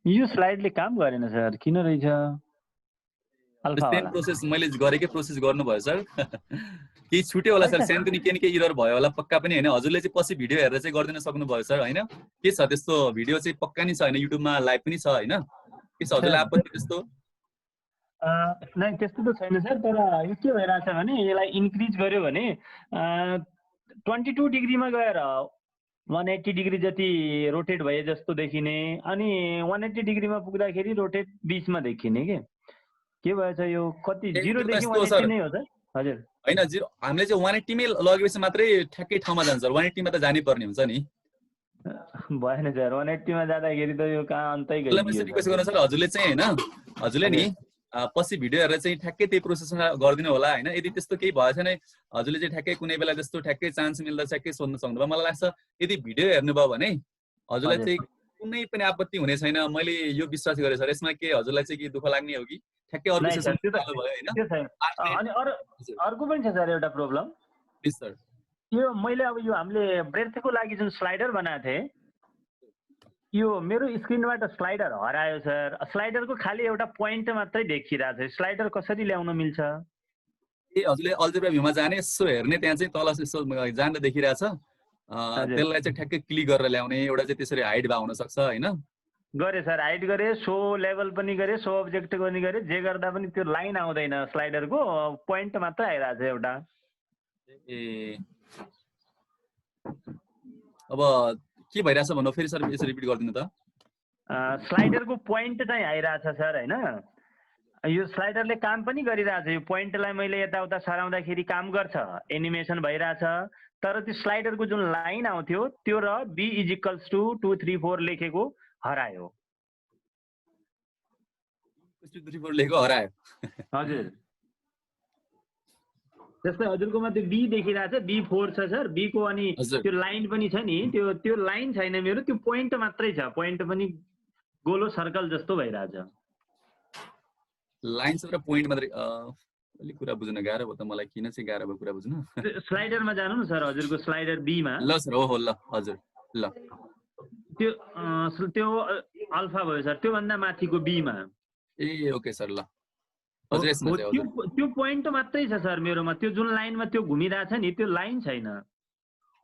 यो स्लाइडले काम गरेन सर, किन रहेछ? सेम प्रोसेस मैले गरेकै प्रोसेस गर्नुभयो सर। केही छुट्यो होला सर, सानो कुनै केही इरर भयो होला पक्का पनि होइन। हजुरले चाहिँ पछि भिडियो हेरेर चाहिँ गरिदिन सक्नुभयो सर होइन। के छ त्यस्तो भिडियो चाहिँ पक्का नै छ होइन, युट्युबमा लाइभ पनि छ होइन। के छ हजुरलाई आपत्ति त्यस्तो? नै त्यस्तो त छैन सर, तर यो के भइरहेछ भने यसलाई इन्क्रिज गर्यो भने 22 डिग्रीमा गएर 180 डिग्री जति रोटेट भए जस्तो देखिने, अनि 180 डिग्रीमा पुग्दाखेरि रोटेट 20 मा देखिने के भएछ यो? कति 0 देखि 180 नै हो सर? हजुर हैन, 0 हामीले चाहिँ 180 मै लगेपछि मात्रै ठ्याक्कै ठाउँमा जान्छ सर। 180 मा त जानै पर्ने हुन्छ नि। भएन सर, 180 मा जाँदाखेरि त यो कहाँ अन्तै गयो। ल मैले रिक्वेस्ट गर्न सर, हजुरले चाहिँ हैन, हजुरले नि पछि भिडियो हेरेर चाहिँ ठ्याक्कै त्यही प्रोसेसमा गरिदिनु होला हैन। यदि त्यस्तो केही भएछ भने हजुरले चाहिँ ठ्याक्कै कुनै बेला त्यस्तो ठ्याक्कै चान्स मिल्दा ठ्याक्कै सोध्न सक्नुभयो। मलाई लाग्छ यदि भिडियो हेर्नुभयो भने हजुरलाई चाहिँ कुनै पनि आपत्ति हुने छैन। मैले यो विश्वास गरेँ सर। यसमा के हजुरलाई चाहिँ के दुःख लाग्ने हो कि ठ्याक्कै अर्को सेसन चालु भयो हैन? अनि अर्को पनि छ सर एउटा प्रब्लम। प्लिज सर, यो मैले अब यो हामीले ब्रेथको लागि जुन स्लाइडर बनाएको थिएँ, यो मेरो स्क्रिनबाट स्लाइडर हरायो सर। स्लाइडरको खाली एउटा पोइन्ट मात्रै देखिरहेको छ। स्लाइडर कसरी ल्याउन मिल्छ? ए हजुरले अल्जेब्रा भ्यूमा जाने, यसो हेर्ने, त्यहाँ चाहिँ तल यसो जाँदा देखिरहेछ। त्यसलाई चाहिँ ठ्याक्कै क्लिक गरेर ल्याउने, एउटा चाहिँ त्यसरी हाइड भए हुन सक्छ हैन। गरे सर, हाइड गरे, सो लेभल पनि गरे, सो अब्जेक्ट पनि गरे, जे गर्दा पनि त्यो लाइन आउँदैन स्लाइडरको, पोइन्ट मात्र आइरहेछ एउटा। ए अब के भइरहेछ भन्नु फेरि सर, यसो रिपिट गरिदिनु त। स्लाइडरको पोइन्ट चाहिँ आइरहेछ सर हैन, यो स्लाइडरले काम पनि गरिरहेछ, यो पोइन्टलाई मैले यताउता सराउँदाखेरि काम गर्छ, एनिमेसन भइरहेछ, तर त्यो स्लाइडरको जुन लाइन आउँथ्यो त्यो र b = 2 3 4 लेखेको हरायो। 2 3 4 लेखेको हरायो। हजुर, जस्तै हजुरकोमा त्यो b देखिरहेछ, b4 छ सर, b को अनि त्यो लाइन पनि छ नि, त्यो लाइन छैन मेरो, त्यो पोइन्ट मात्रै छ, पोइन्ट पनि गोलो सर्कल जस्तो भइरहेछ। लाइन र पोइन्ट मात्रै, अलि कुरा बुझ्न गाह्रो भयो त मलाई, किन चाहिँ गाह्रो भयो कुरा बुझ्न। स्लाइडरमा जानु न सर, हजुरको स्लाइडर b मा। ल सर, हो ल हजुर, ल त्यो अल्फा भयो सर, त्यो भन्दा माथिको b मा। ए ओके सर, ल हजुर यसमा चाहिँ हजुर त्यो पोइन्ट मात्रै छ सर मेरोमा, त्यो जुन लाइनमा त्यो घुमिरहेछ नि त्यो लाइन छैन।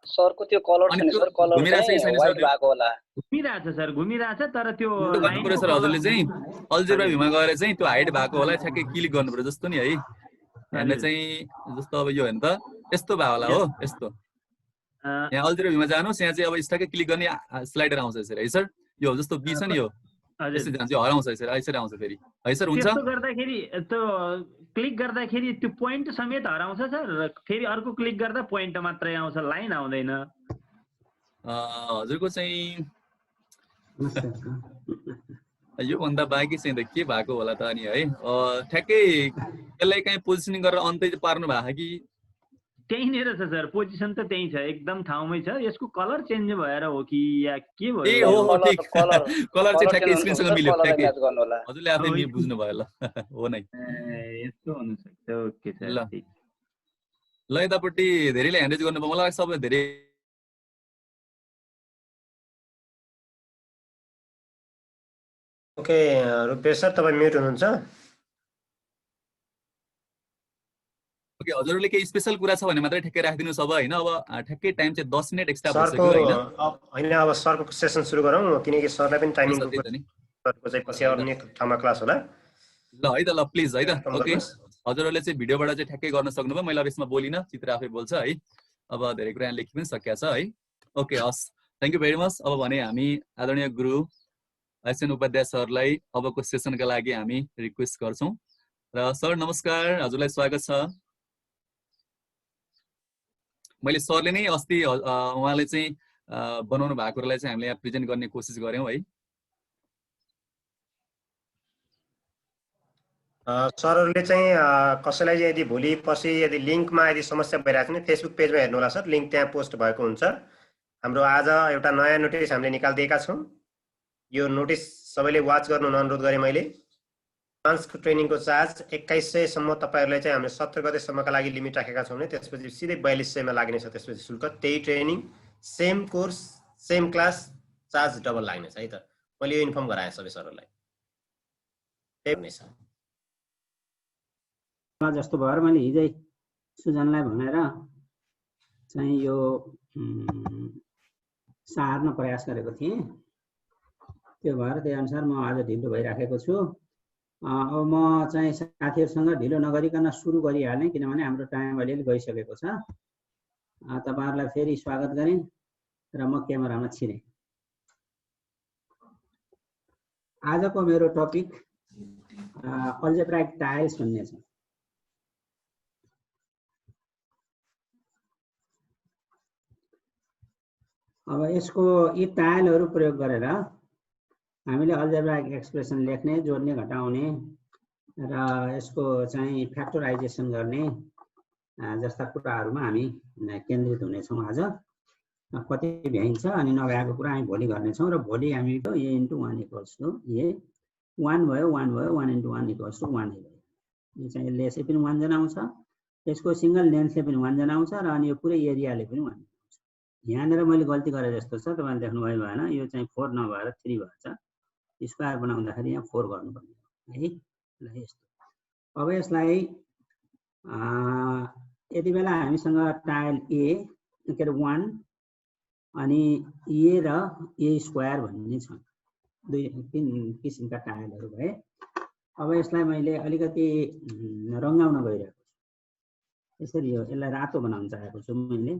सरको त्यो कलर छैन सर, कलर चाहिँ व्हाइट भएको होला। घुमिरहेछ सर, घुमिरहेछ, तर त्यो गर्नु पर्यो सर हजुरले चाहिँ अल्जेब्रा भ्यूमा गएर चाहिँ त्यो हाइड भएको होला ठ्याक्कै क्लिक गर्नु पर्यो जस्तो नि है। यहाँ चाहिँ जस्तो अब यो हेर्नु त यस्तो भयो होला हो, यस्तो यहाँ अल्जेब्रा भ्यूमा जानुहोस्, यहाँ चाहिँ अब स्टकै क्लिक गर्ने स्लाइडर आउँछ यसरी है सर, यो जस्तो बी छ नि यो यसरी जान्छ, हराउँछ यसरी, यसरी आउँछ फेरि है सर। हुन्छ, त्यस्तो गर्दाखेरि त्यो क्लिक गर्दाखेरि त्यो पोइन्ट समेत हराउँछ सर, फेरि अर्को क्लिक गर्दा पोइन्ट मात्रै आउँछ, लाइन आउँदैन। हजुरको चाहिँ यो भन्दा बाँकी चाहिँ त के भएको होला त अनि है, ठ्याक्कै यसलाई कहीँ पोजिसनिङ गरेर अन्तै पार्नु भएको कि? त्यहीँनिर छ सर, पोजिसन त त्यही छ, एकदम ठाउँमै छ, यसको कलर चेन्ज भएर हो कि या के भयो? ए हो ठिक, कलर चाहिँ ठ्याक्कै स्क्रिनसँग मिल्यो, ठ्याक्कै हजुरले आफै बुझ्नु भयो ल। हो नै, यस्तो हुन सक्छ। ओके सर, ल ल यतापट्टि धेरैले ह्यान्ड रेज गर्नुभयो, मलाई सबै धेरै ओके रुपेश सर तपाईँ म्युट हुनुहुन्छ। ओके, हजुरहरूले केही स्पेशल कुरा छ भने मात्रै ठ्याक्कै राखिदिनुहोस् अब होइन। अब ठ्याक्कै टाइम चाहिँ 10 मिनेट एक्स्ट्रा भइसक्यो होइन। होइन अब सरको सेसन सुरु गरौँ, किनकि सरलाई पनि टाइमिङ सरको चाहिँ पछि अन्य ठाउँमा क्लास होला। ल है त, ल प्लिज है त। ओके, हजुरहरूले चाहिँ भिडियोबाट चाहिँ ठ्याक्कै गर्न सक्नुभयो, मैले अब यसमा बोलिनँ, चित्र आफै बोल्छ है। अब धेरै कुरा लेखि पनि सकिएको छ है। ओके हस्, थ्याङ्क यू भेरी मच। अब भने हामी आदरणीय गुरु एसएन उपाध्याय सरलाई अबको सेसनका लागि हामी रिक्वेस्ट गर्छौँ। र सर नमस्कार, हजुरलाई स्वागत छ। मैले सरले नै अस्ति उहाँले चाहिँ बनाउनु भएकोलाई चाहिँ हामीले यहाँ प्रेजेन्ट गर्ने कोसिस गऱ्यौँ है। सरहरूले चाहिँ कसैलाई यदि भोलि पछि यदि लिङ्कमा यदि समस्या भइरहेको छ भने फेसबुक पेजमा हेर्नु होला सर, लिङ्क त्यहाँ पोस्ट भएको हुन्छ। हाम्रो आज एउटा नयाँ नोटिस हामीले निकालिदिएका छौँ। यो नोटिस सबैले वाच गर्नु अनुरोध गरेँ मैले। एडभान्सको ट्रेनिङको चार्ज 2100 सम्म तपाईहरुलाई चाहिँ हामीले 70 गतेसम्मका लागि लिमिट राखेका छौँ भने त्यसपछि सिधै 4200 मा लाग्ने छ। त्यसपछि शुल्क त्यही training, same course, same class, charge double लाग्ने छ है त। मैले यो इन्फर्म गराएँ सबै सरहरूलाई। त्यही हुनेछ। जस्तो भएर मैले हिजै सुजनलाई भनेर चाहिँ यो सार्न प्रयास गरेको थिएँ। त्यो भएर त्यही अनुसार म आज ढिलो भइराखेको छु। अब म चाहिँ साथीहरुसँग ढिलो नगरिकन सुरु गरिहालेँ, किनभने हाम्रो टाइम अलिअलि गइसकेको छ। तपाईहरुलाई फेरि स्वागत गरेँ र म क्यामेरामा छिरेँ। आजको मेरो टपिक अल्जेब्राइक टाइल्स भन्ने छ। अब यसको यी टाइलहरु प्रयोग गरेर हामीले अल्जेब्राइक एक्सप्रेसन लेख्ने, जोड्ने, घटाउने र यसको चाहिँ फ्याक्टराइजेसन गर्ने जस्ता कुराहरुमा हामी केन्द्रित हुनेछौँ आज। कति भ्याइन्छ अनि नभएको कुरा हामी भोलि गर्नेछौँ र भोलि हामी a * 1 = a 1 भयो, 1 भयो, 1 * 1 = 1 भयो। यो चाहिँ यसले यसै पनि 1 जनाउँछ, यसको सिंगल लेन्थले पनि 1 जनाउँछ र अनि यो पुरै एरियाले पनि 1 जनाउँछ। यहाँनिर मैले गल्ती गरे जस्तो छ, तपाईले देख्नु भयो भएन, यो चाहिँ 4 नभएर 3 भएछ। स्क्वायर बनाउँदाखेरि यहाँ 4 गर्नुपर्ने है। ल यस्तो। अब यसलाई यति बेला हामीसँग टाइल a के अरे 1 अनि a र a² भन्ने छ। तीन किसिमका टाइलहरू भए। अब यसलाई मैले अलिकति रङ्गाउन गइरहेको छु। यसरी यो यसलाई रातो बनाउन चाहेको छु मैले।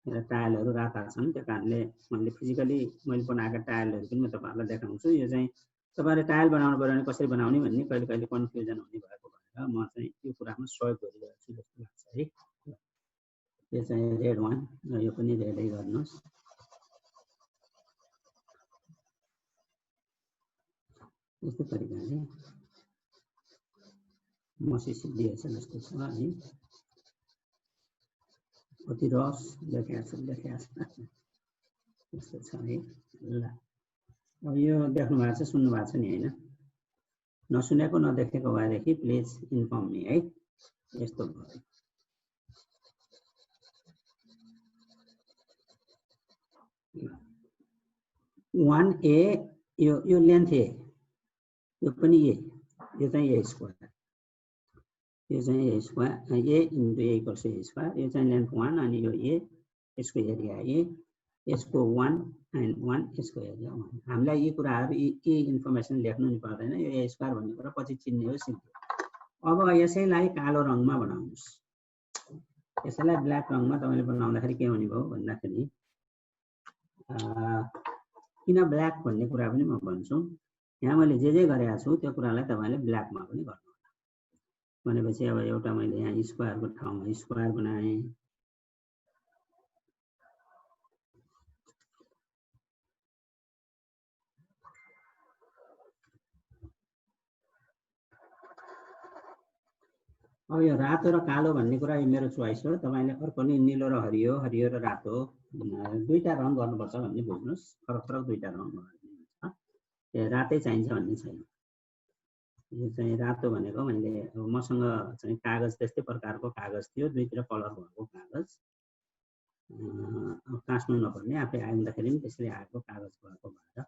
टाइलहरू राता छन्, त्यो कारणले मैले फिजिकली मैले बनाएका टाइलहरू पनि म तपाईँहरूलाई देखाउँछु। यो चाहिँ तपाईँले टाइल बनाउनु पऱ्यो भने कसरी बनाउने भन्ने कहिले कहिले कन्फ्युजन हुने भएको भएर म चाहिँ यो कुरामा सहयोग गरिरहेको छु जस्तो लाग्छ है। यो चाहिँ रेड वान, यो पनि रेडै गर्नुहोस्। यस्तै तरिकाले मसी सिद्धिएछ जस्तो छ है। कति रस लेखेको यस्तो छ है। ल अब यो देख्नु भएको छ, सुन्नु भएको छ नि होइन? नसुनेको नदेखेको भएदेखि प्लिज इन्फर्म मी है। यस्तो भयो। वान ए यो लेन्थ ए, यो पनि ए, यो चाहिँ ए स्क्वायर, यो चाहिँ a square, a into A equals a square. यो चाहिँ लेन्थ 1 अनि यो ए, यसको एरिया ए, यसको 1 एन्ड 1, यसको एरिया 1। हामीलाई यी कुराहरू यी इन्फर्मेसन लेख्नु नि पर्दैन। यो ए स्क्वायर भन्ने कुरा पछि चिन्ने हो सिम्पल। अब यसैलाई कालो रङमा बनाउनुहोस्। यसैलाई ब्ल्याक रङमा तपाईँले बनाउँदाखेरि के हुने भयो भन्दाखेरि किन ब्ल्याक भन्ने कुरा पनि म भन्छु। यहाँ मैले जे गरेको छु त्यो कुरालाई तपाईँले ब्ल्याकमा पनि गर्नु होला। भनेपछि अब एउटा मैले यहाँ स्क्वायरको ठाउँमा स्क्वायर बनाएँ। अब यो रातो र कालो भन्ने कुरा यो मेरो चोइस हो। तपाईँले अर्को नि निलो र हरियो, हरियो र रातो दुईटा रङ गर्नुपर्छ भन्ने बुझ्नुहोस्। फरक फरक दुईटा रङ गर्नु रातै चाहिन्छ भन्ने छैन। यो चाहिँ रातो भनेको मैले मसँग चाहिँ कागज त्यस्तै प्रकारको कागज थियो, दुईतिर कलर भएको कागज, काट्नु नपर्ने आफै आउँदाखेरि पनि त्यसरी आएको कागज भएको भएर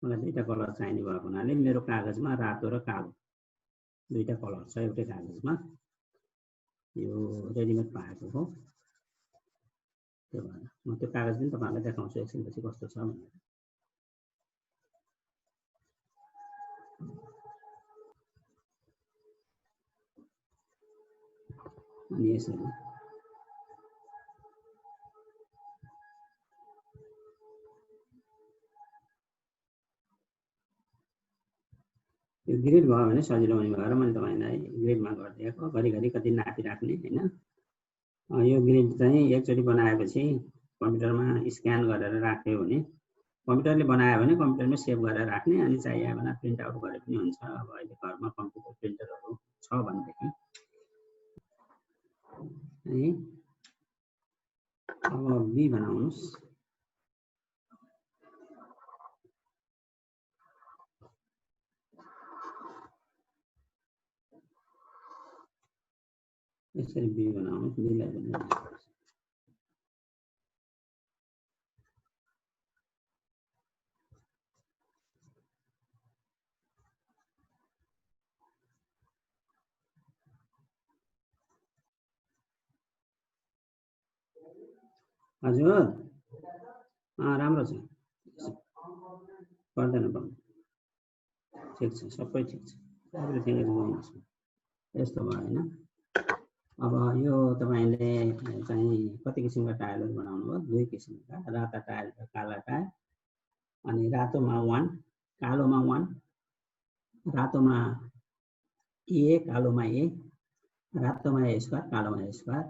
मलाई दुईटा कलर चाहिने भएको हुनाले मेरो कागजमा रातो र कालो दुईटा कलर छ एउटै कागजमा। यो रेडिमेड पाएको हो, त्यो भएर म त्यो कागज पनि तपाईँहरूलाई देखाउँछु एकछिनपछि कस्तो छ भनेर। अनि यसरी यो ग्रिड भयो भने सजिलो हुने भएर मैले तपाईँलाई ग्रिडमा गरिदिएको। घरिघरि कति नापिराख्ने होइन। यो ग्रिड चाहिँ एकचोटि बनाएपछि कम्प्युटरमा स्क्यान गरेर राख्यो भने, कम्प्युटरले बनायो भने कम्प्युटरमै सेभ गरेर राख्ने, अनि चाहियो भने प्रिन्ट आउट गरे पनि हुन्छ। अब अहिले घरमा कम्प्युटर प्रिन्टरहरू छ भनेदेखि है। अब बी बनाउनुहोस्। यसरी बी बनाउनुहोस्। बीलाई बनाउनुहोस्। हजुर राम्रो छ, पर्दैन पर्दैन, ठिक छ, सबै ठिक छ, एभ्रिथिङ इज गोइङ। यस्तो भयो होइन। अब यो तपाईँले चाहिँ कति किसिमका टाइलहरू बनाउनु भयो? दुई किसिमका, राता टाइल र काला टाइल। अनि रातोमा 1, कालोमा 1, रातोमा ए, कालोमा ए, रातोमा ए square, कालोमा A square,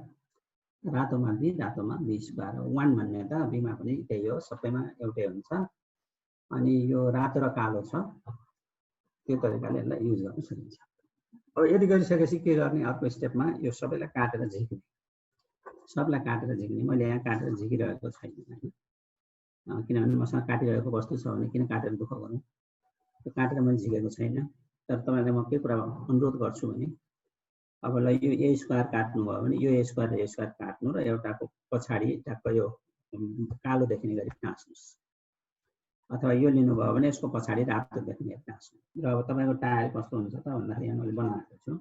रातोमा be, रातोमा be square. 1 भन्ने त बीमा पनि त्यही हो, सबैमा एउटै हुन्छ। अनि यो रातो र कालो छ, त्यो तरिकाले यसलाई युज गर्न सकिन्छ। अब यदि गरिसकेपछि के गर्ने? अर्को स्टेपमा यो सबैलाई काटेर झिक्ने, सबलाई काटेर झिक्ने। मैले यहाँ काटेर झिकिरहेको छैन होइन, किनभने मसँग काटिरहेको वस्तु छ भने किन काटेर दुःख गरौँ। त्यो काटेर मैले झिकेको छैन। तर तपाईँलाई म के कुरा अनुरोध गर्छु भने, अब ल यो ए स्क्वायर काट्नुभयो भने यो ए स्क्वायर र ए स्क्वायर काट्नु र एउटाको पछाडि ट्याक्क यो कालो देख्ने गरी टाँच्नुहोस्, अथवा यो लिनुभयो भने यसको पछाडि रातो देख्ने गरी टाँच्नु। र अब तपाईँको टायर कस्तो हुन्छ त भन्दाखेरि यहाँ मैले बनाएको छु।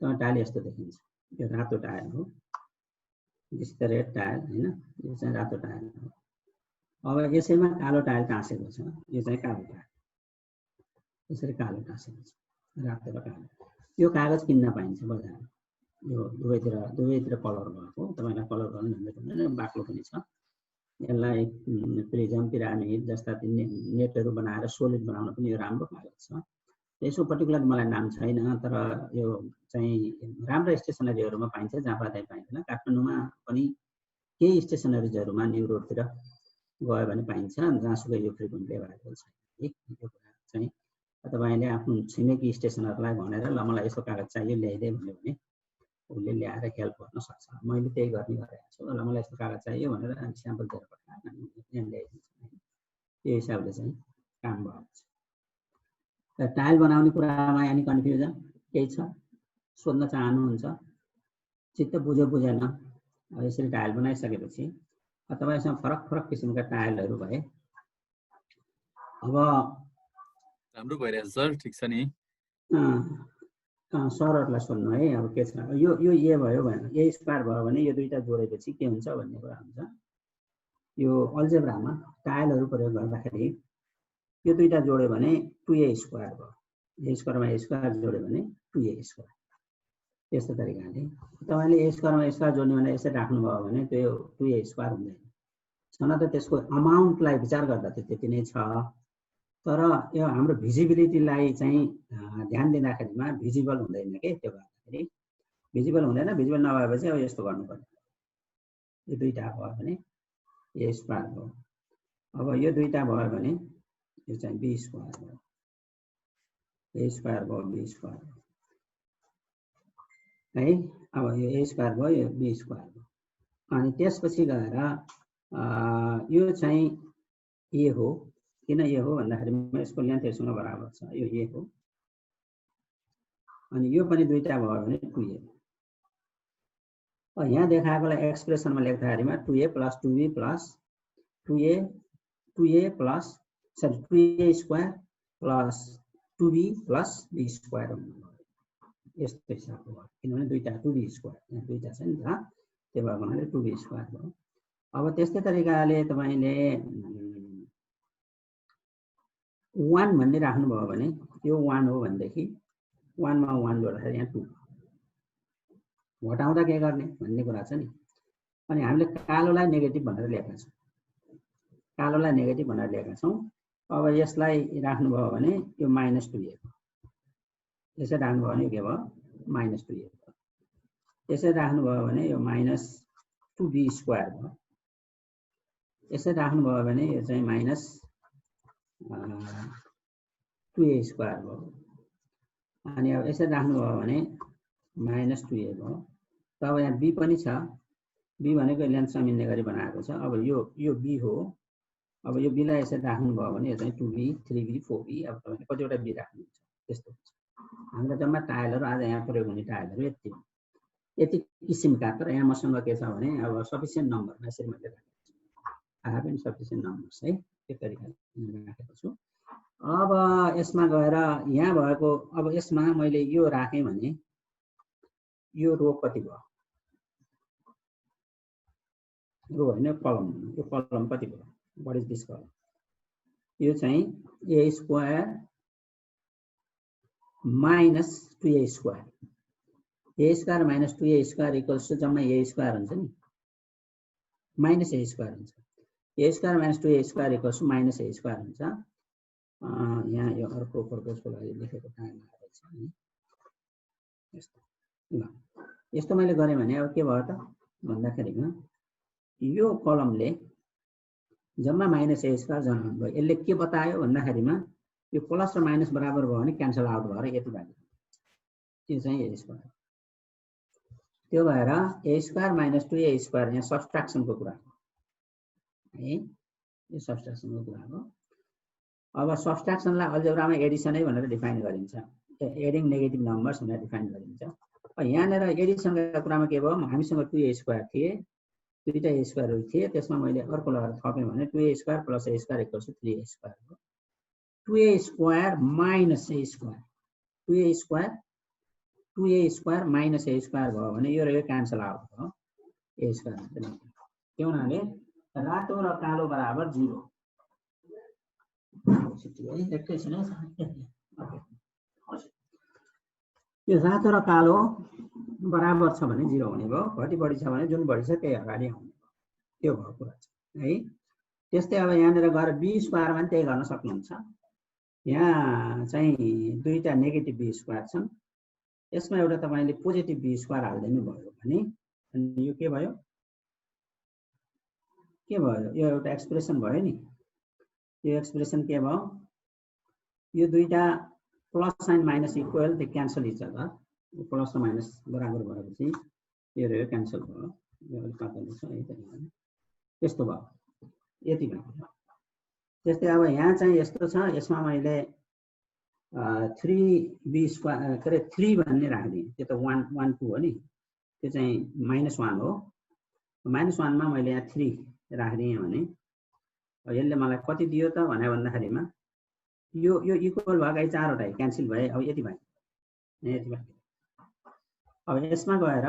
तपाईँ टायर यस्तो देखिन्छ, यो रातो टायर हो, दिस द रेड टायर होइन, यो चाहिँ रातो टायर हो। अब यसैमा कालो टाइल टाँसेको छ, यो चाहिँ कालो टाइल, यसरी कालो टाँसेको छ, रातो र कालो। यो कागज किन्न पाइन्छ बजारमा, यो दुवैतिर कलर भएको, तपाईँलाई कलर गर्नु झन्डै पर्दैन, बाक्लो पनि छ। यसलाई प्रिजम पिरामिड जस्ता नेटहरू बनाएर सोलिड बनाउन पनि यो राम्रो कागज छ। यसको पर्टिकुलर मलाई नाम छैन, तर यो चाहिँ राम्रो स्टेसनरीहरूमा पाइन्छ, जहाँ पाँदै पाइँदैन। काठमाडौँमा पनि केही स्टेसनरिजहरूमा न्यु रोडतिर गयो भने पाइन्छ, जहाँसुकै यो फ्रिक्वेन्टली एभाइलेबल छैन। यो कुरा चाहिँ तपाईँले आफ्नो छिमेकी स्टेसनरलाई भनेर ल मलाई यस्तो कागज चाहियो ल्याइदे भन्यो भने उसले ल्याएर हेल्प गर्न सक्छ। मैले त्यही गर्ने गरेको छु, ल मलाई यस्तो कागज चाहियो भनेर स्याम्पल दिएर पठाएर यहाँ ल्याइदिन्छु। यो हिसाबले चाहिँ काम भएको छ। टाइल बनाउने कुरामा यानि कन्फ्युजन केही छ, सोध्न चाहनुहुन्छ, चित्त बुझ्यो बुझेन। यसरी टाइल बनाइसकेपछि तपाईँसँग फरक फरक किसिमका टाइलहरू भए। अब राम्रो भइरहेछ सर, ठिक छ नि। सरहरूलाई सोध्नु है, अब के छ, यो ए भयो भने ए स्क्वायर भयो भने यो दुईटा जोडेपछि के हुन्छ भन्ने कुरा हुन्छ। यो अल्जेब्रामा टाइलहरू प्रयोग गर्दाखेरि यो दुईटा जोड्यो भने 2a स्क्वायर भयो, ए स्क्वायरमा ए स्क्वायर जोड्यो भने 2a स्क्वायर। यस्तो तरिकाले तपाईँले ए स्क्वायरमा ए स्क्वायर जोड्ने भनेर यसरी राख्नुभयो भने त्यो 2a स्क्वायर हुँदैन। छन त त्यसको अमाउन्टलाई विचार गर्दा चाहिँ त्यति नै छ, तर यो हाम्रो भिजिबिलिटीलाई चाहिँ ध्यान दिँदाखेरिमा भिजिबल हुँदैन के, त्यो गर्दाखेरि भिजिबल हुँदैन। भिजिबल नभएपछि अब यस्तो गर्नुपर्छ, यो दुईटा भयो भने ए स्क्वायर भयो, अब यो दुईटा भयो भने यो चाहिँ बी स्क्वायर भयो, ए स्क्वायर भयो बी स्क्वायर भयो है। अब यो ए स्क्वायर भयो, यो बी स्क्वायर भयो। अनि त्यसपछि गएर यो चाहिँ ए हो, किन ए हो भन्दाखेरि यसको लेन्थ यससँग बराबर छ, यो ए हो। अनि यो पनि दुईटा भयो भने 2a। यहाँ देखाएकोलाई एक्सप्रेसनमा लेख्दाखेरिमा 2a plus 2b plus 2a plus 2a square plus 2b plus b square यस्तो हिसाबको भयो, किनभने दुईटा 2b स्क्वायर यहाँ दुईटा छ नि त, त्यो भयो भने 2b स्क्वायर भयो। अब त्यस्तै तरिकाले तपाईँले 1 भन्ने राख्नुभयो भने यो 1 हो भनेदेखि 1 मा 1 जोड्दाखेरि यहाँ 2 घटाउँदा के गर्ने भन्ने कुरा छ नि। अनि हामीले कालोलाई नेगेटिभ भनेर लेखेका छौँ, कालोलाई नेगेटिभ भनेर लेखेका छौँ। अब यसलाई राख्नुभयो भने यो -2a भयो, यसरी राख्नुभयो भने के भयो -2a भयो, यसरी राख्नुभयो भने यो -2b स्क्वायर भयो, यसरी राख्नुभयो भने यो चाहिँ -2a स्क्वायर भयो। अनि अब यसरी राख्नुभयो भने -2a भयो। तब यहाँ b पनि छ, b भनेको लेन्थसँग मिल्ने गरी बनाएको छ। अब यो b हो, अब यो b लाई यसरी राख्नुभयो भने यो चाहिँ 2b 3b 4b, अब तपाईँले कतिवटा b राख्नुहुन्छ त्यस्तो हुन्छ। हाम्रो जम्मा टाइलहरू आज यहाँ प्रयोग हुने टाइलहरू यति किसिमका, तर यहाँ मसँग के छ भने अब सफिसियन्ट नम्बरमा यसरी मैले राखेको छु, आहा पनि सफिसियन्ट नम्बर्स है, त्यो तरिकाले राखेको छु। अब यसमा गएर यहाँ भएको, अब यसमा मैले यो राखेँ भने यो रो कति भयो, रो होइन कलम, यो कलम कति भयो, व्हाट इज दिस कलम, यो चाहिँ a square minus 2a square, a square minus 2a square equals to जम्मा ए स्क्वायर हुन्छ नि माइनस ए स्क्वायर हुन्छ, a square minus 2a square equals to minus a square हुन्छ। यहाँ यो अर्को पर्पजको लागि लेखेको टाइम आएको छ नि, यस्तो ल यस्तो मैले गरेँ भने अब के भयो त भन्दाखेरिमा यो कलमले जम्मा माइनस ए स्क्वायर जनाउनु भयो। यसले के बतायो भन्दाखेरिमा यो प्लस र माइनस बराबर भयो भने क्यान्सल आउट भएर यति बाँकी, त्यो चाहिँ ए स्क्वायर। त्यो भएर ए स्क्वायर माइनस 2a स्क्वायर यहाँ सब्ट्र्याक्सनको कुरा हो है, यो सब्ट्र्याक्सनको कुरा हो। अब सब्ट्र्याक्सनलाई अल्जेब्रामा एडिसनै भनेर डिफाइन गरिन्छ, एडिङ नेगेटिभ नम्बर्स भनेर डिफाइन गरिन्छ। यहाँनिर एडिसनका कुरामा के भयो, हामीसँग 2a स्क्वायर थिए, दुईटा ए स्क्वायरहरू थिए, त्यसमा मैले अर्को लगाएर थपेँ भने 2a square plus a square equals to 3a square हो। 2a square minus a square, 2a square minus a square भयो भने यो क्यान्सल आउट भयो, ए स्क्वायर। त्यो हुनाले रातो र कालो बराबर 0 एकैछिन है यो रातो र कालो बराबर छ भने 0 हुने भयो घटी बढी छ भने जुन बढी छ त्यही अगाडि आउने भयो त्यो भएको कुरा छ है त्यस्तै अब यहाँनिर गएर b स्क्वायर पनि त्यही गर्न सक्नुहुन्छ यहाँ चाहिँ दुईटा नेगेटिभ b स्क्वायर छन् यसमा एउटा तपाईले पोजिटिभ b स्क्वायर हाल्दिनु भयो भने अनि यो के भयो यो एउटा एक्सप्रेसन भयो नि यो एक्सप्रेसन के भयो यो दुईटा plus sign minus equal they cancel each other plus र माइनस बराबर भएपछि यो रह्यो क्यान्सल भयो यो अलि काट्नु छ है त्यस्तो भयो यति भयो त्यस्तै अब यहाँ चाहिँ यस्तो छ यसमा मैले 3b स्क्वायर के अरे 3 भन्ने राख्दिएँ त्यो त 1 1 2 हो नि त्यो चाहिँ -1 हो -1 मा मैले यहाँ 3 राख्दिएँ भने यसले मलाई कति दियो त भने भन्दाखेरिमा यो इक्वल भएकै चारवटा क्यान्सल भए अब यति भयो अब यसमा गएर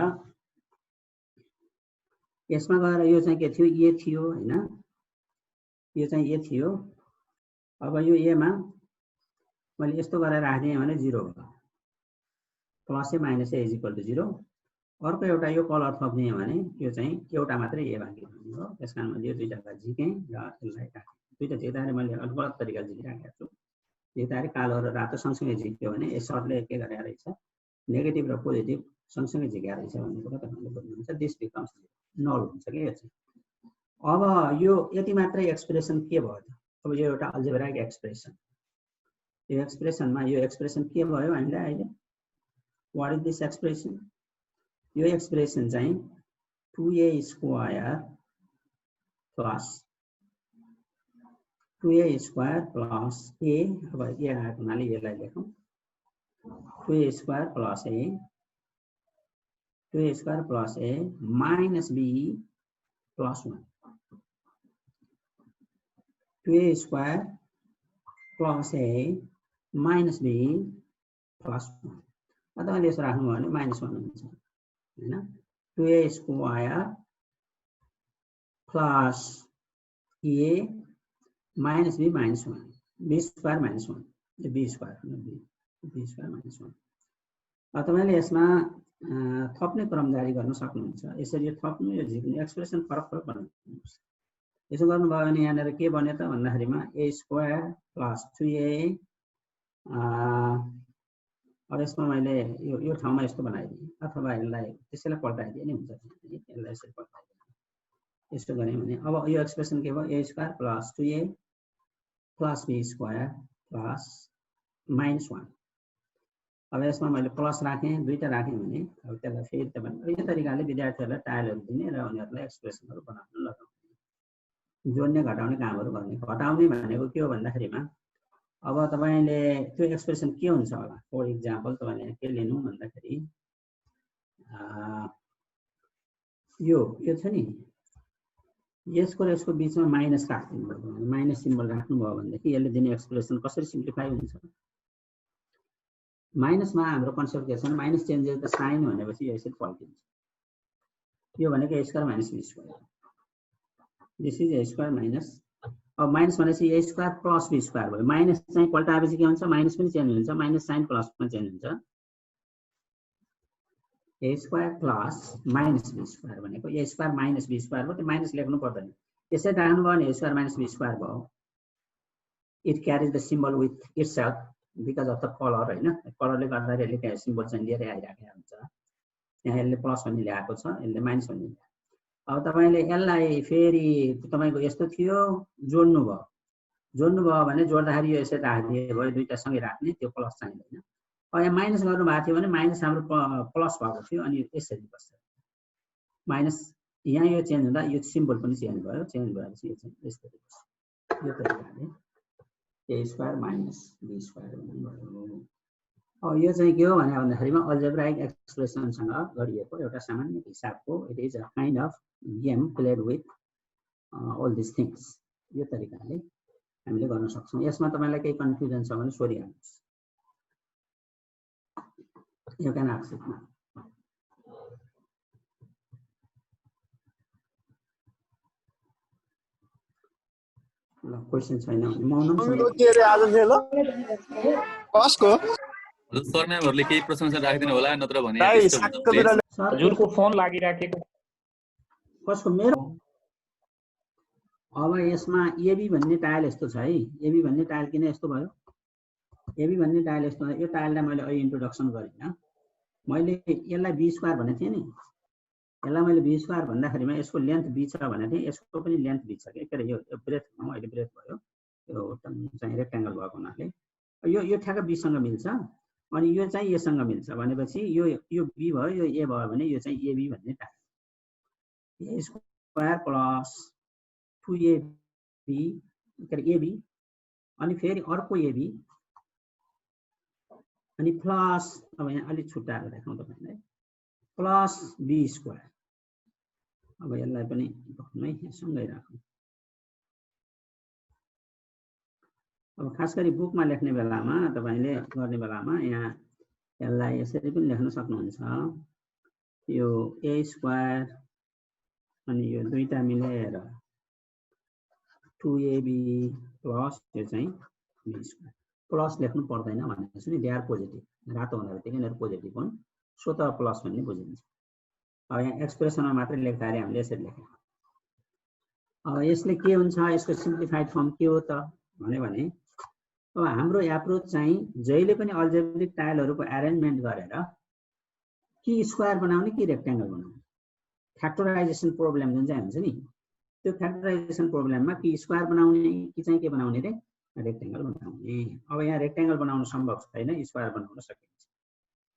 यो चाहिँ के थियो ए थियो हैन यो चाहिँ ए थियो अब यो ए मा मैले यस्तो गरेर राख्दिएँ भने 0 हो plus a minus a is equal to 0 अर्को एउटा यो कलर थप्दिएँ भने यो चाहिँ एउटा मात्रै ए बाँकी हुने हो त्यसकारण मैले यो दुईटालाई झिकेँ र यसलाई राखेँ दुईटा झिक्दाखेरि मैले अलि गलत तरिकाले झिकिराखेको छु झिक्दाखेरि कालो र रातो सँगसँगै झिक्यो भने यस सर्टले के गरेको रहेछ नेगेटिभ र पोजिटिभ सँगसँगै झिकेको रहेछ भन्ने कुरा तपाईले बुझ्नुहुन्छ दिस बिकम्स नल हुन्छ के यो चाहिँ अब यो यति मात्रै एक्सप्रेसन के भयो त अब यो एउटा अल्जेब्राइक एक्सप्रेसन यो एक्सप्रेसनमा यो एक्सप्रेसन के भयो हामीलाई अहिले व्हाट इज दिस एक्सप्रेसन यो एक्सप्रेसन चाहिँ 2a square plus 2a square plus a अब ए आएको हुनाले यसलाई लेखौँ 2a square plus a 2a square plus a minus b plus 1 2a square plus a minus b plus 1 अथवा यसो राख्नुभयो भने -1 हुन्छ हैन 2a square plus a minus b minus 1 b square minus 1 यो b स्क्वायर माइनस 1 तपाईले यसमा थप्ने क्रम जारी गर्न सक्नुहुन्छ यसरी यो थप्नु यो झिक्नु एक्सप्रेसन फरक बनाउनुहोस् यसो गर्नुभयो भने यहाँनिर के बन्यो त भन्दाखेरिमा a स्क्वायर प्लस 2a अब यसमा मैले यो ठाउँमा यस्तो बनाइदिएँ अथवा यसलाई त्यसैलाई पल्टाइदिए नि हुन्छ यसलाई यसरी पल्टाइदिएँ यस्तो गरेँ भने अब यो एक्सप्रेसन के भयो a square plus 2a plus b square plus -1 अब यसमा मैले प्लस राखेँ दुईटा राखेँ भने अब त्यसलाई फेरि तपाईले यो तरिकाले विद्यार्थीहरूलाई टाइलहरू दिने र उनीहरूलाई एक्सप्रेसनहरू बनाउन लगाउने जोड्ने घटाउने कामहरू गर्ने घटाउने भनेको के हो भन्दाखेरिमा अब तपाईले त्यो एक्सप्रेसन के हुन्छ होला फर एक्जाम्पल तपाईले के लिनु भन्दाखेरि यो छ नि यसको र यसको बीचमा माइनस राख्दिनु भयो माइनस सिम्बल राख्नु भयो भनेदेखि यसले दिने एक्सप्रेसन कसरी सिम्प्लिफाई हुन्छ माइनसमा हाम्रो कन्सेप्ट के छ माइनस चेन्जेस द साइन भनेपछि यो यसरी पल्टिन्छ यो भनेको a square minus b square this is a square minus अब माइनस भनेपछि a square plus b square भयो माइनस चाहिँ पल्टाएपछि के हुन्छ माइनस पनि चेन्ज हुन्छ माइनस साइन प्लस पनि चेन्ज हुन्छ a square plus minus b square भनेको a square minus b square हो त्यो माइनस लेख्नु पर्दैन यसै राख्नु भयो भने a square minus b square भयो it carries the symbol with itself because of the colour हैन कलरले गर्दाखेरि यसले सिम्बल चाहिँ लिएर आइराखेको हुन्छ यहाँ यसले प्लस भन्ने ल्याएको छ यसले माइनस भन्ने अब तपाईले यसलाई फेरि तपाईको यस्तो थियो जोड्नु भयो भने जोड्दाखेरि यो यसरी राखिदिए भयो दुईटा सँगै राख्ने त्यो प्लस चाहिँदैन अब यहाँ माइनस गर्नु भएको थियो भने माइनस हाम्रो प्लस भएको थियो अनि यसरी बस्छ माइनस यहाँ यो चेन्ज हुँदा यो सिम्बल पनि चेन्ज भयो चेन्ज भएपछि यो चाहिँ यसरी बस्छ यो तरिकाले a square minus b square भयो अब यो चाहिँ के हो भने भन्दाखेरिमा अल्जेब्राइक एक्सप्रेसनसँग गरिएको एउटा सामान्य हिसाबको it is a kind of game played with all this things यो तरिकाले हामीले गर्न सक्छौं यसमा तपाईलाई केही कन्फ्युजन छ भने सोधिहाल्नुस् You can access now. Question छैन भने मौनम कसको हजुर सर म्यामहरुले केही प्रश्न राखिदिनु होला नत्र भने हजुरको फोन लागिराखेको कसको मेरो अब यसमा एबी भन्ने टाइल यस्तो छ है एबी भन्ने टाइल किन यस्तो भयो एबी भन्ने टाइल यस्तो यो टाइललाई मैले अहिले इन्ट्रोडक्सन गरिन मैले यसलाई बी स्क्वायर भनेको थिएँ नि यसलाई मैले बी स्क्वायर भन्दाखेरिमा यसको लेन्थ बी छ भनेको थिएँ यसको पनि लेन्थ बी छ के अरे यो ब्रेथ अहिले ब्रेथ भयो यो चाहिँ रेक्ट्याङ्गल भएको हुनाले यो ठ्याक्क बी सँग मिल्छ अनि यो चाहिँ ए सँग मिल्छ भनेपछि यो बी भयो यो ए भयो भने यो चाहिँ एबी भन्ने tile a square plus 2ab के अरे एबी अनि फेरि अर्को एबी अनि प्लस अब यहाँ अलि छुट्टाएर देखाउँ तपाईलाई प्लस बी स्क्वायर अब यसलाई पनि भन्नु है सँगै राखौँ अब खास गरी बुकमा लेख्ने बेलामा तपाईले गर्ने बेलामा यहाँ यसलाई यसरी पनि लेख्न सक्नुहुन्छ यो ए स्क्वायर अनि यो दुईटा मिलेर 2ab प्लस यो चाहिँ बी स्क्वायर प्लस लेख्नु पर्दैन भनेको छु नि दे आर पोजिटिभ रातो हुँदा बित्तिकै यिनीहरू पोजिटिभ हुन् सो त प्लस भन्ने बुझिन्छ अब यहाँ एक्सप्रेसनमा मात्रै लेख्दाखेरि हामीले यसरी लेख्यौँ अब यसले के हुन्छ यसको सिम्प्लिफाइड फर्म के हो त भने अब हाम्रो एप्रोच चाहिँ जहिले पनि अल्जेब्रिक टाइलहरूको एरेन्जमेन्ट गरेर कि स्क्वायर बनाउने कि रेक्ट्याङ्गल बनाउने फ्याक्टराइजेसन प्रब्लम जुन चाहिँ हुन्छ नि त्यो फ्याक्टराइजेसन प्रब्लममा कि स्क्वायर बनाउने कि चाहिँ के बनाउने रे रेक्ट्याङ्गल बनाउने अब यहाँ रेक्ट्याङ्गल बनाउन सम्भव छैन स्क्वायर बनाउन सकिन्छ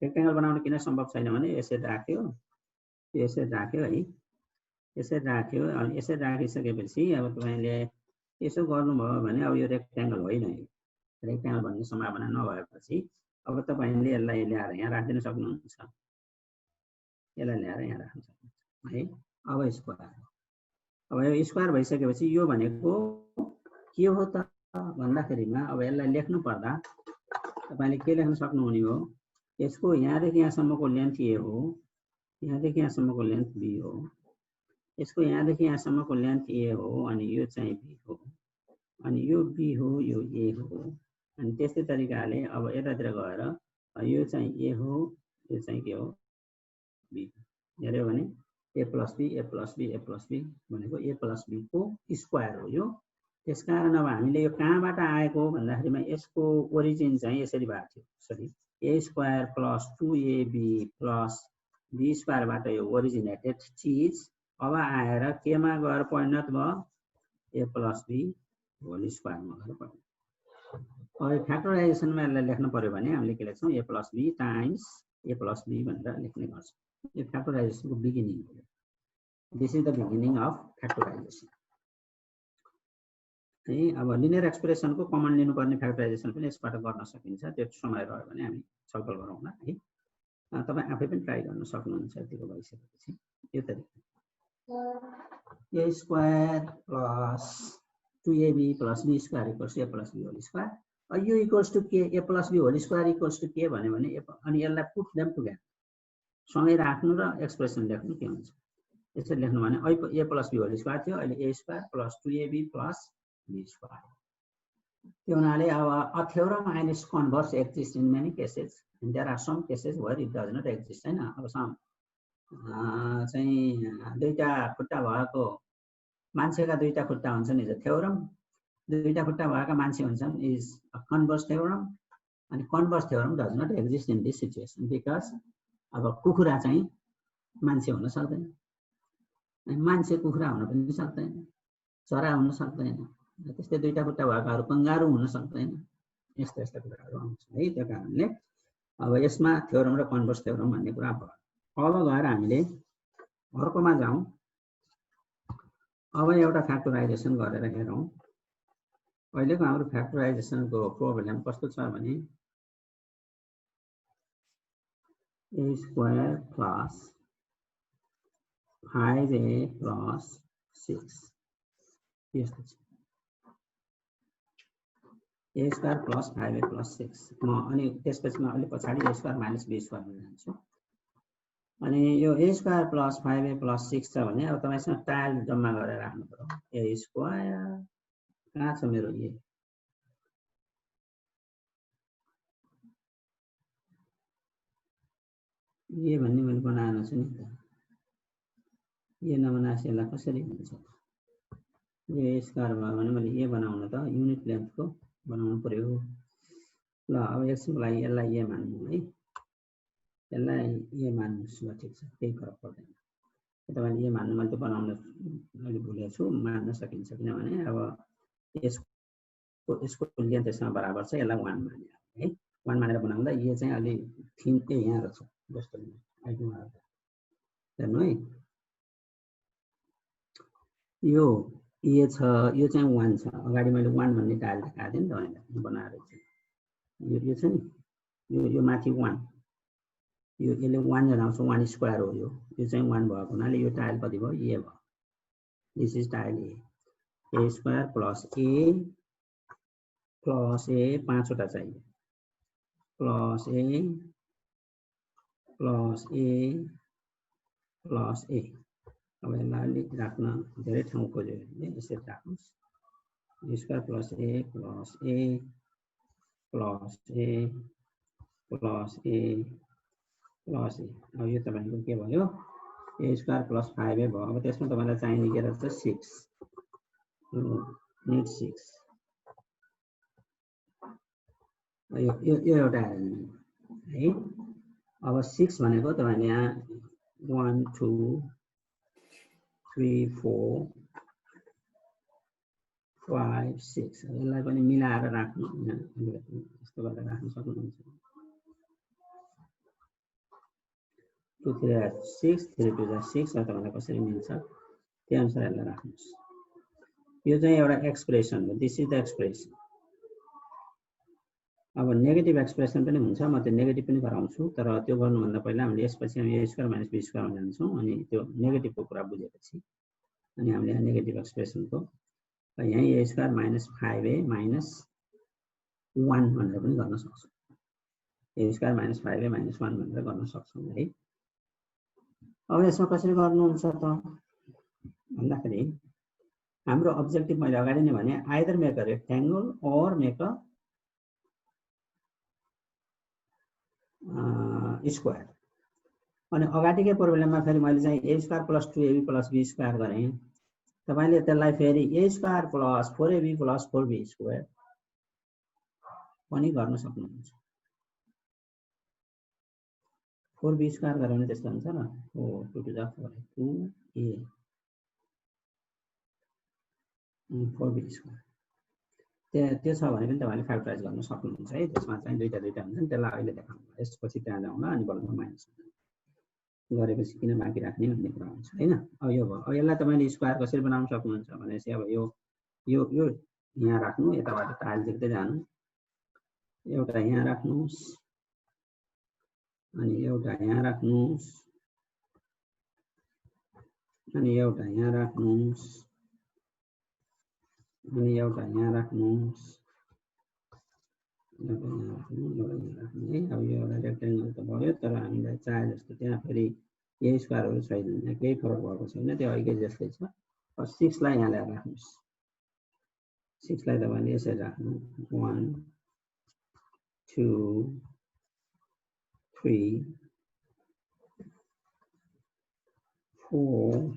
रेक्ट्याङ्गल बनाउन किन सम्भव छैन भने यसरी राख्यो है यसरी राख्यो अनि यसरी राखिसकेपछि अब तपाईले यसो गर्नुभयो भने अब यो रेक्ट्याङ्गल होइन यो रेक्ट्याङ्गल भन्ने सम्भावना नभएपछि अब तपाईले यसलाई ल्याएर यहाँ राख्दिन सक्नुहुन्छ यसलाई ल्याएर यहाँ राख्न सक्नुहुन्छ है अब स्क्वायर अब यो स्क्वायर भइसकेपछि यो भनेको के हो त भन्दाखेरिमा अब यसलाई लेख्नु पर्दा तपाईले के लेख्न सक्नुहुने हो यसको यहाँदेखि यहाँसम्मको लेन्थ ए हो यहाँदेखि यहाँसम्मको लेन्थ बी हो यसको यहाँदेखि यहाँसम्मको लेन्थ ए हो अनि यो चाहिँ बी हो अनि यो बी हो यो ए हो अनि त्यस्तै तरिकाले अब यतातिर गएर यो चाहिँ ए हो यो चाहिँ के हो बी हेर्यो भने ए प्लस बी भनेको ए प्लस बी को स्क्वायर हो यो त्यसकारण अब हामीले यो कहाँबाट आएको भन्दाखेरिमा यसको ओरिजिन चाहिँ यसरी भएको थियो सरी a square plus 2ab plus b स्क्वायरबाट यो ओरिजिनेटेड चिज अब आएर केमा गएर परिणत भयो ए प्लस बी होल स्क्वायरमा गएर परिणत अब फ्याक्टराइजेसनमा यसलाई लेख्नु पर्यो भने हामीले के लेख्छौँ a plus b times a plus b भनेर लेख्ने गर्छौँ यो फ्याक्टराइजेसनको बिगिनिङ हो this is the beginning of factorization है अब लिनियर एक्सप्रेसनको कमन लिनुपर्ने फ्याक्टराइजेसन पनि यसबाट गर्न सकिन्छ त्यो समय रह्यो भने हामी छलफल गरौँला है तपाईँ आफै पनि ट्राई गर्न सक्नुहुन्छ यतिको भइसकेपछि यो तरिका a square plus 2ab plus b square equals a plus b whole square यो इक्वल्स टु के a plus b whole square equals to के भन्यो भने अनि यसलाई पुट देम टुगेदर सँगै राख्नु र एक्सप्रेसन लेख्नु के हुन्छ यसरी लेख्नु भने a plus b whole square थियो अहिले a square plus 2ab plus b square त्यो हुनाले अब a theorem and its converse exist in many cases and there are some cases where it does not exist हैन अब some चाहिँ दुईटा खुट्टा भएको मान्छेका दुईटा खुट्टा हुन्छन् इज अ थ्योरम दुईटा खुट्टा भएका मान्छे हुन्छन् इज अ कन्भर्स थ्योरम अनि converse theorem does not exist in this situation because अब कुखुरा चाहिँ मान्छे हुन सक्दैन मान्छे कुखुरा हुन पनि सक्दैन चरा हुन सक्दैन त्यस्तै दुईटा खुट्टा भएकाहरू कंगारू हुन सक्दैन यस्ता यस्ता कुराहरू आउँछ है त्यो कारणले अब यसमा थ्योरम र कन्भर्स थ्योरम भन्ने कुरा भयो अब गएर हामीले अर्कोमा जाउँ अब एउटा फ्याक्टराइजेसन गरेर हेरौँ अहिलेको हाम्रो फ्याक्टराइजेसनको प्रोब्लेम कस्तो छ भने a square plus 5a plus 6 यस्तो छ a square plus 5a plus 6 म अनि त्यसपछि म अलि पछाडी a square minus b square मा जान्छु अनि यो a square plus 5a plus 6 छ भने अब तपाईसँग टाइल जम्मा गरेर राख्नु पर्यो a square कहाँ छ मेरो ये भन्ने मैले बनाएको छु नि त। ये नबनाएपछि यसलाई कसरी हुन्छ? ये स्क्वायर भयो भने मैले ये बनाउन त युनिट लेन्थको बनाउनु पर्यो। ल अब एकछिनको लागि यसलाई ये मान्नु है, यसलाई ये मान्नुहोस्। ल ठिक छ, केही फरक पर्दैन। तपाईँले ये मान्नु, मैले त बनाउन मैले भुलेको छु। मान्न सकिन्छ, किनभने अब यसको लेन्थ यसमा बराबर छ, यसलाई 1 मान्यो है। 1 मानेर बनाउँदा ये चाहिँ अलि थिन यहाँ रहेछ जस्तो आइपुग्नु हेर्नु है। यो ये छ, यो चाहिँ 1 छ। अगाडि मैले 1 भन्ने टाइल देखाएको थिएँ नि तपाईँलाई बनाएर चाहिँ। यो छ नि, यो माथि 1, यो यसले 1 जनाउँछ, 1 स्क्वायर हो यो चाहिँ 1 भएको हुनाले यो टाइल कति भयो? ए भयो। This is tile a square plus a 5वटा चाहियो, प्लस ए प्लस ए। अब यसलाई अलिक राख्न धेरै ठाउँ खोज्यो भने यसरी राख्नुहोस्। स्क्वायर प्लस ए प्लस ए प्लस ए प्लस ए प्लस ए। अब यो तपाईँको के भयो? ए स्क्वायर प्लस 5a भयो। अब त्यसमा तपाईँलाई चाहिने के रहेछ? 6, निड 6। यो एउटा है। अब 6 भनेको तपाईँले यहाँ 1 2 3 4 5 6 यसलाई पनि मिलाएर राख्नु, यस्तो गरेर राख्न सक्नुहुन्छ। 2 3 6 3 2 6 तपाईँलाई कसरी मिल्छ त्यही अनुसार यसलाई राख्नुहोस्। यो चाहिँ एउटा एक्सप्रेसन हो, दिस इज द एक्सप्रेसन। अब नेगेटिभ एक्सप्रेसन पनि हुन्छ, म त्यो नेगेटिभ पनि गराउँछु, तर त्यो गर्नुभन्दा पहिला हामीले यसपछि हामी ए स्क्वायर माइनस बी स्क्वायरमा जान्छौँ। अनि त्यो नेगेटिभको कुरा बुझेपछि अनि हामीले यहाँ नेगेटिभ एक्सप्रेसनको यहीँ ए स्क्वायर माइनस 5a माइनस 1 भनेर पनि गर्न सक्छौँ। ए स्क्वायर माइनस 5a माइनस 1 भनेर गर्न सक्छौँ है। अब यसमा कसरी गर्नुहुन्छ त भन्दाखेरि हाम्रो अब्जेक्टिभ मैले अगाडि नै भने either make a rectangle or make a square. अनि अगाडिकै प्रोब्लेममा फेरि मैले चाहिँ a square plus 2ab plus b square गरेँ। तपाईँले त्यसलाई फेरि a square plus 4ab plus 4b square पनि गर्न सक्नुहुन्छ। 4b स्क्वायर गऱ्यो भने त्यस्तो हुन्छ न, 2 2 जा 4 2a 4b स्क्वायर। त्यो छ भने पनि तपाईँले फ्याक्टराइज गर्न सक्नुहुन्छ है। त्यसमा चाहिँ दुईटा हुन्छन्, त्यसलाई अहिले देखाउनु। यसपछि त्यहाँ जाउँला अनि बल्ल माइनस गरेपछि किन बाँकी राख्ने भन्ने कुरा हुन्छ हैन। अब यो भयो। अब यसलाई तपाईँले स्क्वायर कसरी बनाउन सक्नुहुन्छ भनेपछि अब यो यहाँ राख्नु, यताबाट टाइल देख्दै जानु। एउटा यहाँ राख्नुहोस् अनि एउटा यहाँ राख्नुहोस् अनि एउटा यहाँ राख्नुहोस् अनि एउटा यहाँ राख्नुहोस्, एउटा यहाँ राख्नु है। अब यो एउटा रेक्ट्याङ्गल त भयो, तर हामीलाई चाहे जस्तो त्यहाँ फेरि यही स्क्वायरहरू छैन, केही फरक भएको छैन, त्यो अघि जस्तै छ। 6 लाई यहाँ ल्याएर राख्नुहोस्। 6 लाई तपाईँले यसरी राख्नु, 1 2 3 4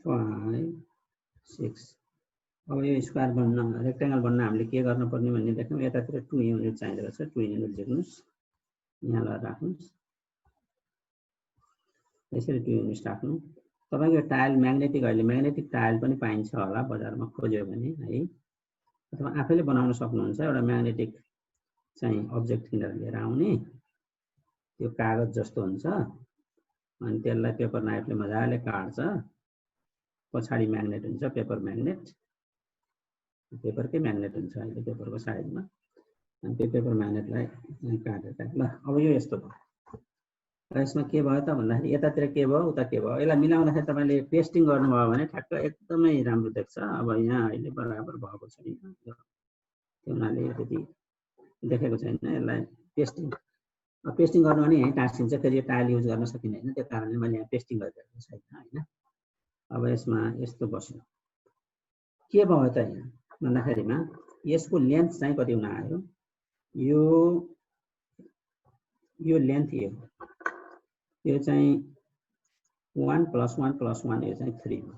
5 6। अब यो स्क्वायर बन्न रेक्ट्याङ्गल बन्न हामीले के गर्नुपर्ने भन्ने देख्यौँ। यतातिर 2 युनिट चाहिँदो रहेछ, 2 युनिट झिक्नुहोस्, यहाँ लगाएर राख्नुहोस्। यसरी 2 युनिट राख्नु। तपाईँको टाइल म्याग्नेटिक, अहिले म्याग्नेटिक टाइल पनि पाइन्छ होला बजारमा खोज्यो भने है, अथवा आफैले बनाउन सक्नुहुन्छ। एउटा म्याग्नेटिक चाहिँ अब्जेक्ट किनेर लिएर आउने, त्यो कागज जस्तो हुन्छ, अनि त्यसलाई पेपर नाइफले मजाले काट्छ। पछाडि म्याग्नेट हुन्छ, पेपर म्याग्नेट, पेपरकै म्याग्नेट हुन्छ अहिले पेपरको साइडमा। अनि त्यो पेपर म्याग्नेटलाई काटेर ल अब यो यस्तो भयो। र यसमा के भयो त भन्दाखेरि यतातिर के भयो उता के भयो, यसलाई मिलाउँदाखेरि तपाईँले पेस्टिङ गर्नुभयो भने ठ्याक्क एकदमै राम्रो देख्छ। अब यहाँ अहिले बराबर भएको छैन, त्यो हुनाले त्यति देखेको छैन। यसलाई पेस्टिङ गर्नु भने यहीँ टाँसिन्छ, फेरि यो टाइल युज गर्न सकिँदैन। त्यो कारणले मैले यहाँ पेस्टिङ गरिरहेको छैन होइन। अब यसमा यस्तो बस्यो, के भयो त यहाँ भन्दाखेरिमा यसको लेन्थ चाहिँ कति हुन आयो, यो लेन्थ यो चाहिँ 1 + 1 + 1 यो चाहिँ 3 हो,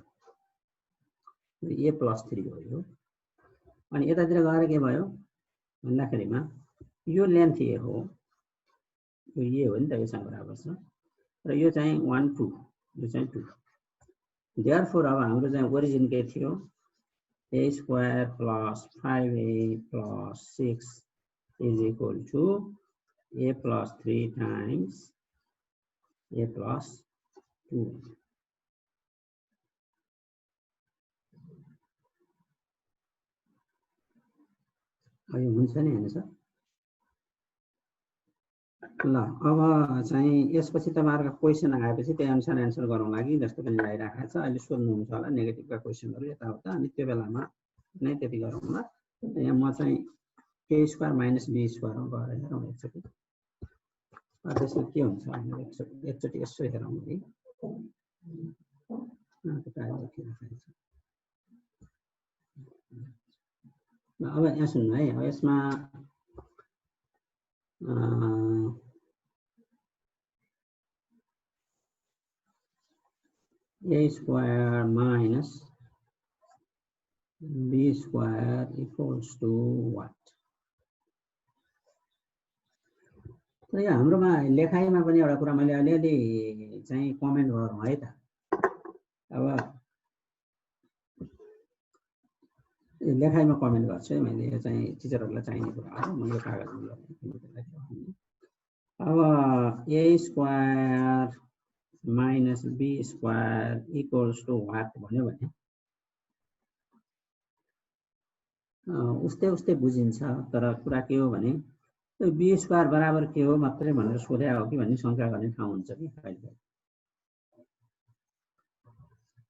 a + 3 हो यो। अनि यतातिर गएर के भयो भन्दाखेरिमा यो लेन्थ ए हो, यो ए हो नि त, योसँग बराबर छ र यो चाहिँ 1 2, यो चाहिँ 2। देयरफोर अब हाम्रो चाहिँ ओरिजिन के थियो, a² + 5a + 6 = a + 3 times a + 2। यो हुन्छ नि हैन सर? ल अब चाहिँ यसपछि तपाईहरुको क्वेशन आएपछि त्यही अनुसार एन्सर गरौँला कि जस्तो पनि आइराखेको छ। अहिले सोध्नुहुन्छ होला नेगेटिभका क्वेशनहरु यताउता, अनि त्यो बेलामा नै त्यति गरौँला। यहाँ म चाहिँ k² - b² गएर हेरौँ एकचोटि। त्यसमा के हुन्छ भनेर एकचोटि यसो हेरौँ है। अब यहाँ सुन्नु है, अब यसमा a² - b² = what? तर यो हाम्रोमा लेखाइमा पनि एउटा कुरा मैले अलिअलि चाहिँ कमेन्ट गरौँ है त। अब लेखाइमा कमेन्ट गर्छु है मैले, यो चाहिँ टिचरहरूलाई चाहिने कुरा हो, म यो कागजमा लेख्छु। अब a² - b² = what भन्यो भने उस्तै बुझिन्छ। तर कुरा के हो भने b² बराबर के हो मात्रै भनेर सोधे हो कि भन्ने शंका गर्ने ठाउँ हुन्छ कि कहिले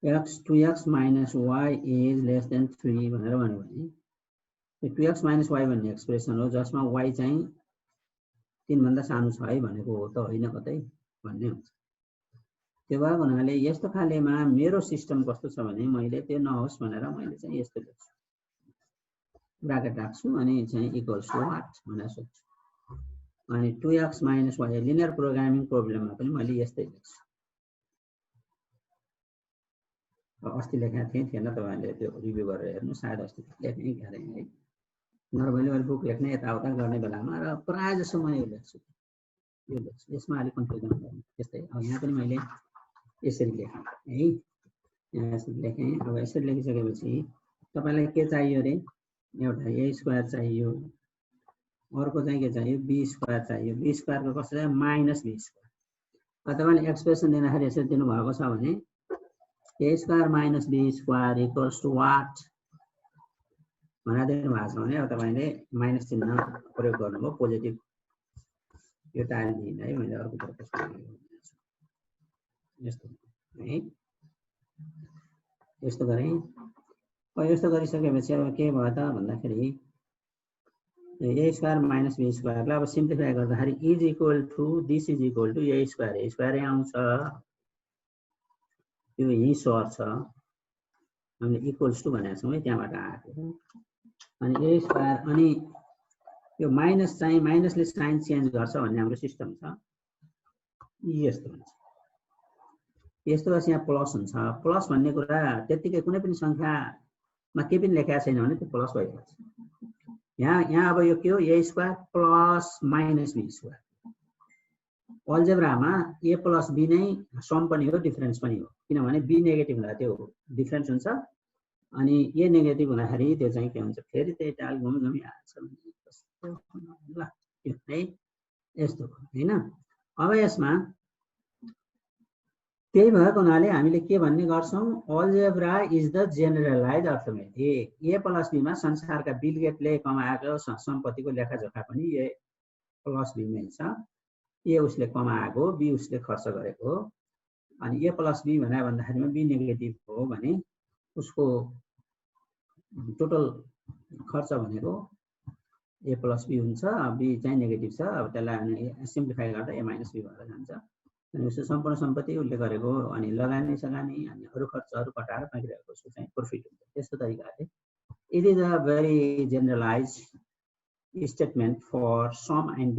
x 2x - y > 3 भनेर भन्यो भने 2x - y भन्ने एक्सप्रेसन हो जसमा y चाहिँ 3 भन्दा सानो छ है भनेको हो त होइन कतै भन्ने हुन्छ। त्यो भएको हुनाले यस्तो खालेमा मेरो सिस्टम कस्तो छ भने मैले त्यो नहोस् भनेर मैले चाहिँ यस्तो लेख्छु, ब्राकेट राख्छु अनि चाहिँ इक्वल्स टु what भनेर सोध्छु। अनि 2x - y लिनियर प्रोग्रामिङ प्रोब्लेममा पनि मैले यस्तै लेख्छु। अस्ति लेखेको थिएन तपाईहरुले त्यो रिभ्यु गरेर हेर्नु, सायद अस्ति लेख्नै गरे है। नत्र मैले बुक लेख्ने यताउता गर्ने बेलामा र प्राय जसो म यो लेख्छु, यसमा अलि कन्फ्युजन गर्नु त्यस्तै। अब यहाँ पनि मैले यसरी लेखेँ है, यहाँ यसरी लेखेँ। अब यसरी लेखिसकेपछि तपाईलाई के चाहियो रे, एउटा a² चाहियो, अर्को चाहिँ के चाहियो b² चाहियो। b² को कसो चाहियो -b²। तपाईले एक्सप्रेसन दिँदाखेरि यसरी दिनु भएको छ भने a² - b² = what भनेर दिनु भएको छ भने अब तपाईले माइनस चिन्ह प्रयोग गर्नुभयो, पोजिटिभ यो टाइम दिइन है। मैले अर्को तर्फ यस्तो है, यस्तो गरेँ। यस्तो गरिसकेपछि अब के भयो त भन्दाखेरि a² - b² लाई अब सिम्प्लिफाई गर्दाखेरि is equal to this is equal to a² यहाँ आउँछ, यो यही सर्छ, हामीले इक्वल्स टु भनेको छौँ है, त्यहाँबाट आएको। अनि a² अनि यो माइनस चाहिँ माइनसले साइन चेन्ज गर्छ भन्ने हाम्रो सिस्टम छ, यस्तो हुन्छ। यस्तो भएपछि यहाँ प्लस हुन्छ। प्लस भन्ने कुरा त्यतिकै कुनै पनि संख्यामा के पनि लेखेको छैन भने त्यो प्लस भइहाल्छ। यहाँ अब यो के हो, a² + -b²। अल्जेब्रामा a + b नै सम पनि हो डिफरेन्स पनि हो, किनभने b नेगेटिभ हुँदा त्यो डिफरेन्स हुन्छ अनि a नेगेटिभ हुँदाखेरि त्यो चाहिँ के हुन्छ, फेरि त्यही टाल घुमिहाल्छ। ल यो है यस्तो हैन। अब यसमा त्यही भएको हुनाले हामीले के भन्ने गर्छौं, algebra is the generalise arithmetic. a + b मा संसारका बिल गेटले कमाएको सम्पत्तिको लेखाजोखा पनि a + b मै छ। a उसले कमाएको, b उसले खर्च गरेको। अनि a + b भनेर भन्दाखेरिमा b नेगेटिभ हो भने उसको टोटल खर्च भनेको a + b हुन्छ, b चाहिँ नेगेटिभ छ। अब त्यसलाई सिम्प्लिफाई गर्दा a - b भएर जान्छ। अनि उसको सम्पूर्ण सम्पत्ति उसले गरेको अनि लगानी सगानी अनि अरु खर्चहरु कटाएर बाँकी रहेको उसको चाहिँ प्रॉफिट हुन्छ। त्यस्तो तरिकाले it is a very generalized statement for sum and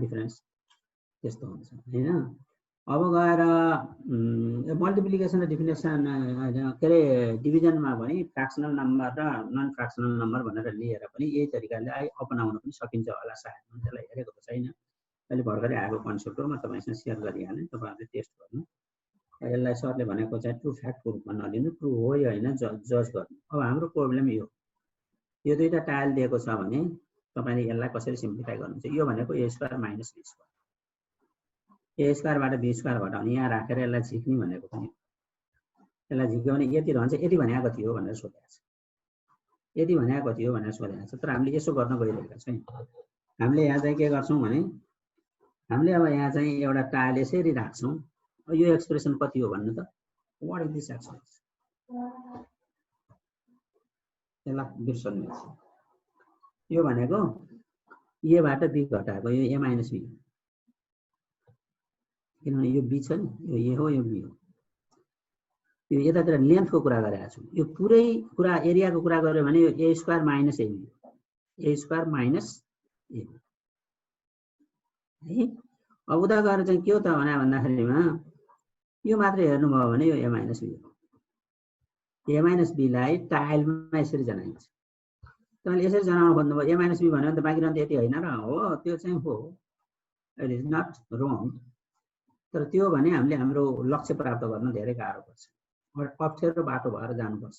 difference त्यस्तो हुन्छ हैन। अब गएर मल्टिप्लिकेसन र डिभिजन के अरे डिभिजनमा पनि फ्र्याक्सनल नम्बर र नन फ्र्याक्सनल नम्बर भनेर लिएर पनि यही तरिकाले अपनाउन पनि सकिन्छ होला सायद। म त्यसलाई हेरेको त छैन, अहिले भर्खरै आएको कन्सेप्ट हो, म तपाईसँग सेयर गरिहालेँ, तपाईहरुले टेस्ट गर्नु। यसलाई सरले भनेको चाहिँ ट्रु फ्याक्टको रूपमा नलिनु, ट्रु हो या होइन जज गर्नु। अब हाम्रो प्रब्लम यो दुईटा टाइल दिएको छ भने तपाईले यसलाई कसरी सिम्प्लिफाई गर्नुहुन्छ? यो भनेको a square minus b square, a स्क्वायरबाट b square घटाउने, यहाँ राखेर यसलाई झिक्ने भनेको पनि यसलाई झिक्यो भने यति रहन्छ, यति भनेको थियो भनेर सोधेको छ, यति भनेको थियो भनेर सोधेको छ। तर हामीले यसो गर्न गइरहेका छैन। हामीले यहाँ चाहिँ के गर्छौं भने हामीले अब यहाँ चाहिँ एउटा टाइल यसरी राख्छौं। यो एक्सप्रेसन कति हो भन्नु त? What is this expression? यसलाई बिर्सनु छ। यो भनेको a बाट b घटाएको, यो a माइनस b, किनभने यो b छ नि, यो a हो, यो b हो। यो यतातिर लेन्थको कुरा गरेको छु, यो पुरै कुरा एरियाको कुरा गर्यो भने यो a स्क्वायर माइनस ab हो, a स्क्वायर माइनस ab है। अब उता गएर चाहिँ के हो त भने भन्दाखेरिमा यो मात्रै हेर्नुभयो भने यो a माइनस b हो। a माइनस b लाई टाइलमा यसरी जनाइन्छ। तपाईले यसरी जनाउन खोज्नुभयो a माइनस b भन्यो भने त बाँकी रहन्छ यति होइन र हो, त्यो चाहिँ हो, इट इज नट रङ। तर त्यो भने हामीले हाम्रो लक्ष्य प्राप्त गर्न धेरै गाह्रो पर्छ, अप्ठ्यारो बाटो भएर जानुपर्छ।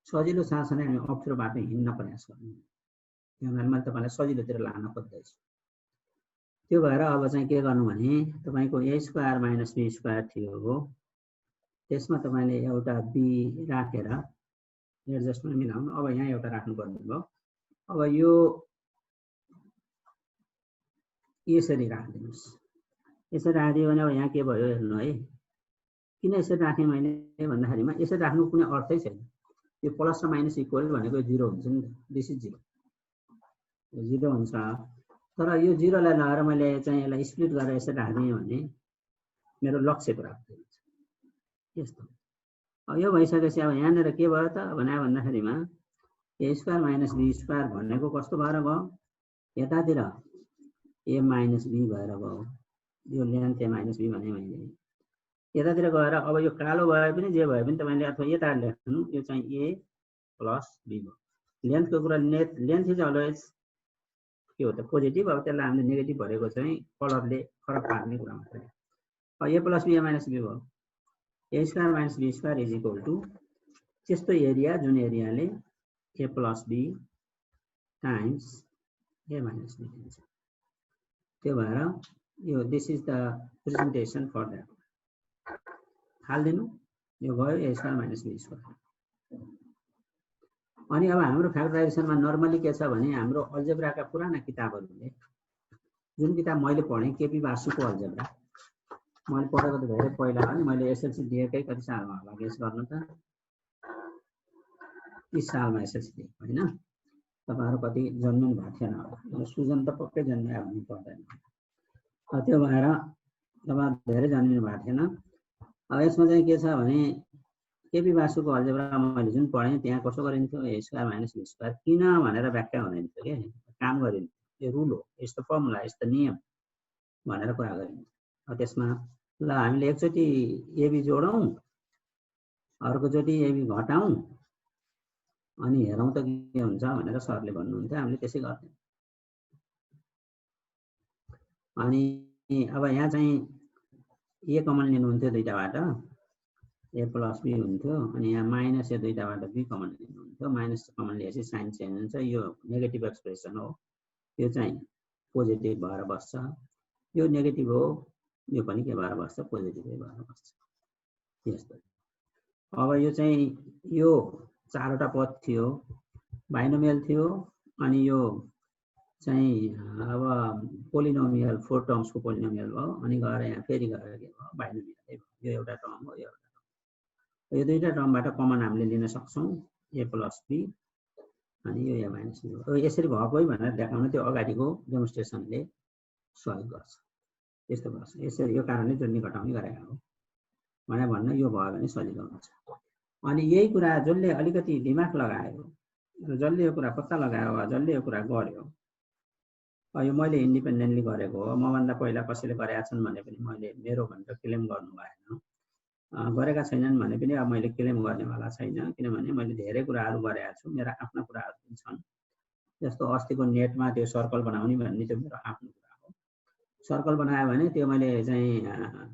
सजिलो साथसाथै हामी अप्ठ्यारो बाटो हिँड्न प्रयास गर्नु। त्यो हुनाले मैले तपाईलाई सजिलोतिर लान खोज्दैछु। त्यो भएर अब चाहिँ के गर्नु भने तपाईको a square minus b square थियो हो, त्यसमा तपाईले एउटा b राखेर एडजस्टमेन्ट मिलाउनु। अब यहाँ एउटा राख्नु पर्ने भयो। अब यो यसरी राख्दिनुस्, यसरी राखिदियो भने अब यहाँ के भयो हेर्नु है। किन यसरी राखेँ मैले भन्दाखेरिमा यसरी राख्नु कुनै अर्थै छैन। यो प्लस र माइनस इक्वल भनेको 0 हुन्छ नि त, दिस इज 0 हुन्छ। तर यो 0 लाई लगाएर मैले चाहिँ यसलाई स्प्लिट गरेर यसरी राख्दिएँ भने मेरो लक्ष्य प्राप्त हुन्छ। यस्तो अब यो भइसकेपछि अब यहाँनिर के भयो त भन्दाखेरिमा a square minus b square भनेको कस्तो भएर गयो? यतातिर a माइनस b भएर गयो। यो लेन्थ a माइनस b भने मैले यतातिर गएर अब यो कालो भए पनि जे भए पनि तपाईले अथवा यता लेख्नु, यो चाहिँ a प्लस b भयो। लेन्थको कुरा लेन्थ इज अलवेज के हो त पोजिटिभ। अब त्यसलाई हामीले नेगेटिभ भरेको चाहिँ कलरले फरक पार्ने कुरा मात्रै। अब a plus b a minus b भयो। a square minus b square is equal to त्यस्तो एरिया जुन एरियाले a plus b times a minus b दिन्छ। त्यो भएर यो this is the presentation for that. हाल्दिनु, यो गयो a square minus b square. अनि अब हाम्रो फ्याक्टराइजेसनमा नर्मली के छ भने हाम्रो अल्जेब्राका पुराना किताबहरूले, जुन किताब मैले पढेँ केपी बासुको अल्जेब्रा, मैले पढेको त धेरै पहिला हो नि, मैले एसएलसी दिएकै कति सालमा होला गेस गर्नु त, 30 सालमा एसएलसी दिएको होइन। तपाईहरु कति जन्मिनु भएको थिएन होला, सुजन त पक्कै जन्मिया भन्नु पर्दैन। त्यो भएर तपाईहरु धेरै जन्मिनु भएको थिएन। अब यसमा चाहिँ के छ भने केपी बासुको अल्जेब्रा मैले जुन पढेँ त्यहाँ कसो गरिन्थ्यो, a square minus b square किन भनेर व्याख्या हुँदैनथ्यो के, काम गरिन्थ्यो। यो रुल हो, यस्तो फर्मुला, यस्तो नियम भनेर कुरा गरिन्थ्यो। त्यसमा ल हामीले एकचोटि ab जोडौं, अर्कोचोटि ab घटाउँ, अनि हेरौँ त के हुन्छ भनेर सरले भन्नुहुन्थ्यो। हामीले त्यसै गर्थ्यौं। अनि अब यहाँ चाहिँ a कमन लिनुहुन्थ्यो दुईटाबाट, a प्लस b हुन्थ्यो, अनि यहाँ माइनस a दुईटाबाट b कमन लिनुहुन्थ्यो। माइनस कमन लिएपछि साइन चेन्ज हुन्छ। यो नेगेटिभ एक्सप्रेसन हो, यो चाहिँ पोजिटिभ भएर बस्छ। यो नेगेटिभ हो, यो पनि के भएर बस्छ, पोजिटिभै भएर बस्छ। यस्तो। अब यो चाहिँ यो चारवटा पद थियो, बाइनोमियल थियो, अनि यो चाहिँ अब पोलिनोमियल 4 टर्म्सको पोलिनोमियल भयो, अनि गएर यहाँ फेरि गएर के भयो, बाइनोमियल भयो। यो एउटा टर्म हो, यो एउटा टर्म। यो दुईटा टर्मबाट कमन हामीले लिन सक्छौं, a प्लस b, अनि यो a माइनस b हो। यसरी भएको है भनेर देखाउन त्यो अगाडिको डेमोन्स्ट्रेसनले सहयोग गर्छ। यस्तो गर्छ, यसरी यो कारणले जोड्ने घटाउने गरेको हो भने भन्न यो भयो भने सजिलो हुन्छ। अनि यही कुरा जसले अलिकति दिमाग लगायो र जसले यो कुरा पत्ता लगायो वा जसले यो कुरा गर्यो, यो मैले इन्डिपेन्डेन्टली गरेको हो, मभन्दा पहिला कसैले गरेका छन् भने पनि मैले मेरो भनेर क्लेम गर्नु भएन, गरेका छैनन् भने पनि अब मैले क्लेम गर्नेवाला छैन, किनभने मैले धेरै कुराहरू गरेका छु, मेरा आफ्ना कुराहरू पनि छन्। जस्तो अस्तिको नेटमा त्यो सर्कल बनाउने भन्ने त्यो मेरो आफ्नो कुरा हो। सर्कल बनायो भने त्यो मैले चाहिँ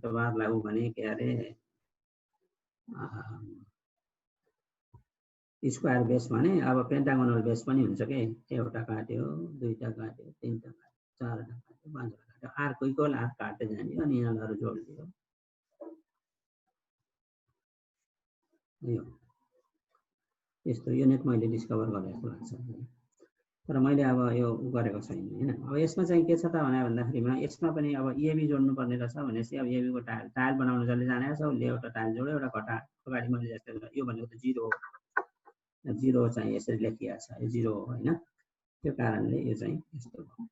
तपाईँहरूलाई ऊ भने के अरे स्क्वायर बेस भने अब पेन्टागोनल बेस पनि हुन्छ कि, एउटा काट्यो, दुईटा काट्यो, तीनटा काट्यो, चारवटा काट्यो, पाँचवटा काट्यो, आर्क इक्वल आर्क काट्दै जाने अनि यिनीहरू जोडिदियो। यो यस्तो यो नेट मैले डिस्कभर गरेको लाग्छ, तर मैले अब यो गरेको छैन हैन। अब यसमा चाहिँ के छ त भन्दाखेरिमा यसमा पनि अब इएबी जोड्नु पर्ने रहेछ भनेपछि अब इएबी को टाइल बनाउन जसले जानेको छ उसले एउटा टाइल जोड्यो, एउटा कटा अगाडि मैले जस्तो यो भनेको त 0 हो, 0 चाहिँ यसरी लेखिएको छ, यो 0 हो हैन, त्यो कारणले यो चाहिँ यस्तो हो।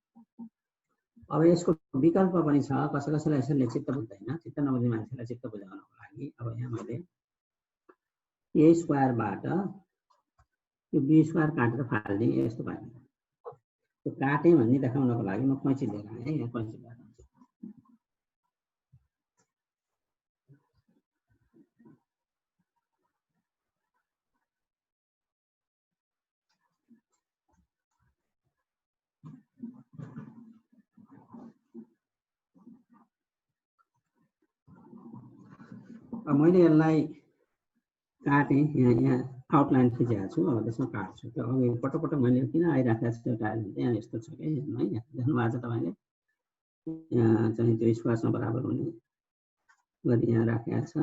अब यसको विकल्प पनि छ, कसैलाई यसले चित्त बुझ्दैन, चित्त नबुझ्ने मान्छेलाई चित्त बुझाउनको लागि अब यहाँ मैले ए स्क्वायरबाट यो बी स्क्वायर काटेर फाल्दिएँ यस्तो भयो। त्यो काटेँ भन्ने देखाउनको लागि म कैँची लिएर आएँ, यहाँ कैँची लिएर आउँछु। अब मैले यसलाई काटेँ, यहाँ आउटलाइन खिचेको छु, अब त्यसमा काट्छु। त्यो अघि पटक मैले किन आइराखेको छु टाइल यहाँ यस्तो छ कि है, देख्नु भएको छ तपाईँले, यहाँ चाहिँ त्यो स्क्वायरसँग बराबर हुने गरी यहाँ राखेको छ।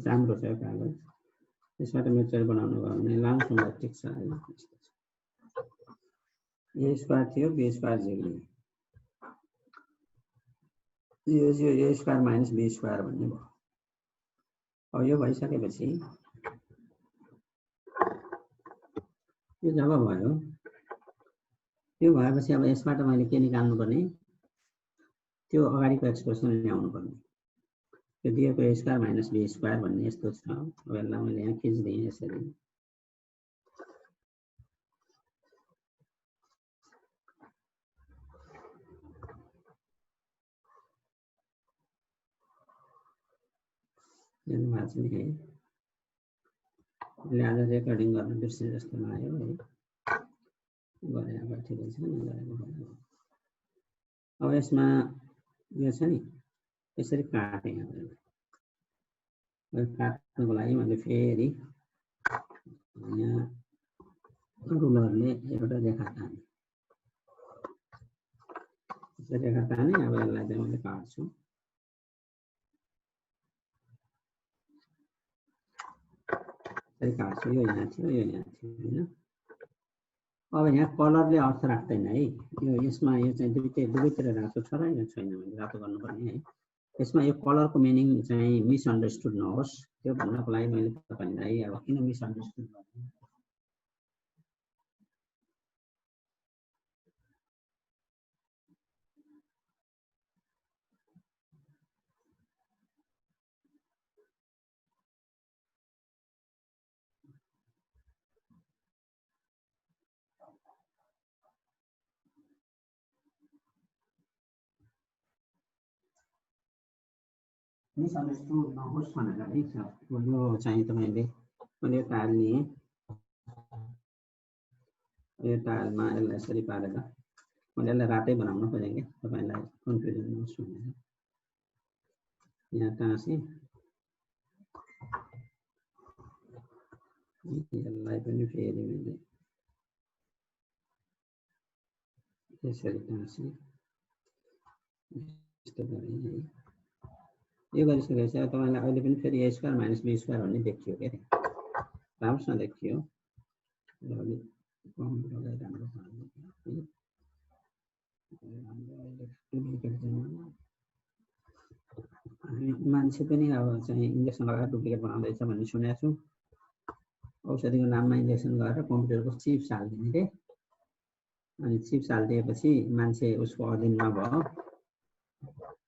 राम्रो छ यो कागज, त्यसबाट मेटेरियल बनाउनु भयो भने लामो ठिक छ। ए स्क्वायर थियो, बी स्क्वायर जिग्ने, यो स्क्वायर माइनस बी स्क्वायर भन्ने भयो। अब यो भइसकेपछि यो जब भयो, त्यो भएपछि अब यसबाट मैले के निकाल्नु पर्ने, त्यो अगाडिको एक्सप्रेसन ल्याउनु पर्ने। त्यो दिएको ए स्क्वायर माइनस बी स्क्वायर भन्ने यस्तो छ। अब यसलाई मैले यहाँ खिच्दिएँ यसरी, आज रेकर्डिङ गर्न बिर्से जस्तो लाग्यो है, गरे अब ठिकै छ, नगरेको भयो। अब यसमा यो छ नि यसरी काटेँ, काट्नको लागि मैले फेरि यहाँ रुलरले एउटा रेखा ताने, रेखा ताने। अब यसलाई चाहिँ मैले काट्छु, काट्छु, यो यहाँ थियो, यो यहाँ थियो होइन। अब यहाँ कलरले अर्थ राख्दैन है, यो यसमा यो चाहिँ दुवैतिर रातो छ र यो छैन भने रातो गर्नुपर्ने है। यसमा यो कलरको मिनिङ चाहिँ मिसअन्डरस्टुड नहोस्, त्यो भन्नको लागि मैले तपाईँलाई अब किन मिसअन्डरस्टुड गर्ने, मिसअन्डरस्टुड नहोस् भनेर है। यो चाहिँ तपाईँले मैले यो टाइल लिएँ, यो टाइलमा यसलाई यसरी पारेर मैले यसलाई रातै बनाउन खोजेँ कि तपाईँलाई कन्फ्युजन नहोस् भनेर यहाँ टाँसेँ। यसलाई पनि फेरि मैले यसरी टाँसेँ, यस्तो गरेँ है। यो गरिसकेपछि अब तपाईँलाई अहिले पनि फेरि a square minus b square भन्ने देखियो क्या, राम्रोसँग देखियो। मान्छे पनि अब चाहिँ इन्जेक्सन लगाएर डुप्लिकेट बनाउँदैछ भन्ने सुनेको छु। औषधिको नाममा इन्जेक्सन गरेर कम्प्युटरको चिप्स हालिदिने के अनि चिप्स हालिदिएपछि मान्छे उसको अधीनमा भयो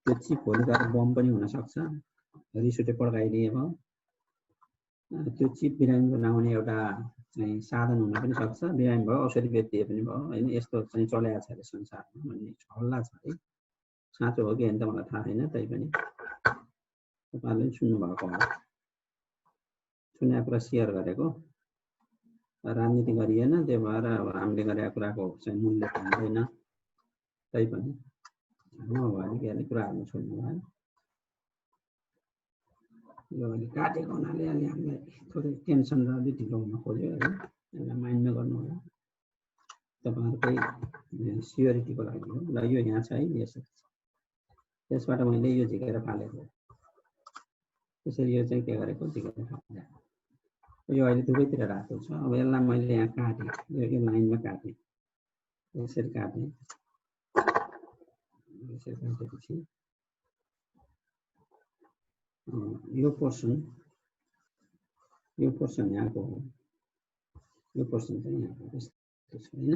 त्यो चिप भोलि गएर बम पनि हुनसक्छ रिसुटे पड्काइदिए भयो त्यो चिप बिरामी बनाउने एउटा चाहिँ साधन हुन पनि सक्छ बिरामी भयो औषधि बेचिदिए पनि भयो होइन यस्तो चाहिँ चलेको छ अरे संसारमा भन्ने हल्ला छ है साँचो हो कि होइन त मलाई थाहा छैन तैपनि तपाईँहरूले सुन्नुभएको होला सुनेको कुरा सेयर गरेको राजनीति गरिएन त्यो भएर अब हामीले गरेका कुराको चाहिँ मूल्य त हुँदैन तैपनि नभए के अलिक कुराहरू छोड्नु भयो यो अहिले काटेको हुनाले अलि हामीलाई थोरै टेन्सन र अलि ढिलो हुन खोज्यो है यसलाई माइन्ड नगर्नु होला तपाईँहरूकै सियोरिटीको लागि हो ल यो यहाँ छ है त्यसबाट मैले यो झिकेर फालेको त्यसरी यो चाहिँ के गरेको झिकेर फालेको यो अहिले दुवैतिर राखेको छ अब यसलाई मैले यहाँ काटेँ यो लाइनमा काटेँ यसरी काटेँ यसरी काटेपछि यो पोर्सन यहाँको हो यो पोर्सन चाहिँ यहाँको यस्तो छ होइन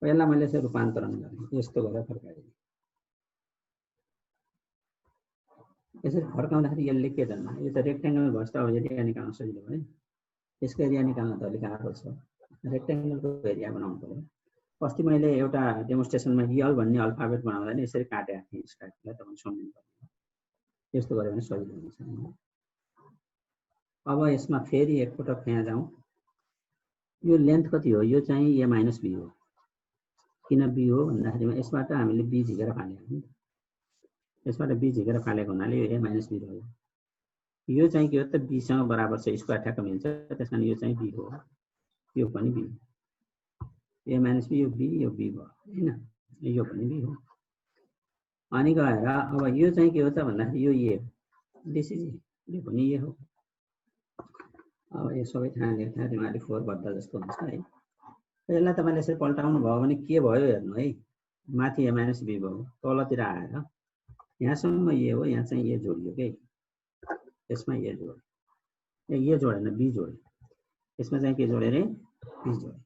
यसलाई मैले चाहिँ रूपान्तरण गरेँ यस्तो गरेर फर्काएँ यसरी फर्काउँदाखेरि यसले के जान्न यो त रेक्टेङ्गल भएछ त अब एरिया निकाल्न सजिलो भयो यसको एरिया निकाल्न त अलिक गाह्रो छ रेक्टेङ्गलको एरिया बनाउनु पर्यो अस्ति मैले एउटा डेमोन्स्ट्रेसनमा यल भन्ने अल्फाबेट बनाउँदा नि यसरी काटेको थिएँ स्क्राइपलाई तपाईँ सम्झिनु पर्यो यस्तो गऱ्यो भने सजिलो हुन्छ अब यसमा फेरि एकपटक यहाँ जाउँ यो लेन्थ कति हो यो चाहिँ ए माइनस बी हो किन बी हो भन्दाखेरिमा यसबाट हामीले बी झिकेर फालेको यसबाट बी झिकेर फालेको हुनाले यो ए माइनस बी रह्यो यो चाहिँ के हो त बीसँग बराबर छ स्क्वायर ठ्याक्क मिल्छ त्यस कारण यो चाहिँ बी हो यो पनि बी ए माइनस बी यो बी भयो होइन यो पनि बी हो अनि गएर अब यो चाहिँ के हो त भन्दाखेरि यो ए हो दिस इज यो पनि ए हो अब यो सबै थाहा लेख्दाखेरि उहाँले 4 बद्दा जस्तो हुन्छ है यसलाई तपाईँले यसरी पल्टाउनु भयो भने के भयो हेर्नु है माथि ए माइनस बी भयो तलतिर आएर यहाँसम्म ए हो यहाँ चाहिँ ए जोडियो के यसमा ए जोड्यो ए जोडेन बी जोड्यो यसमा चाहिँ के जोड्यो अरे बी जोड्यो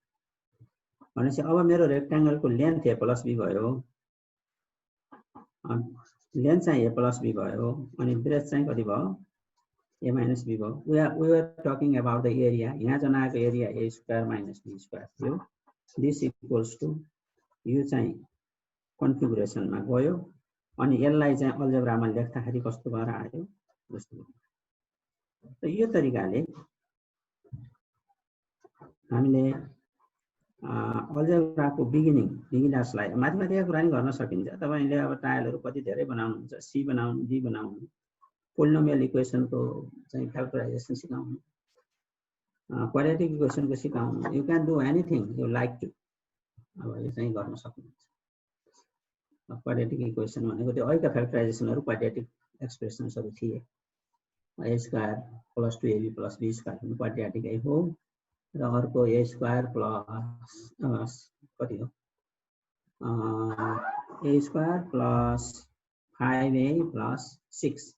भनेपछि अब मेरो रेक्टेङ्गलको लेन्थ ए प्लस बी भयो लेन्थ चाहिँ ए प्लस बी भयो अनि ब्रेथ चाहिँ कति भयो ए माइनस बी भयो we are talking about the area यहाँ जनाएको area a square minus b square थियो दिस इक्वल्स टु यो चाहिँ कन्फिगुरेसनमा गयो अनि यसलाई चाहिँ अल्जेब्रामा लेख्दाखेरि कस्तो भएर आयो जस्तो यो तरिकाले हामीले अल्जेब्राको बिगिनर्सलाई माथिका कुरा नि गर्न सकिन्छ तपाईले अब टाइलहरु कति धेरै बनाउनुहुन्छ सी बनाउनु डी बनाउनु पोलिनोमियल इक्वेसनको चाहिँ क्याल्कुलेसन सिकाउनु क्वाड्रेटिक इक्वेसनको सिकाउनु you can do anything you like to अब यो चाहिँ गर्न सक्नुहुन्छ क्वाड्रेटिक इक्वेसन भनेको त्यो अहिलेका फ्याक्टराइजेसनहरु क्वाड्रेटिक एक्सप्रेसन्सहरु थिए a square plus 2ab plus b square quadratic हो र अर्को a square plus कति हो a square plus 5a plus 6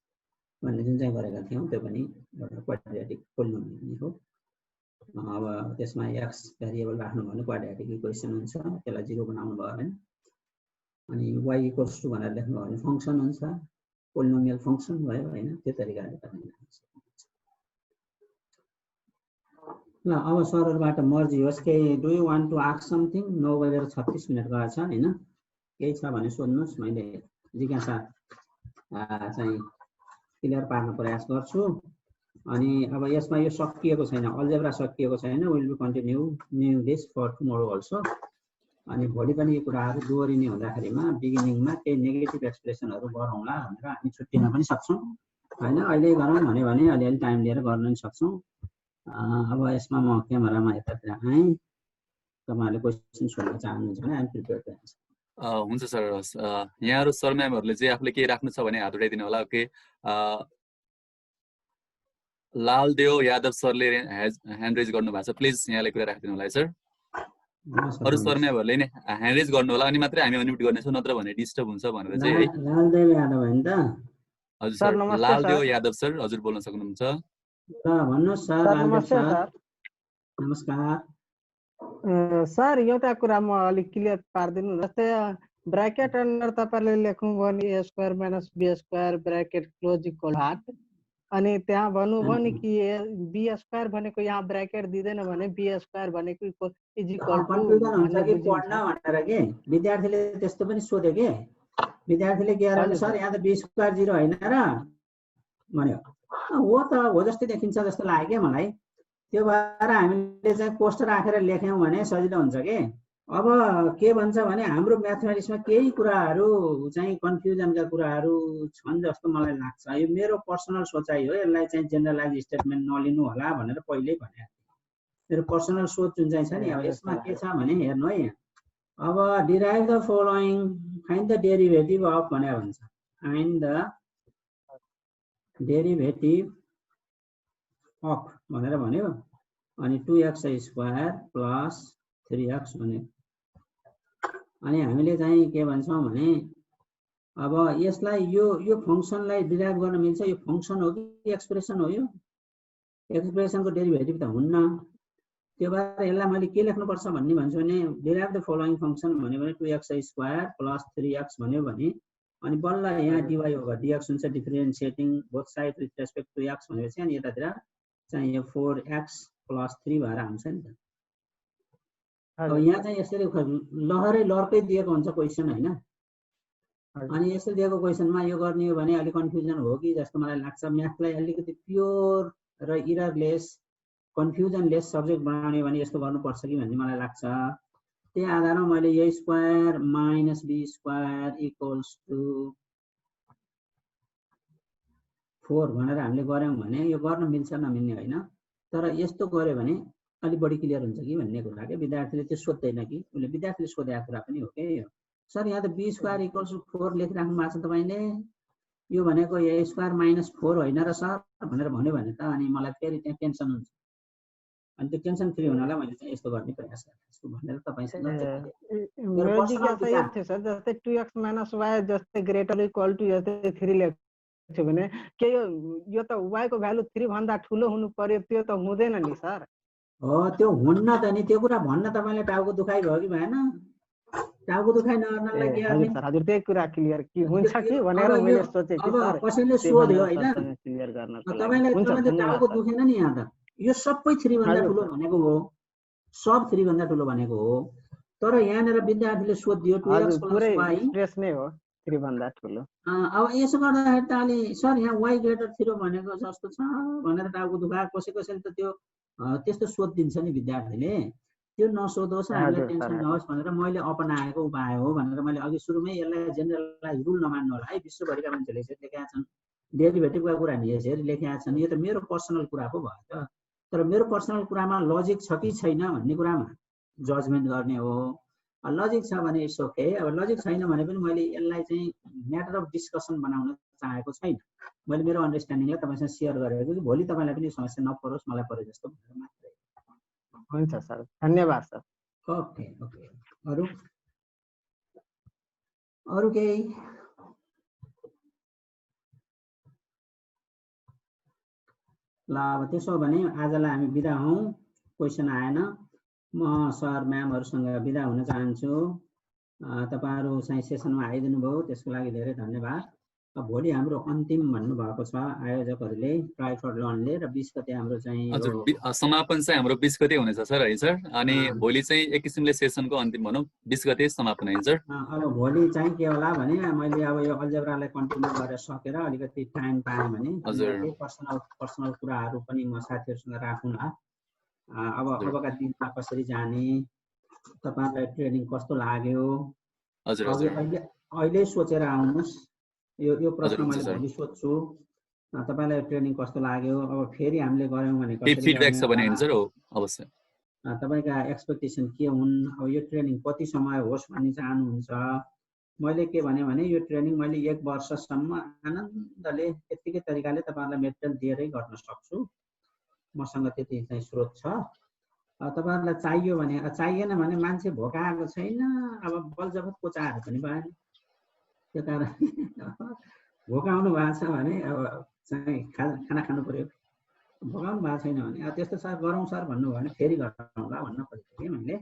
भन्ने जुन चाहिँ गरेका थियौं त्यो पनि एउटा क्वाड्रेटिक पोलिनोमियल हो अब त्यसमा x भेरिएबल राख्नु भने क्वाड्रेटिक इक्वेसन हुन्छ त्यसलाई 0 बनाउनु भयो भने अनि y इक्वल्स टु भनेर लेख्नु भयो भने फंक्सन हुन्छ पोलिनोमियल फंक्सन भयो हैन त्यो तरिकाले तपाईले ल अब सरहरुबाट मर्जी होस् के do you want to ask something 9 बजेर 36 मिनेट गएको छ हैन केही छ भने सोध्नुस् मैले जिज्ञासा चाहिँ क्लियर पार्न प्रयास गर्छु अनि अब यसमा यो सकिएको छैन अल्जेब्रा सकिएको छैन will be continue this for tomorrow also अनि भोलि पनि यो कुराहरु दोहोरिने हुँदाखेरिमा बिगिनिङमा केही नेगेटिभ एक्सप्रेसनहरु गरौँला भनेर हामी छुट्टिन पनि सक्छौं हैन अहिले गरौँ भने अलि टाइम लिएर गर्न पनि सक्छौं अब यसमा म क्यामेरामा यतातिर आएँ तपाईहरुले क्वेशन सोध्न चाहनुहुन्छ भने I am prepared to answer हुन्छ सर यहाँहरु सर म्यामहरुले चाहिँ आफूले के राख्नु छ भने हात उठाइदिनु होला ओके लालदेव यादव सरले ह्यान्ड रेज गर्नु भएको छ प्लिज यहाँले कुरा राखिदिनु होला सर अरु सर म्यामहरुले नि ह्यान्ड रेज गर्नु होला अनि मात्रै हामी अनम्युट गर्ने छौं नत्र भने डिस्टर्ब हुन्छ भनेर चाहिँ है लालदेव यादव हैन त हजुर सर लालदेव यादव सर हजुर बोल्न सक्नुहुन्छ भन्नुस् सर नमस्ते सर नमस्कार। सर एउटा कुरा म अलिक क्लियर पारिदिनु। जस्तै ब्राकेट अन्डर तपाईँले लेख्नुभयो भने a square minus b square bracket close equal हाट, अनि त्यहाँ भन्नुभयो नि कि बी स्क्वायर भनेको यहाँ ब्राकेट दिँदैन भने बी स्क्वायर भनेको इज इक्वल टु कन्फ्युजन हुन्छ कि पढ्न भनेर के विद्यार्थीले त्यस्तो पनि सोध्यो के। विद्यार्थीले के अरे सर यहाँ त बी स्क्वायर 0 होइन र भन्यो। हो त हो जस्तै देखिन्छ जस्तो लाग्यो क्या मलाई। त्यो भएर हामीले चाहिँ पोस्टर राखेर लेख्यौँ भने सजिलो हुन्छ के। अब के भन्छ भने हाम्रो म्याथमेटिक्समा केही कुराहरू चाहिँ कन्फ्युजनका कुराहरू छन् जस्तो मलाई लाग्छ। यो मेरो पर्सनल सोचाइ हो, यसलाई चाहिँ जेनरलाइज स्टेटमेन्ट नलिनु होला भनेर पहिल्यै भने। मेरो पर्सनल सोच जुन चाहिँ छ नि, अब यसमा के छ भने हेर्नु है यहाँ। अब derive the following, find the derivative of भनेर भन्छ। फाइन्ड द डेरिभेटिभ अफ भनेर भन्यो। अनि 2x स्क्वायर प्लस 3x भन्यो। अनि हामीले चाहिँ के भन्छौँ भने अब यसलाई यो फङ्सनलाई डिराइभ गर्न मिल्छ। यो फङ्सन हो कि एक्सप्रेसन हो? यो एक्सप्रेसनको डेरिभेटिभ त हुन्न। त्यो भएर यसलाई मैले के लेख्नुपर्छ भन्ने भन्छु भने डिराइभ द फलोइङ फङ्सन भन्यो भने 2x स्क्वायर प्लस 3x भन्यो भने अनि बल्ल यहाँ डिवाई ओभर डिएक्स हुन्छ, differentiating both side with respect to x भनेपछि अनि यतातिर चाहिँ यो 4x प्लस 3 भएर आउँछ नि त। अब यहाँ चाहिँ यसरी लहरै दिएको हुन्छ क्वेसन होइन। अनि यसरी दिएको क्वेसनमा यो गर्ने हो भने अलिक कन्फ्युजन हो कि जस्तो मलाई लाग्छ। म्याथलाई अलिकति प्योर र इररलेस कन्फ्युजनलेस सब्जेक्ट बनाउने भने यस्तो गर्नुपर्छ कि भन्ने मलाई लाग्छ। त्यही आधारमा मैले a square minus b square equals to 4 भनेर हामीले गऱ्यौँ भने यो गर्न मिल्छ नमिल्ने होइन। तर यस्तो गऱ्यो भने अलिक बढी क्लियर हुन्छ कि भन्ने कुरा के। विद्यार्थीले त्यो सोध्दैन कि, उसले विद्यार्थीले सोधेको कुरा पनि हो कि। सर यहाँ त बी स्क्वायर इक्वल्स टु 4 लेखिराख्नु भएको छ तपाईँले, यो भनेको ए स्क्वायर माइनस 4 होइन र सर भनेर भन्यो भने त अनि मलाई फेरि त्यहाँ टेन्सन हुन्छ। अनि त्यो टेन्सन फ्री हुनलाई मैले चाहिँ यस्तो गर्ने प्रयास गर्छु भनेर तपाईँसँग मेरो जिज्ञासा यो थियो सर। जस्तै 2x माइनस वाई जस्तै ग्रेटर इक्वल टु जस्तै 3 लेख्यो भने के यो त y को भ्यालु 3 भन्दा ठुलो हुनु पर्यो, त्यो त हुँदैन नि सर। हो त्यो हुन्न त नि। त्यो कुरा भन्न तपाईँले टाउको दुखाइ भयो कि भएन? टाउको दुखाइ नगर्नलाई के गर्ने? हजुर त्यही कुरा क्लियर के हुन्छ कि भनेर मैले सोचे कि सर। अब कसैले सोध्यो होइन, क्लियर गर्न तपाईँले टाउको दुखेन नि यहाँ त। यो सबै 3 भन्दा ठुलो भनेको हो, सब 3 भन्दा ठुलो भनेको हो। तर यहाँनिर विद्यार्थीले सोधियो 2x प्लस y स्ट्रेस नै हो 3 भन्दा ठुलो। अब यसो गर्दाखेरि त अलि सर यहाँ y ग्रेटर 0 भनेको जस्तो छ भनेर टाउको दुखा कसैले त त्यो त्यस्तो सोधिदिन्छ नि विद्यार्थीले। त्यो नसोधोस्, हामीलाई टेन्सन नहोस् भनेर मैले अपनाएको उपाय हो भनेर मैले अघि सुरुमै यसलाई जेनरलाइज रुल नमान्नु होला है। विश्वभरिका मान्छेले यसरी लेखेका छन्, डेरिभेटिभका कुरा नि यसरी लेखेका छन्। यो त मेरो पर्सनल कुरा पो भयो त। तर मेरो पर्सनल कुरामा लजिक छ कि छैन भन्ने कुरामा जजमेन्ट गर्ने हो। लजिक छ भने इट्स ओके। अब लजिक छैन भने पनि मैले यसलाई चाहिँ म्याटर अफ डिस्कसन बनाउन चाहेको छैन। मैले मेरो अन्डरस्ट्यान्डिङलाई तपाईँसँग सेयर गरेको कि भोलि तपाईँलाई पनि समस्या नपरोस्, मलाई परे जस्तो भनेर मात्रै। हुन्छ सर, धन्यवाद सर। Okay okay. अरू केही? ल अब त्यसो भने आजलाई हामी बिदा हौँ। क्वेसन आएन। म सर म्यामहरूसँग बिदा हुन चाहन्छु। तपाईँहरू चाहिँ सेसनमा आइदिनु भयो, त्यसको लागि धेरै धन्यवाद। भोलि हाम्रो अन्तिम भन्नुभएको छ आयोजकहरूले, ट्राई फर लर्नले, र 20 गते हाम्रो चाहिँ हजुर समापन चाहिँ हाम्रो 20 गते हुनेछ सर है सर। अनि भोलि चाहिँ एक किसिमले सेसनको अन्तिम भनौँ, 20 गते समापन है सर। अब भोलि चाहिँ के होला भने मैले अब यो अल्जेब्रालाई कन्टिन्यू गरेर सकेर अलिकति टाइम पाएँ भने पर्सनल कुराहरू पनि म साथीहरूसँग राखौँला। अबका दिनमा कसरी जाने, तपाईँलाई ट्रेनिङ कस्तो लाग्यो अहिले सोचेर आउनुहोस्। यो प्रश्न मैले भोलि सोध्छु, तपाईँलाई ट्रेनिङ कस्तो लाग्यो। अब फेरि हामीले गऱ्यौँ भने फिडब्याक छ भने सर अवश्य तपाईँका एक्सपेक्टेसन के हुन्, अब यो ट्रेनिङ कति समय होस् भन्ने चाहनुहुन्छ। मैले के भने यो ट्रेनिङ मैले 1 वर्षसम्म आनन्दले यत्तिकै तरिकाले तपाईँहरूलाई मेटेरियल दिएरै गर्न सक्छु। मसँग त्यति चाहिँ स्रोत छ। तपाईँहरूलाई चाहियो भने, चाहिएन भने मान्छे भोकाएको छैन, अब बलजबत कोचाहरू पनि भएन। त्यो कारण भोकाउनु भएको छ भने अब चाहिँ खाना खानु पर्यो। भगाउनु भएको छैन भने त्यस्तो सर गरौँ सर भन्नुभयो भने फेरि गरौँला भन्न खोजेको थिएँ मैले।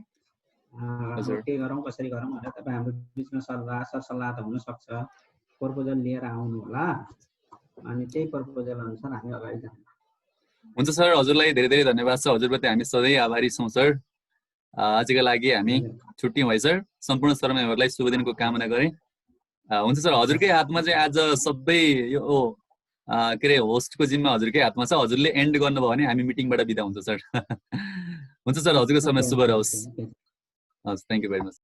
के गरौँ कसरी गरौँ भनेर तपाईँ हाम्रो बिचमा सल्लाह सरसल्लाह त हुनसक्छ। प्रपोजल लिएर आउनु होला अनि त्यही प्रपोजल अनुसार हामी अगाडि जान्छौँ। हुन्छ सर, हजुरलाई धेरै धेरै धन्यवाद छ। हजुरप्रति हामी सधैँ आभारी छौँ सर। आजका लागि हामी छुट्यौँ है सर। सम्पूर्ण शर्माहरूलाई शुभ दिनको कामना गरेँ। हुन्छ सर, हजुरकै हातमा चाहिँ आज सबै यो के अरे होस्टको जिम्मा हजुरकै हातमा छ। हजुरले एन्ड गर्नुभयो भने हामी मिटिङबाट बिदा हुन्छ सर। हुन्छ सर, हजुरको समय शुभ रहोस्। हस्, थ्याङ्क यू भेरी मच।